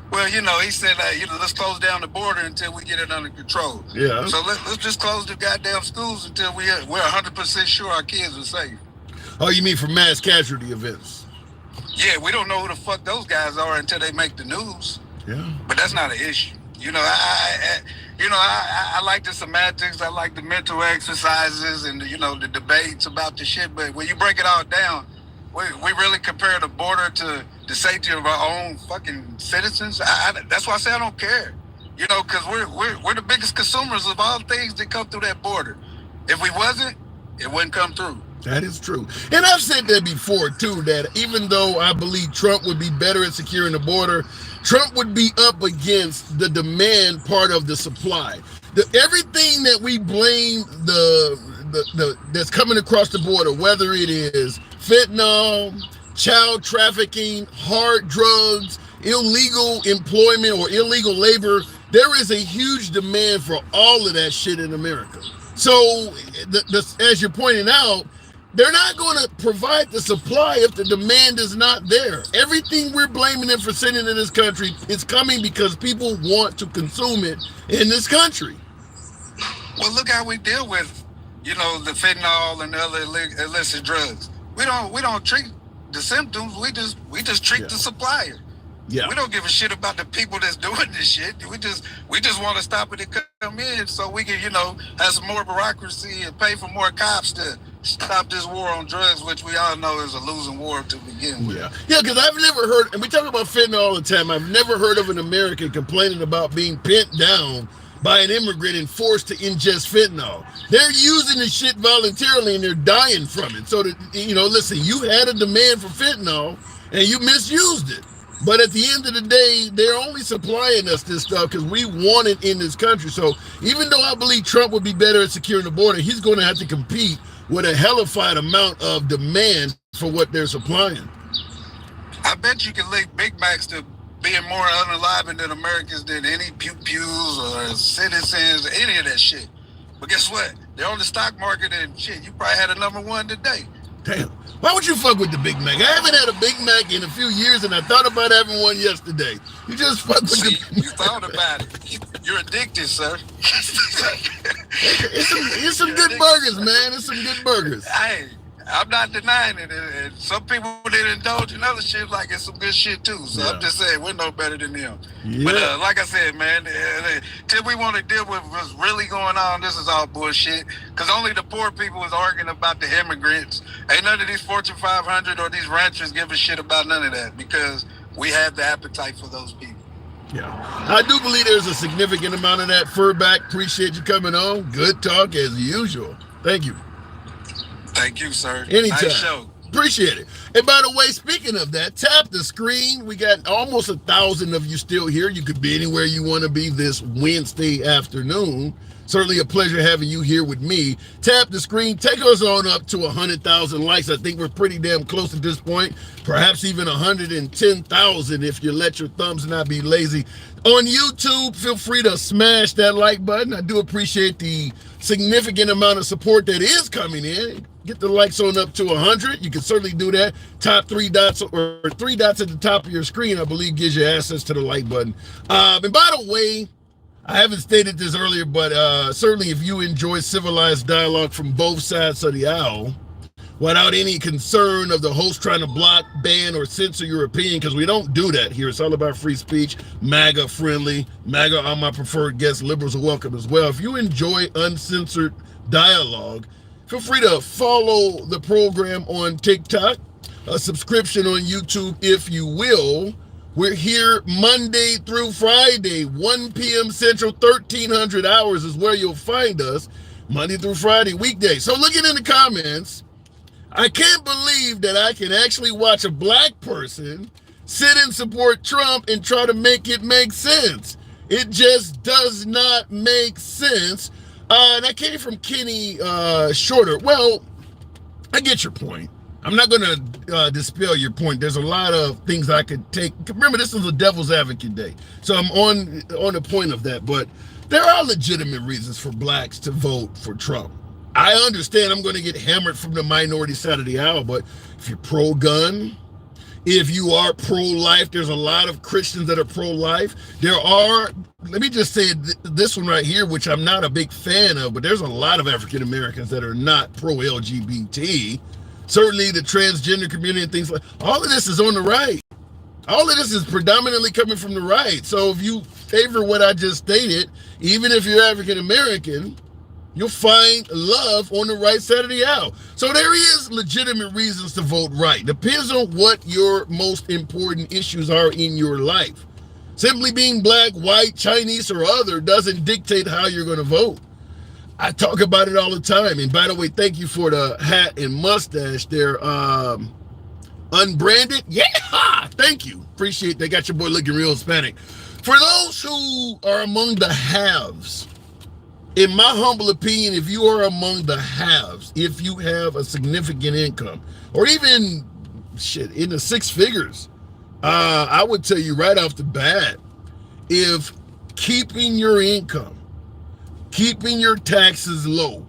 Well, he said, let's close down the border until we get it under control. Yeah. So let's just close the goddamn schools until we're 100% sure our kids are safe. Oh, you mean for mass casualty events? Yeah, we don't know who the fuck those guys are until they make the news. Yeah. But that's not an issue. I like the semantics. I like the mental exercises and the debates about the shit. But when you break it all down, we really compare the border to the safety of our own fucking citizens. That's why I say I don't care. Because we're the biggest consumers of all things that come through that border. If we wasn't, it wouldn't come through. That is true. And I've said that before, too, that even though I believe Trump would be better at securing the border, Trump would be up against the demand part of the supply. Everything that we blame that's coming across the border, whether it is fentanyl, child trafficking, hard drugs, illegal employment or illegal labor, there is a huge demand for all of that shit in America. So, as you're pointing out, they're not going to provide the supply if the demand is not there. Everything we're blaming them for sending in this country is coming because people want to consume it in this country. Well, look how we deal with, the fentanyl and other illicit drugs. We don't treat the symptoms. We just treat the supplier. Yeah. We don't give a shit about the people that's doing this shit. We just want to stop it to come in so we can, have some more bureaucracy and pay for more cops to stop this war on drugs, which we all know is a losing war to begin with. Yeah, because I've never heard, and we talk about fentanyl all the time, I've never heard of an American complaining about being pinned down by an immigrant and forced to ingest fentanyl. They're using the shit voluntarily and they're dying from it. So, listen, you had a demand for fentanyl and you misused it. But at the end of the day, they're only supplying us this stuff because we want it in this country. So even though I believe Trump would be better at securing the border, he's going to have to compete with a hellified amount of demand for what they're supplying. I bet you can link Big Macs to being more unenlivened than Americans than any pew-pews or citizens, any of that shit. But guess what? They're on the stock market and shit. You probably had a number one today. Damn. Why would you fuck with the Big Mac? I haven't had a Big Mac in a few years, and I thought about having one yesterday. You just fuck with You thought about it. You're addicted, sir. It's some good burgers, man. It's some good burgers. Hey, I'm not denying it. And some people that indulge in other shit like it's some good shit too. So I'm just saying we're no better than them. Yeah. But like I said, man, till we want to deal with what's really going on, this is all bullshit. Because only the poor people is arguing about the immigrants. Ain't none of these Fortune 500 or these ranchers give a shit about none of that because we have the appetite for those people. Yeah, I do believe there's a significant amount of that. Furback, appreciate you coming on. Good talk as usual. Thank you. Thank you, sir. Anytime. Nice show. Appreciate it. And by the way, speaking of that, tap the screen. We got almost 1,000 of you still here. You could be anywhere you want to be this Wednesday afternoon. Certainly a pleasure having you here with me. Tap the screen. Take us on up to 100,000 likes. I think we're pretty damn close at this point. Perhaps even 110,000 if you let your thumbs not be lazy. On YouTube, feel free to smash that like button. I do appreciate the significant amount of support that is coming in. Get the likes on up to 100. You can certainly do that. Top 3 dots or 3 dots at the top of your screen, I believe, gives you access to the like button. And by the way, I haven't stated this earlier, but certainly if you enjoy civilized dialogue from both sides of the aisle, without any concern of the host trying to block, ban, or censor your opinion, because we don't do that here. It's all about free speech, MAGA friendly. MAGA are my preferred guests. Liberals are welcome as well. If you enjoy uncensored dialogue, feel free to follow the program on TikTok, a subscription on YouTube if you will. We're here Monday through Friday, 1 p.m. Central, 1300 hours is where you'll find us, Monday through Friday, weekday. So looking in the comments, I can't believe that I can actually watch a black person sit and support Trump and try to make it make sense. It just does not make sense. And that came from Kenny Shorter. Well, I get your point. I'm not going to dispel your point. There's a lot of things I could take. Remember, this is a devil's advocate day. So I'm on the point of that. But there are legitimate reasons for blacks to vote for Trump. I understand I'm going to get hammered from the minority side of the aisle. But if you're pro-gun, if you are pro-life, there's a lot of Christians that are pro-life. There are, let me just say this one right here, which I'm not a big fan of, but there's a lot of African Americans that are not pro-LGBT. Certainly the transgender community and things like all of this is on the right. All of this is predominantly coming from the right. So if you favor what I just stated, even if you're African American, you'll find love on the right side of the aisle. So there is legitimate reasons to vote right. Depends on what your most important issues are in your life. Simply being black, white, Chinese, or other doesn't dictate how you're going to vote. I talk about it all the time. And by the way, thank you for the hat and mustache there. Unbranded. Yeah, thank you. Appreciate they got your boy looking real Hispanic. For those who are among the haves, in my humble opinion, if you are among the haves, if you have a significant income, or even in the 6 figures, I would tell you right off the bat, if keeping your income keeping your taxes low,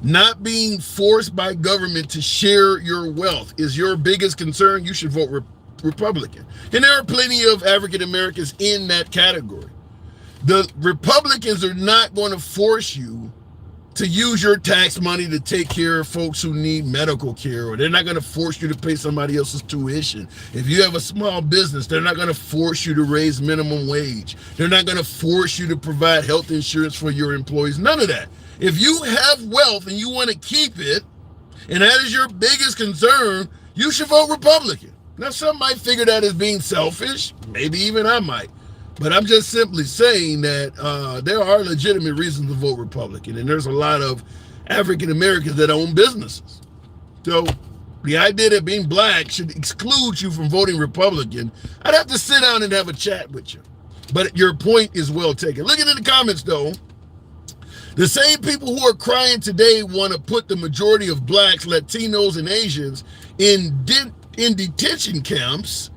not being forced by government to share your wealth is your biggest concern, you should vote Republican. And there are plenty of African Americans in that category. The Republicans are not going to force you to use your tax money to take care of folks who need medical care, or they're not going to force you to pay somebody else's tuition. If you have a small business, they're not going to force you to raise minimum wage. They're not going to force you to provide health insurance for your employees. None of that. If you have wealth and you want to keep it, and that is your biggest concern, you should vote Republican. Now, some might figure that as being selfish. Maybe even I might. But I'm just simply saying that there are legitimate reasons to vote Republican, and there's a lot of African Americans that own businesses. So the idea that being black should exclude you from voting Republican, I'd have to sit down and have a chat with you. But your point is well taken. Looking at the comments, though, the same people who are crying today want to put the majority of blacks, Latinos, and Asians in detention camps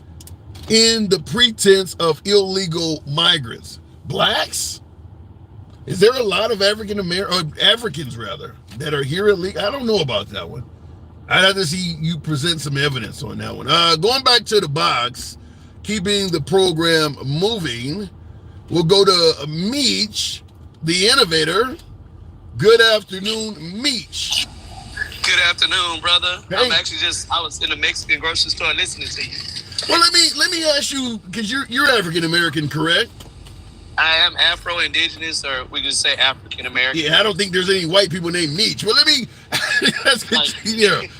in the pretense of illegal migrants. Blacks? Is there a lot of Africans that are here illegally? I don't know about that one. I'd have to see you present some evidence on that one. Going back to the box, keeping the program moving, we'll go to Meech, the innovator. Good afternoon, Meech. Good afternoon, brother. Hey. I was in the Mexican grocery store listening to you. Well, let me ask you, because you're African American, correct? I am Afro-Indigenous, or we could say African American. Yeah, I don't think there's any white people named Meech. Well, let me ask you.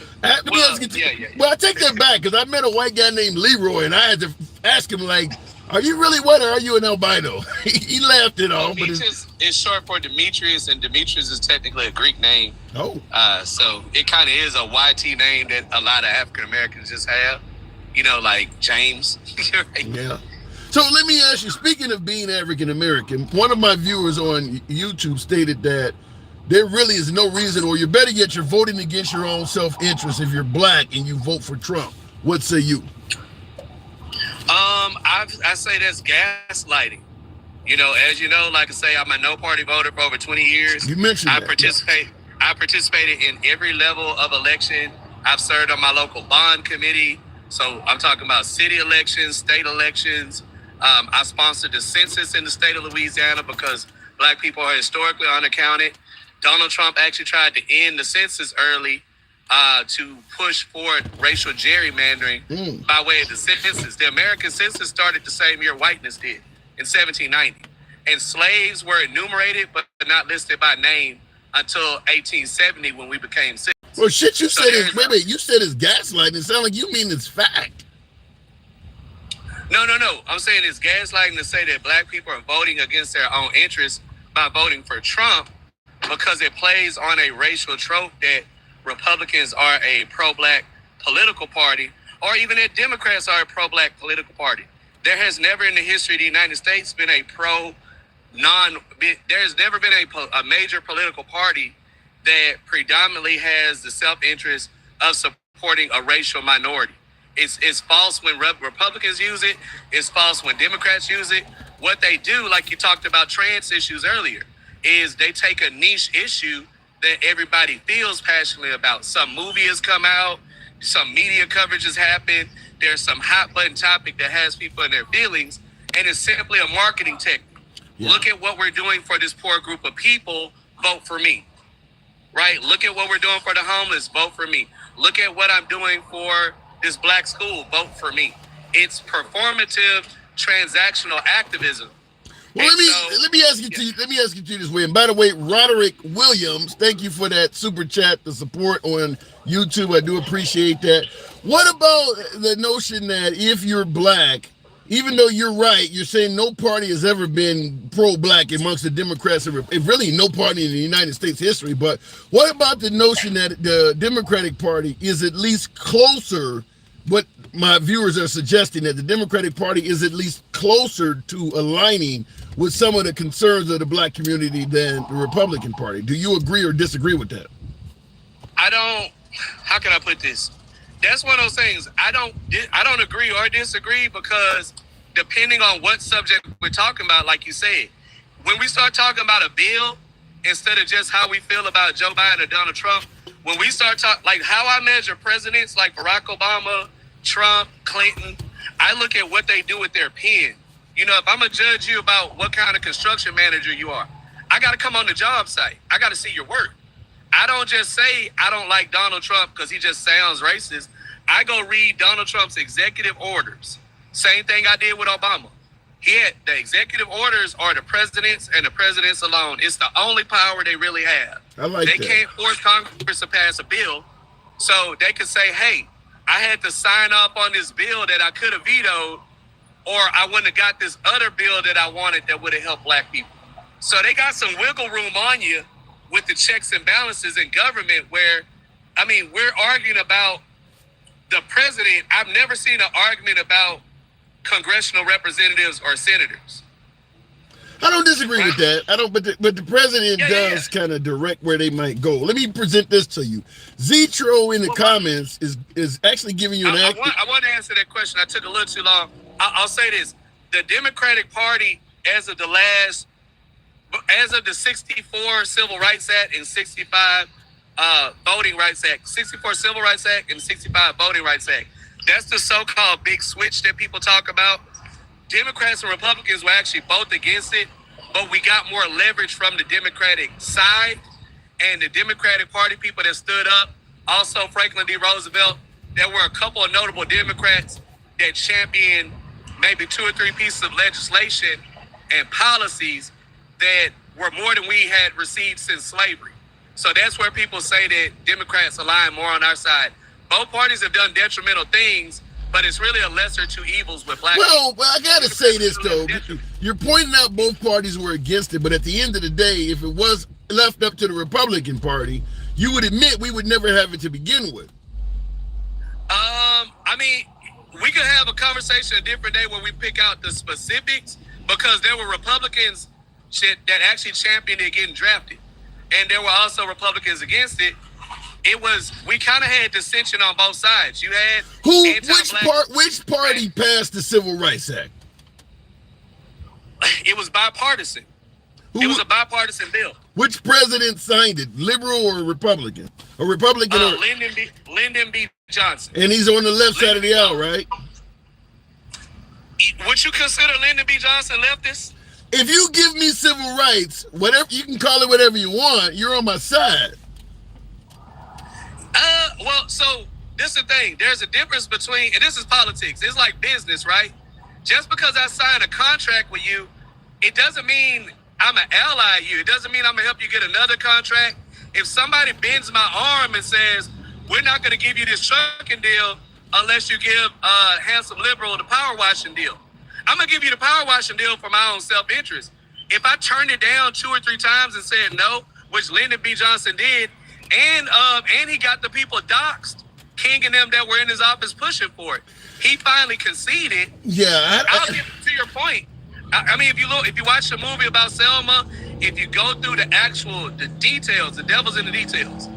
Well, I take that back, because I met a white guy named Leroy, and I had to ask him, like, are you really white or are you an albino? He laughed it off. Meech is short for Demetrius, and Demetrius is technically a Greek name. Oh. So it kind of is a YT name that a lot of African Americans just have. You know, like James. Right? Yeah. So let me ask you, speaking of being African American, one of my viewers on YouTube stated that there really is no reason, or you better yet, you're voting against your own self-interest if you're black and you vote for Trump. What say you? I say that's gaslighting. You know, as you know, like I say, I'm a no-party voter for over 20 years. You mentioned I participated in every level of election. I've served on my local bond committee. So I'm talking about city elections, state elections. I sponsored the census in the state of Louisiana because black people are historically unaccounted. Donald Trump actually tried to end the census early to push forward racial gerrymandering by way of the census. The American census started the same year whiteness did, in 1790. And slaves were enumerated but not listed by name until 1870 when we became citizens. Well, shit, you said it's gaslighting. It sounds like you mean it's fact. No. I'm saying it's gaslighting to say that black people are voting against their own interests by voting for Trump because it plays on a racial trope that Republicans are a pro-black political party, or even that Democrats are a pro-black political party. There has never in the history of the United States been there's never been a major political party that predominantly has the self-interest of supporting a racial minority. It's false when Republicans use it. It's false when Democrats use it. What they do, like you talked about trans issues earlier, is they take a niche issue that everybody feels passionately about. Some movie has come out, some media coverage has happened, there's some hot button topic that has people in their feelings, and it's simply a marketing technique. Yeah. Look at what we're doing for this poor group of people, vote for me. Right? Look at what we're doing for the homeless, vote for me. Look at what I'm doing for this black school, vote for me. It's performative, transactional activism. Well, let me ask you this way. And by the way, Roderick Williams, thank you for that super chat, the support on YouTube. I do appreciate that. What about the notion that if you're black, even though you're right, you're saying no party has ever been pro-black amongst the Democrats, really no party in the United States history, but what about the notion that the Democratic Party is at least closer, what my viewers are suggesting, that the Democratic Party is at least closer to aligning with some of the concerns of the black community than the Republican Party? Do you agree or disagree with that? How can I put this? That's one of those things. I don't agree or disagree because depending on what subject we're talking about, like you said, when we start talking about a bill, instead of just how we feel about Joe Biden or Donald Trump. When we start talking, like how I measure presidents like Barack Obama, Trump, Clinton, I look at what they do with their pen. You know, if I'm going to judge you about what kind of construction manager you are, I got to come on the job site. I got to see your work. I don't just say I don't like Donald Trump because he just sounds racist. I go read Donald Trump's executive orders. Same thing I did with Obama. The executive orders are the president's and the president's alone. It's the only power they really have. They can't force Congress to pass a bill. So they could say, hey, I had to sign off on this bill that I could have vetoed, or I wouldn't have got this other bill that I wanted that would have helped black people. So they got some wiggle room on you with the checks and balances in government where, I mean, we're arguing about the president. I've never seen an argument about congressional representatives or senators. I don't disagree with that. I don't, but the president does kind of direct where they might go. Let me present this to you. Zetro in the comments is actually giving you an I want to answer that question. I took a little too long. I'll say this: the Democratic Party, as of the 64 Civil Rights Act and 65 Voting Rights Act, 64 Civil Rights Act and 65 Voting Rights Act. That's the so-called big switch that people talk about. Democrats and Republicans were actually both against it, but we got more leverage from the Democratic side and the Democratic Party people that stood up. Also, Franklin D. Roosevelt. There were a couple of notable Democrats that championed maybe 2 or 3 pieces of legislation and policies that were more than we had received since slavery. So that's where people say that Democrats align more on our side. Both parties have done detrimental things, but it's really a lesser two evils with black people. Well, I got to say this, though. You're pointing out both parties were against it, but at the end of the day, if it was left up to the Republican Party, you would admit we would never have it to begin with. I mean, we could have a conversation a different day when we pick out the specifics, because there were Republicans that actually championed it getting drafted, and there were also Republicans against it. We kind of had dissension on both sides. You had which party passed the Civil Rights Act? It was bipartisan. It was a bipartisan bill. Which president signed it, liberal or Republican? A Republican or Lyndon B. Johnson. And he's on the left side of the aisle, right? Would you consider Lyndon B. Johnson leftist? If you give me civil rights, whatever you can call it, whatever you want, you're on my side. Well, so this is the thing. There's a difference between, and this is politics. It's like business, right? Just because I sign a contract with you, it doesn't mean I'm an ally of you. It doesn't mean I'm gonna help you get another contract. If somebody bends my arm and says, we're not gonna give you this trucking deal unless you give Handsome Liberal the power washing deal, I'm gonna give you the power washing deal for my own self-interest. If I turned it down 2 or 3 times and said no, which Lyndon B. Johnson did, and he got the people doxxed, King and them that were in his office pushing for it. He finally conceded. Yeah, I'll get to your point. I mean, if you watch the movie about Selma, if you go through the details, the devil's in the details.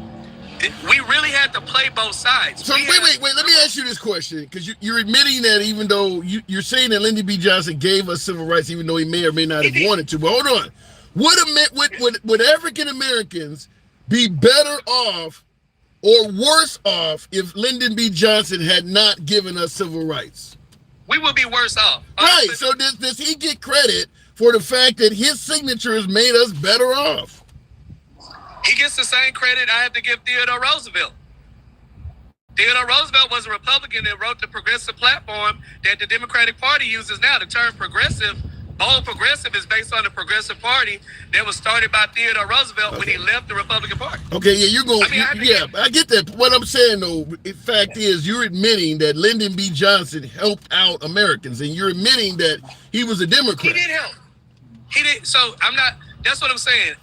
We really had to play both sides. So wait. Let me ask you this question, because you're admitting that even though you're saying that Lyndon B. Johnson gave us civil rights, even though he may or may not have wanted to. But hold on, would African Americans be better off or worse off if Lyndon B. Johnson had not given us civil rights? We would be worse off. Right. So does he get credit for the fact that his signature has made us better off? He gets the same credit I have to give Theodore Roosevelt. Theodore Roosevelt was a Republican that wrote the progressive platform that the Democratic Party uses now. The term progressive, bold progressive, is based on the Progressive Party that was started by Theodore Roosevelt when he left the Republican Party. Okay, yeah, you're going. I get that. What I'm saying, though, the fact is, you're admitting that Lyndon B. Johnson helped out Americans, and you're admitting that he was a Democrat. He did help. He did. So I'm not. That's what I'm saying.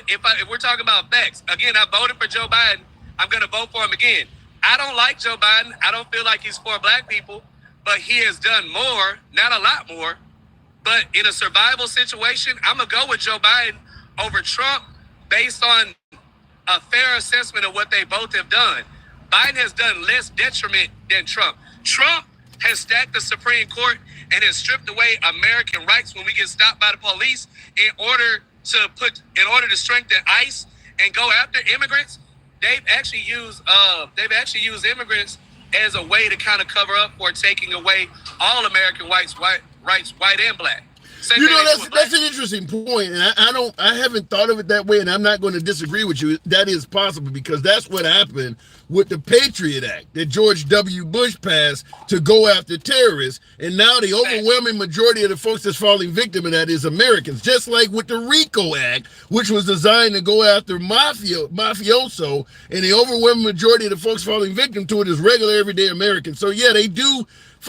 If we're talking about facts, again, I voted for Joe Biden. I'm going to vote for him again. I don't like Joe Biden. I don't feel like he's for black people, but he has done more, not a lot more. But in a survival situation, I'm going to go with Joe Biden over Trump based on a fair assessment of what they both have done. Biden has done less detriment than Trump. Trump has stacked the Supreme Court and has stripped away American rights when we get stopped by the police in order in order to strengthen ICE and go after immigrants, they've actually used immigrants as a way to kind of cover up for taking away all American rights, white and black. That's an interesting point, and I haven't thought of it that way, and I'm not going to disagree with you. That is possible because that's what happened with the Patriot Act that George W. Bush passed to go after terrorists, and now the overwhelming majority of the folks that's falling victim of that is Americans. Just like with the RICO Act, which was designed to go after mafioso, and the overwhelming majority of the folks falling victim to it is regular everyday Americans. So yeah, they do.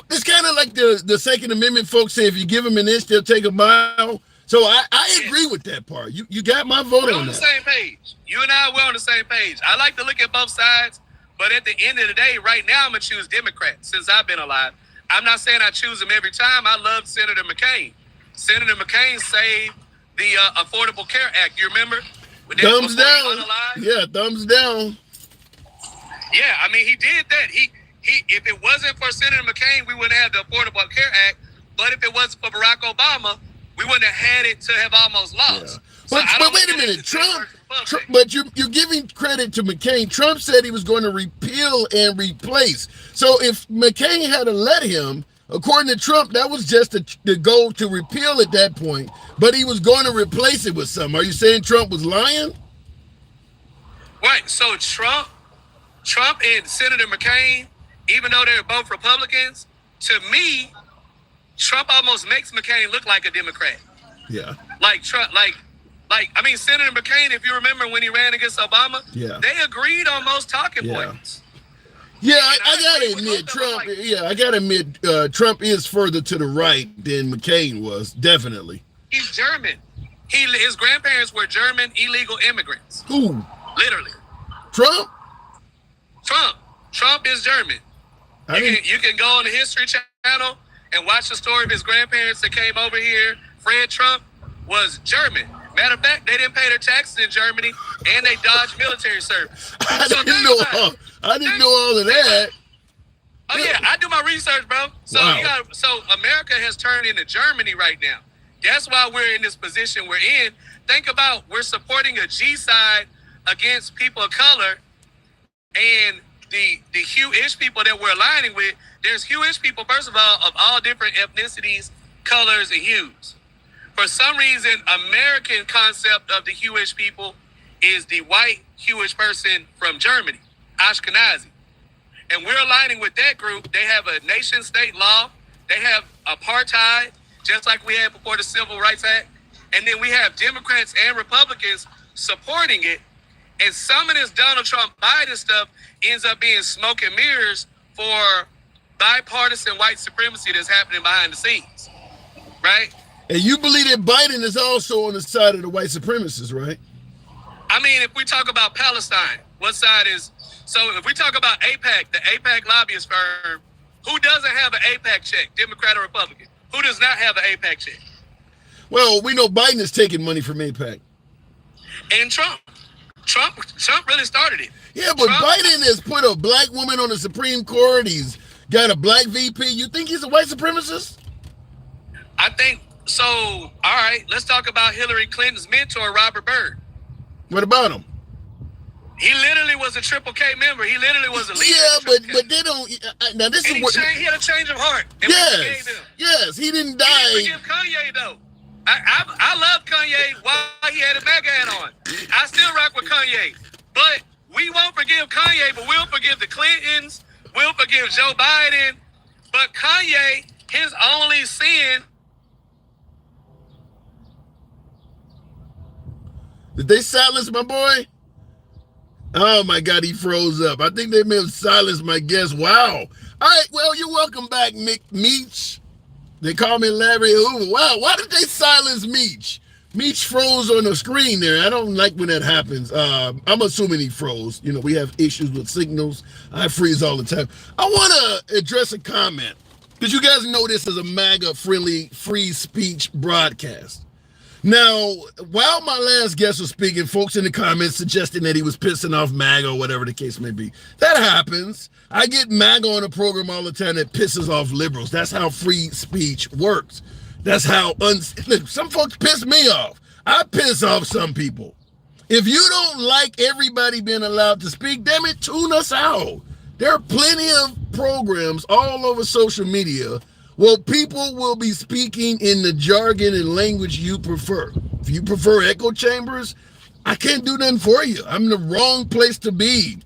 It's kind of like the Second Amendment folks say, if you give them an inch, they'll take a mile. So I agree with that part. You got my vote on that. We're on the same page. You and I, we're on the same page. I like to look at both sides, but at the end of the day, right now, I'm going to choose Democrats since I've been alive. I'm not saying I choose them every time. I love Senator McCain. Senator McCain saved the Affordable Care Act. You remember? Thumbs down. Yeah, thumbs down. Yeah, I mean, he did that. He if it wasn't for Senator McCain, we wouldn't have the Affordable Care Act. But if it wasn't for Barack Obama, we wouldn't have had it to have almost lost. Yeah. But wait a minute, Trump but you're giving credit to McCain. Trump said he was going to repeal and replace. So if McCain had to let him, according to Trump, that was just the goal to repeal at that point. But he was going to replace it with something. Are you saying Trump was lying? Right. So Trump and Senator McCain, even though they're both Republicans, to me, Trump almost makes McCain look like a Democrat. Yeah. Like Trump, Senator McCain, if you remember when he ran against Obama, they agreed on most talking points. Yeah, I gotta admit, Trump. I gotta admit, Trump is further to the right than McCain was. Definitely. He's German. His grandparents were German illegal immigrants. Who? Literally. Trump. Trump is German. You can go on the History Channel and watch the story of his grandparents that came over here. Fred Trump was German. Matter of fact, they didn't pay their taxes in Germany, and they dodged military service. I didn't know all of that. Oh yeah, I do my research, bro. So so America has turned into Germany right now. That's why we're in this position we're in. Think about, we're supporting a G-side against people of color, and the Hugh-ish people that we're aligning with. There's Hugh-ish people, first of all different ethnicities, colors, and hues. For some reason, American concept of the Hugh-ish people is the white Hugh-ish person from Germany, Ashkenazi. And we're aligning with that group. They have a nation-state law. They have apartheid, just like we had before the Civil Rights Act. And then we have Democrats and Republicans supporting it. And some of this Donald Trump Biden stuff ends up being smoke and mirrors for bipartisan white supremacy that's happening behind the scenes, right? And you believe that Biden is also on the side of the white supremacists, right? I mean, if we talk about Palestine, what side is... So if we talk about AIPAC, the AIPAC lobbyist firm, who doesn't have an AIPAC check, Democrat or Republican? Who does not have an AIPAC check? Well, we know Biden is taking money from AIPAC. And Trump really started it. Yeah, but Biden has put a black woman on the Supreme Court. He's got a black VP. You think he's a white supremacist? I think so. All right, let's talk about Hillary Clinton's mentor, Robert Byrd. What about him? He literally was a Triple K member. He literally was a leader. Yeah, but they don't. Now this is what he had a change of heart. Yes, he didn't die. He didn't forgive Kanye though. I love Kanye while he had a MAGA hat on. I still rock with Kanye, but we won't forgive Kanye, but we'll forgive the Clintons. We'll forgive Joe Biden. But Kanye, his only sin. Did they silence my boy? Oh my God, he froze up. I think they may have silenced my guest. Wow. All right, well, you're welcome back, Meech. They call me Larry Hoover. Wow, why did they silence Meech? Meech froze on the screen there. I don't like when that happens. I'm assuming he froze. You know, we have issues with signals. I freeze all the time. I want to address a comment, because you guys know this is a MAGA-friendly free speech broadcast. Now, while my last guest was speaking, folks in the comments suggesting that he was pissing off MAGA or whatever the case may be. That happens. I get MAGA on a program all the time that pisses off liberals. That's how free speech works. That's how some folks piss me off. I piss off some people. If you don't like everybody being allowed to speak, damn it, tune us out. There are plenty of programs all over social media where people will be speaking in the jargon and language you prefer. If you prefer echo chambers, I can't do nothing for you. I'm in the wrong place to be.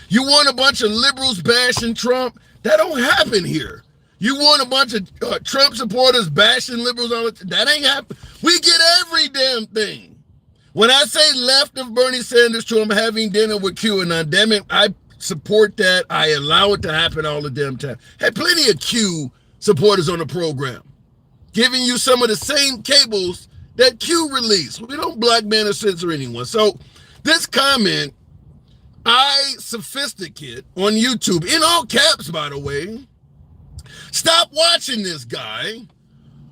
You want a bunch of liberals bashing Trump? That don't happen here. You want a bunch of Trump supporters bashing liberals all the time? That ain't happen. We get every damn thing. When I say left of Bernie Sanders to him having dinner with QAnon, damn it, I support that. I allow it to happen all the damn time. Had plenty of Q supporters on the program, giving you some of the same cables that Q released. We don't blackmail or censor anyone. So this comment, I sophisticate on YouTube, in all caps, by the way, stop watching this guy.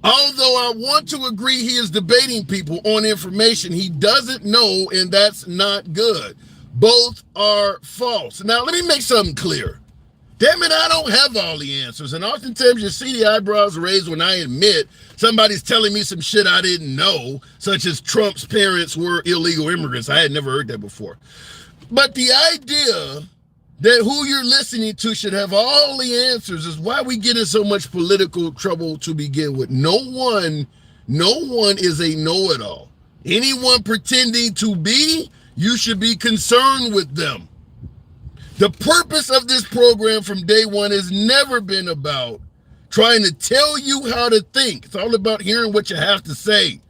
Although I want to agree he is debating people on information he doesn't know, and that's not good. Both are false. Now, let me make something clear. Damn it, I don't have all the answers. And oftentimes you see the eyebrows raised when I admit somebody's telling me some shit I didn't know, such as Trump's parents were illegal immigrants. I had never heard that before. But the idea that who you're listening to should have all the answers is why we get in so much political trouble to begin with. No one is a know-it-all. Anyone pretending to be, you should be concerned with them. The purpose of this program from day one has never been about trying to tell you how to think. It's all about hearing what you have to say.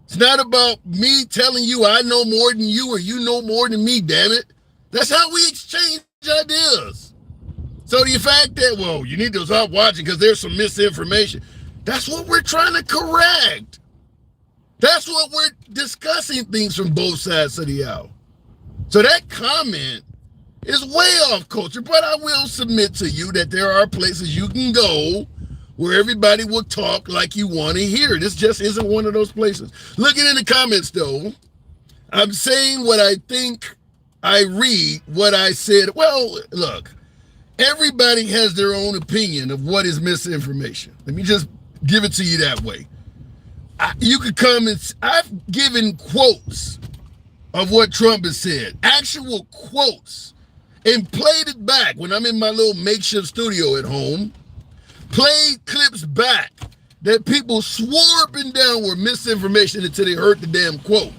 It's not about me telling you I know more than you or you know more than me, damn it. That's how we exchange ideas. So the fact that, well, you need to stop watching because there's some misinformation, that's what we're trying to correct. That's what we're discussing, things from both sides of the aisle. So that comment is way off culture, but I will submit to you that there are places you can go where everybody will talk like you want to hear. This just isn't one of those places. Looking in the comments, though, I'm saying what I think I read, what I said. Well, look, everybody has their own opinion of what is misinformation. Let me just give it to you that way. You could come and I've given quotes of what Trump has said, actual quotes, and played it back when I'm in my little makeshift studio at home, played clips back that people swore up and down were misinformation until they heard the damn quote.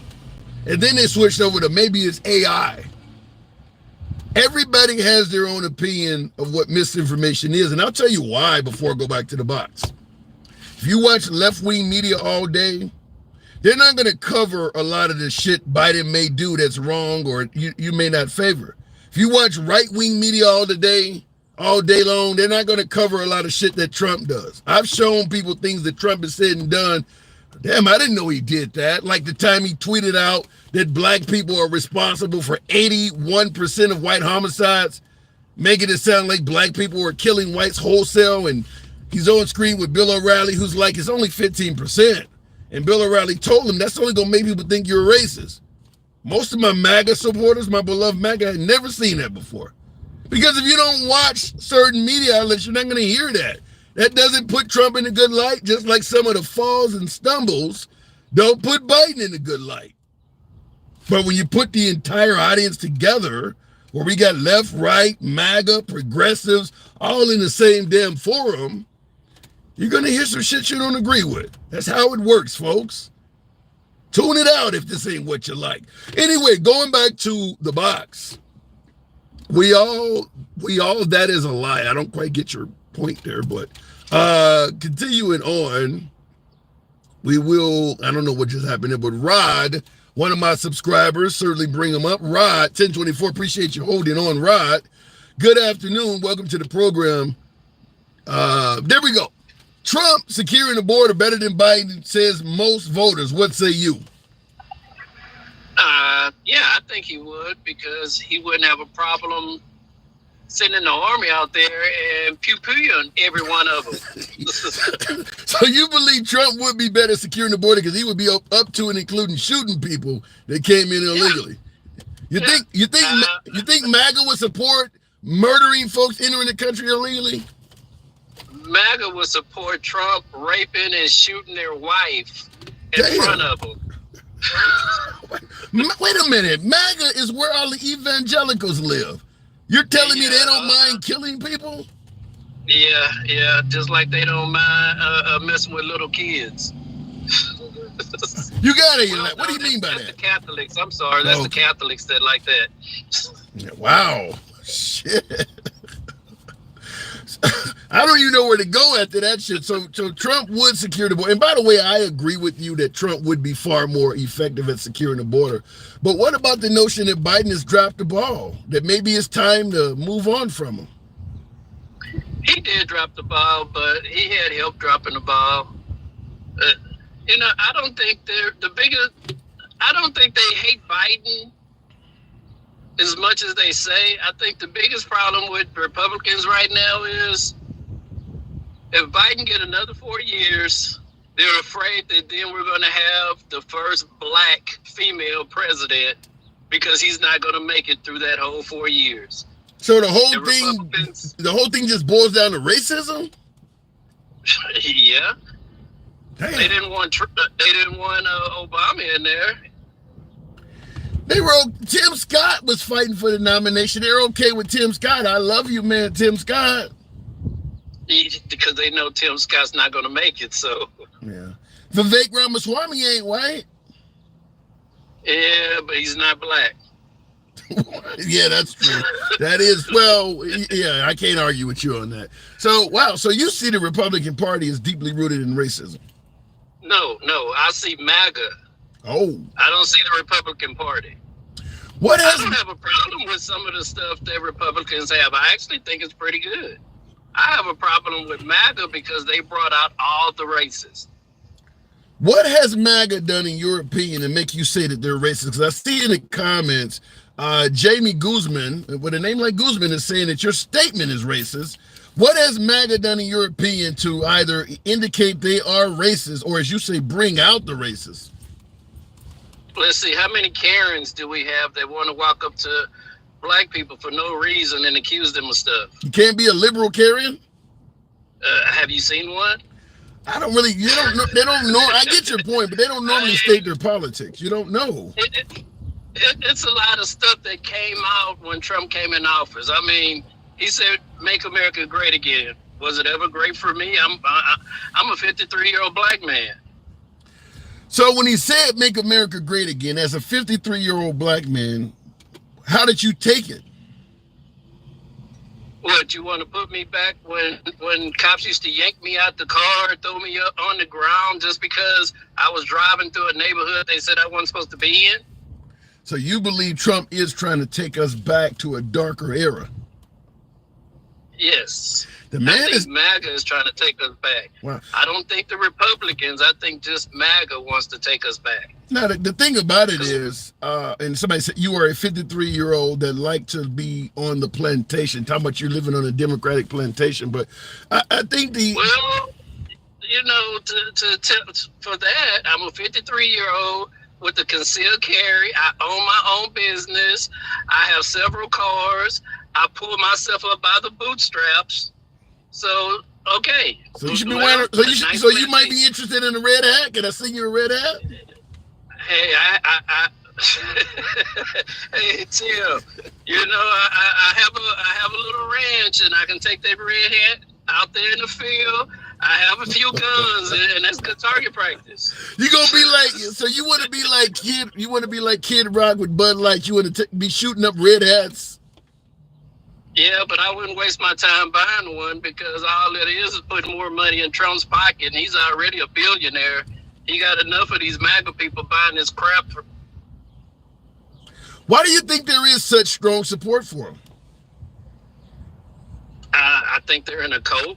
And then they switched over to maybe it's AI. Everybody has their own opinion of what misinformation is, and I'll tell you why before I go back to the box. If you watch left-wing media all day, they're not going to cover a lot of the shit Biden may do that's wrong or you may not favor. If you watch right-wing media all day long, they're not going to cover a lot of shit that Trump does. I've shown people things that Trump has said and done. Damn, I didn't know he did that. Like the time he tweeted out that black people are responsible for 81% of white homicides, making it sound like black people are killing whites wholesale, and he's on screen with Bill O'Reilly, who's like, it's only 15%. And Bill O'Reilly told him that's only going to make people think you're a racist. Most of my MAGA supporters, my beloved MAGA, had never seen that before. Because if you don't watch certain media outlets, you're not going to hear that. That doesn't put Trump in a good light, just like some of the falls and stumbles don't put Biden in a good light. But when you put the entire audience together, where we got left, right, MAGA, progressives, all in the same damn forum, you're going to hear some shit you don't agree with. That's how it works, folks. Tune it out if this ain't what you like. Anyway, going back to the box. We all, that is a lie. I don't quite get your point there, but continuing on, we will, I don't know what just happened there, but Rod, one of my subscribers, certainly bring him up. Rod, 1024, appreciate you holding on, Rod. Good afternoon, welcome to the program. There we go. Trump securing the border better than Biden, says most voters. What say you? Yeah, I think he would, because he wouldn't have a problem sending the army out there and pew-pewing every one of them. So you believe Trump would be better securing the border because he would be up to and including shooting people that came in illegally? Yeah. You think MAGA would support murdering folks entering the country illegally? MAGA would support Trump raping and shooting their wife in front of them. Wait a minute. MAGA is where all the evangelicals live. You're telling me they don't mind killing people? Yeah. Just like they don't mind messing with little kids. You got it. What do you mean by that's that? The Catholics. I'm sorry. That's the Catholics that like that. Wow. Shit. I don't even know where to go after that shit. So Trump would secure the border. And by the way, I agree with you that Trump would be far more effective at securing the border. But what about the notion that Biden has dropped the ball? That maybe it's time to move on from him? He did drop the ball, but he had help dropping the ball. I don't think I don't think they hate Biden as much as they say. I think the biggest problem with Republicans right now is if Biden get another 4 years, they're afraid that then we're going to have the first black female president because he's not going to make it through that whole 4 years. So the whole thing just boils down to racism? Yeah. Damn. They didn't want Obama in there. Tim Scott was fighting for the nomination. They're okay with Tim Scott. I love you, man, Tim Scott. Because they know Tim Scott's not going to make it, so. Yeah. Vivek Ramaswamy ain't white. Yeah, but he's not black. Yeah, that's true. That is, well, yeah, I can't argue with you on that. So, wow, so you see the Republican Party is deeply rooted in racism? No, I see MAGA. Oh. I don't see the Republican Party. I don't have a problem with some of the stuff that Republicans have. I actually think it's pretty good. I have a problem with MAGA because they brought out all the races. What has MAGA done, in your opinion, to make you say that they're racist? Because I see in the comments, Jamie Guzman, with a name like Guzman, is saying that your statement is racist. What has MAGA done, in your opinion, to either indicate they are racist or, as you say, bring out the racists? Let's see, how many Karens do we have that want to walk up to black people for no reason and accuse them of stuff? You can't be a liberal Karen? Have you seen one? I don't really, they don't know. I get your point, but they don't normally state their politics. You don't know. It's a lot of stuff that came out when Trump came in office. I mean, he said, make America great again. Was it ever great for me? I'm a 53-year-old black man. So when he said make America great again, as a 53-year-old black man, how did you take it? What, you want to put me back when cops used to yank me out the car, throw me up on the ground just because I was driving through a neighborhood they said I wasn't supposed to be in? So you believe Trump is trying to take us back to a darker era? Yes. I think MAGA is trying to take us back. Wow. I don't think the Republicans, I think just MAGA wants to take us back. Now, the thing about it is, and somebody said you are a 53-year-old that like to be on the plantation, talking about you living on a Democratic plantation, but I think Well, for that, I'm a 53-year-old with a concealed carry. I own my own business. I have several cars. I pull myself up by the bootstraps. So, okay. So you should be wearing. So you might be interested in a red hat. Can I sing you a red hat? Hey, hey Tim. I have a little ranch, and I can take that red hat out there in the field. I have a few guns, and that's good target practice. You gonna be like, so you want to be like Kid? You want to be like Kid Rock with Bud Light? You want to be shooting up red hats? Yeah, but I wouldn't waste my time buying one because all it is putting more money in Trump's pocket, and he's already a billionaire. He got enough of these MAGA people buying this crap. Why do you think there is such strong support for him? I think they're in a cult.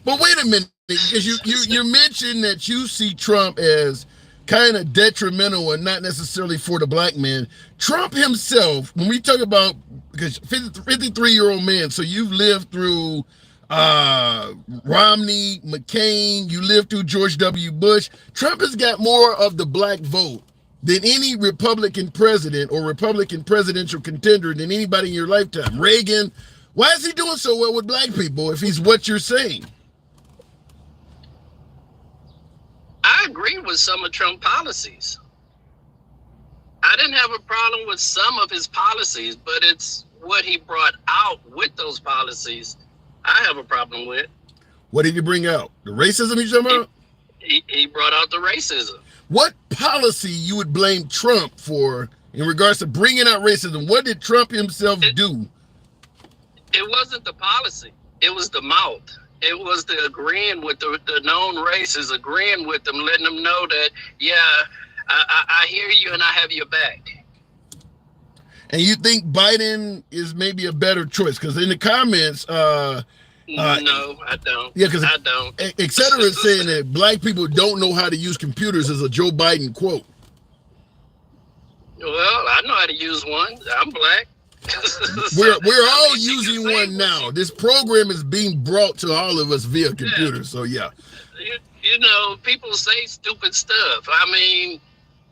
But wait a minute, because you mentioned that you see Trump as kind of detrimental and not necessarily for the black man. Trump himself, when we talk about, because 53-year-old man, so you've lived through Romney, McCain, you lived through George W. Bush. Trump has got more of the black vote than any Republican president or Republican presidential contender than anybody in your lifetime. Reagan, why is he doing so well with black people if he's what you're saying? I agree with some of Trump's policies. I didn't have a problem with some of his policies, but it's what he brought out with those policies I have a problem with. What did he bring out? The racism he's talking about? He brought out the racism. What policy you would blame Trump for in regards to bringing out racism? What did Trump himself do? It wasn't the policy. It was the mouth. It was the agreeing with the known races, agreeing with them, letting them know that, yeah, I hear you and I have your back. And you think Biden is maybe a better choice? Because in the comments, no, I don't. Yeah, because I don't. Et cetera is saying that black people don't know how to use computers is a Joe Biden quote. Well, I know how to use one. I'm black. We're all using one now. This program is being brought to all of us via computer. So yeah. You know, people say stupid stuff. I mean,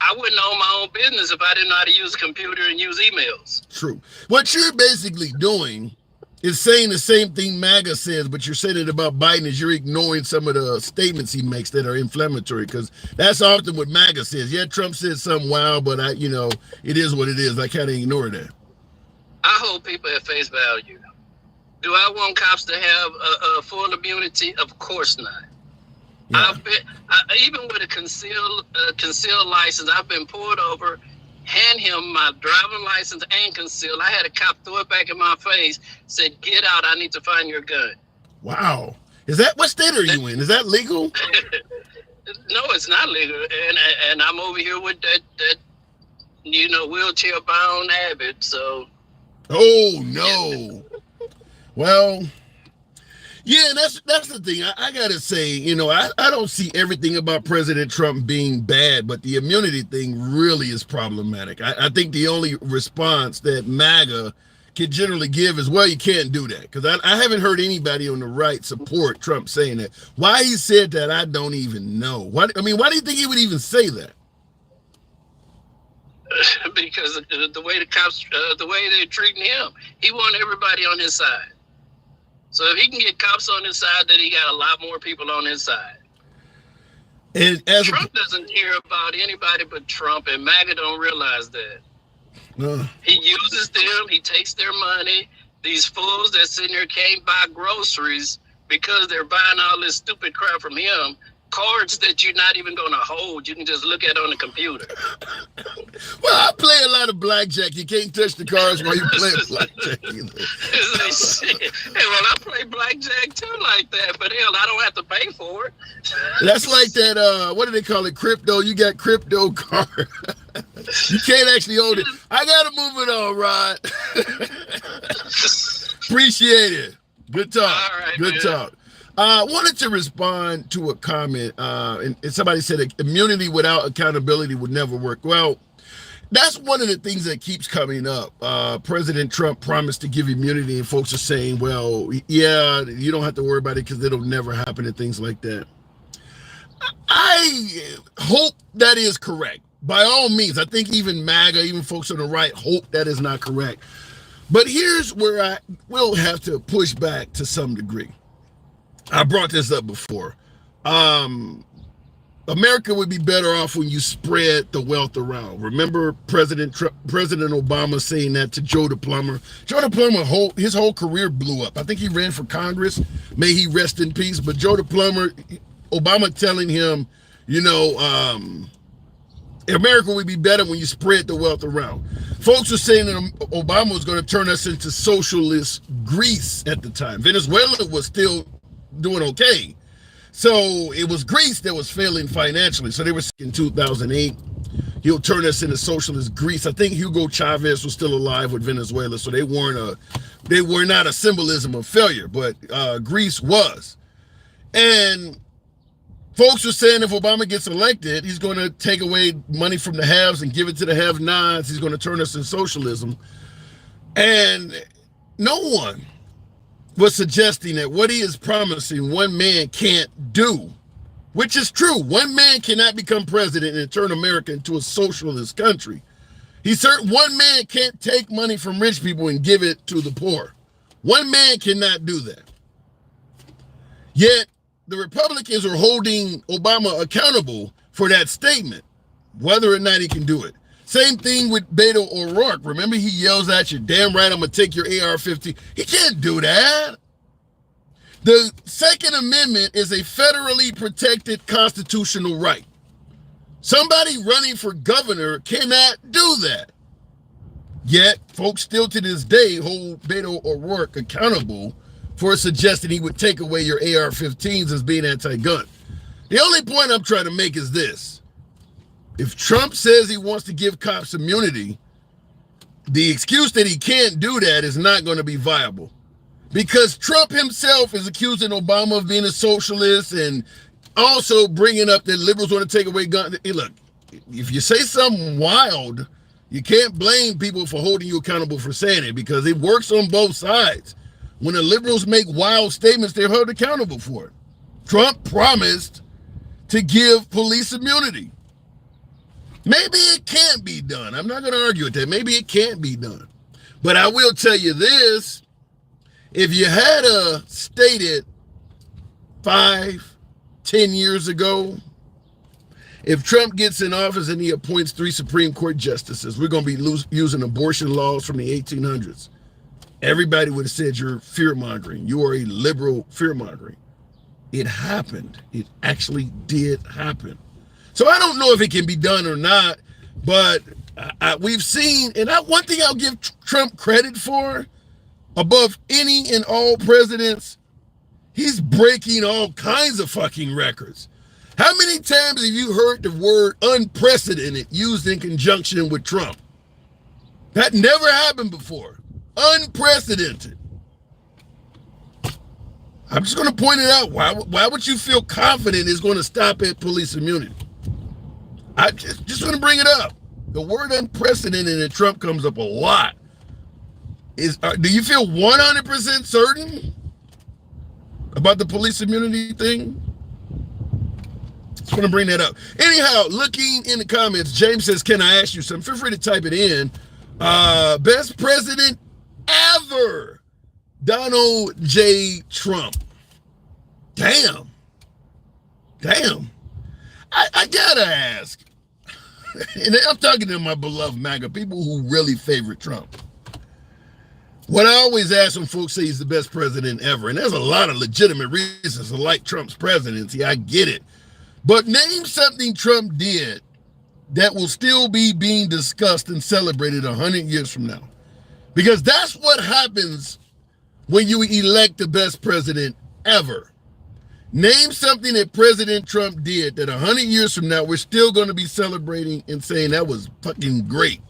I wouldn't own my own business if I didn't know how to use a computer and use emails. True. What you're basically doing is saying the same thing MAGA says, but you're saying it about Biden is you're ignoring some of the statements he makes that are inflammatory, because that's often what MAGA says. Yeah, Trump said something wild, but it is what it is. I can't ignore that. I hold people at face value. Do I want cops to have a full immunity? Of course not. Yeah. Even with a concealed license, I've been pulled over, hand him my driving license and concealed. I had a cop throw it back in my face, said, "Get out, I need to find your gun." Wow. What state are you in? Is that legal? No, it's not legal. And I'm over here with that wheelchair bound Abbott, so. Oh no. Well, yeah, that's the thing. I gotta say, I don't see everything about President Trump being bad, but the immunity thing really is problematic. I think the only response that MAGA can generally give is, well, you can't do that, because I haven't heard anybody on the right support Trump saying that. Why he said that, I don't even know. Why do you think he would even say that? Because the way the cops, the way they're treating him, he wants everybody on his side. So if he can get cops on his side, then he got a lot more people on his side. And Trump doesn't care about anybody but Trump, and MAGA don't realize that. He uses them. He takes their money. These fools that sitting there can't buy groceries because they're buying all this stupid crap from him. Cards that you're not even going to hold. You can just look at on the computer. Well, I play a lot of blackjack. You can't touch the cards while you play blackjack either. Hey, well, I play blackjack too like that, but hell, I don't have to pay for it. That's like that, what do they call it? Crypto. You got crypto card. You can't actually hold it. I got to move it on, Rod. Appreciate it. Good talk. All right, Good talk. I wanted to respond to a comment, and somebody said immunity without accountability would never work. Well, that's one of the things that keeps coming up. President Trump promised to give immunity, and folks are saying, well, yeah, you don't have to worry about it because it'll never happen and things like that. I hope that is correct. By all means, I think even MAGA, even folks on the right, hope that is not correct. But here's where I will have to push back to some degree. I brought this up before. America would be better off when you spread the wealth around. Remember President Obama saying that to Joe the Plumber? Joe the Plumber, his whole career blew up. I think he ran for Congress. May he rest in peace. But Joe the Plumber, Obama telling him, America would be better when you spread the wealth around. Folks were saying that Obama was going to turn us into socialist Greece at the time. Venezuela was still doing okay. So it was Greece that was failing financially. So they were in 2008, he'll turn us into socialist Greece. I think Hugo Chavez was still alive with Venezuela. So they were not a symbolism of failure, but Greece was. And folks are saying if Obama gets elected, he's going to take away money from the haves and give it to the have-nots. He's going to turn us into socialism. And no one was suggesting that what he is promising one man can't do, which is true. One man cannot become president and turn America into a socialist country. One man can't take money from rich people and give it to the poor. One man cannot do that. Yet the Republicans are holding Obama accountable for that statement, whether or not he can do it. Same thing with Beto O'Rourke. Remember, he yells at you, damn right, I'm going to take your AR-15. He can't do that. The Second Amendment is a federally protected constitutional right. Somebody running for governor cannot do that. Yet, folks still to this day hold Beto O'Rourke accountable for suggesting he would take away your AR-15s as being anti-gun. The only point I'm trying to make is this. If Trump says he wants to give cops immunity, the excuse that he can't do that is not going to be viable. Because Trump himself is accusing Obama of being a socialist and also bringing up that liberals want to take away guns. Hey, look, if you say something wild, you can't blame people for holding you accountable for saying it, because it works on both sides. When the liberals make wild statements, they're held accountable for it. Trump promised to give police immunity. Maybe it can't be done. I'm not going to argue with that. Maybe it can't be done. But I will tell you this. If you had stated 5-10 years ago, if Trump gets in office and he appoints 3 Supreme Court justices, we're going to be using abortion laws from the 1800s. Everybody would have said you're fear-mongering. You are a liberal fear-mongering. It happened. It actually did happen. So I don't know if it can be done or not, but we've seen, and one thing I'll give Trump credit for, above any and all presidents, he's breaking all kinds of fucking records. How many times have you heard the word unprecedented used in conjunction with Trump? That never happened before. Unprecedented. I'm just going to point it out. Why would you feel confident it's going to stop at police immunity? I just going to bring it up. The word unprecedented in Trump comes up a lot. Do you feel 100% certain about the police immunity thing? Just want to bring that up. Anyhow, looking in the comments, James says, can I ask you something? Feel free to type it in. Best president ever, Donald J. Trump. Damn. I gotta ask, and I'm talking to my beloved MAGA, people who really favorite Trump. What I always ask when folks say he's the best president ever, and there's a lot of legitimate reasons to like Trump's presidency, I get it. But name something Trump did that will still be being discussed and celebrated 100 years from now. Because that's what happens when you elect the best president ever. Name something that President Trump did that 100 years from now we're still going to be celebrating and saying that was fucking great.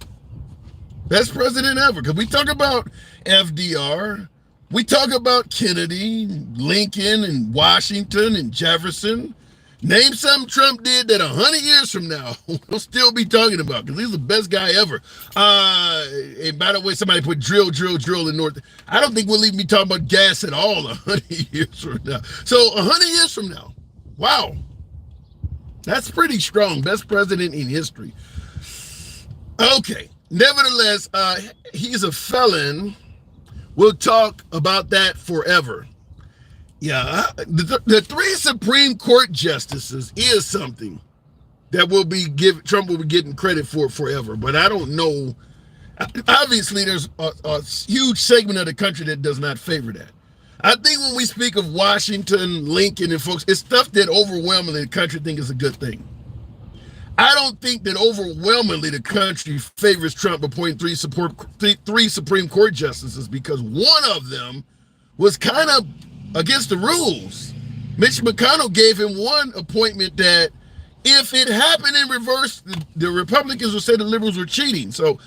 Best president ever. Because we talk about FDR, we talk about Kennedy, Lincoln, and Washington, and Jefferson. Name something Trump did that 100 years from now we'll still be talking about, because he's the best guy ever. And by the way, somebody put drill in North. I don't think we'll even be talking about gas at all 100 years from now. So 100 years from now, wow. That's pretty strong. Best president in history. Okay. Nevertheless, he's a felon. We'll talk about that forever. Yeah, the 3 Supreme Court justices is something that Trump will be getting credit for forever. But I don't know. Obviously, there's a huge segment of the country that does not favor that. I think when we speak of Washington, Lincoln, and folks, it's stuff that overwhelmingly the country think is a good thing. I don't think that overwhelmingly the country favors Trump appointing 3 Supreme Court justices, because one of them was kind of against the rules. Mitch McConnell gave him one appointment that if it happened in reverse, the Republicans would say the liberals were cheating. So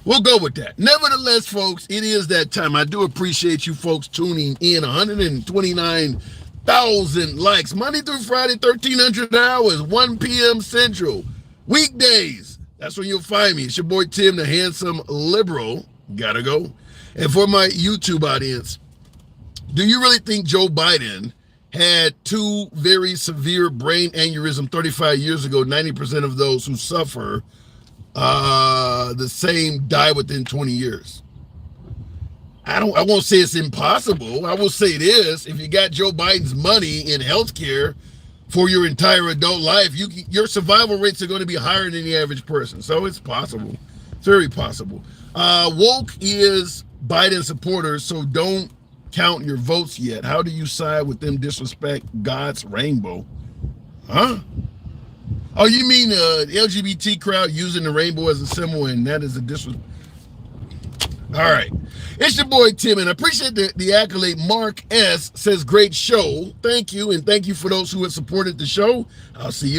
we'll go with that. Nevertheless, folks, it is that time. I do appreciate you folks tuning in. 129,000 likes. Monday through Friday, 1,300 hours, 1 p.m. Central. Weekdays, that's when you'll find me. It's your boy Tim, the handsome liberal. Gotta go. And for my YouTube audience, do you really think Joe Biden had 2 very severe brain aneurysm 35 years ago? 90% of those who suffer the same die within 20 years. I won't say it's impossible. I will say it is. If you got Joe Biden's money in healthcare for your entire adult life, your survival rates are going to be higher than the average person. So it's possible. It's very possible. Woke is Biden supporters, so don't count your votes yet. How do you side with them disrespect God's rainbow? Huh? Oh, you mean the LGBT crowd using the rainbow as a symbol, and that is a disrespect? All right. It's your boy Tim, and I appreciate the accolade. Mark S. says, great show. Thank you, and thank you for those who have supported the show. I'll see you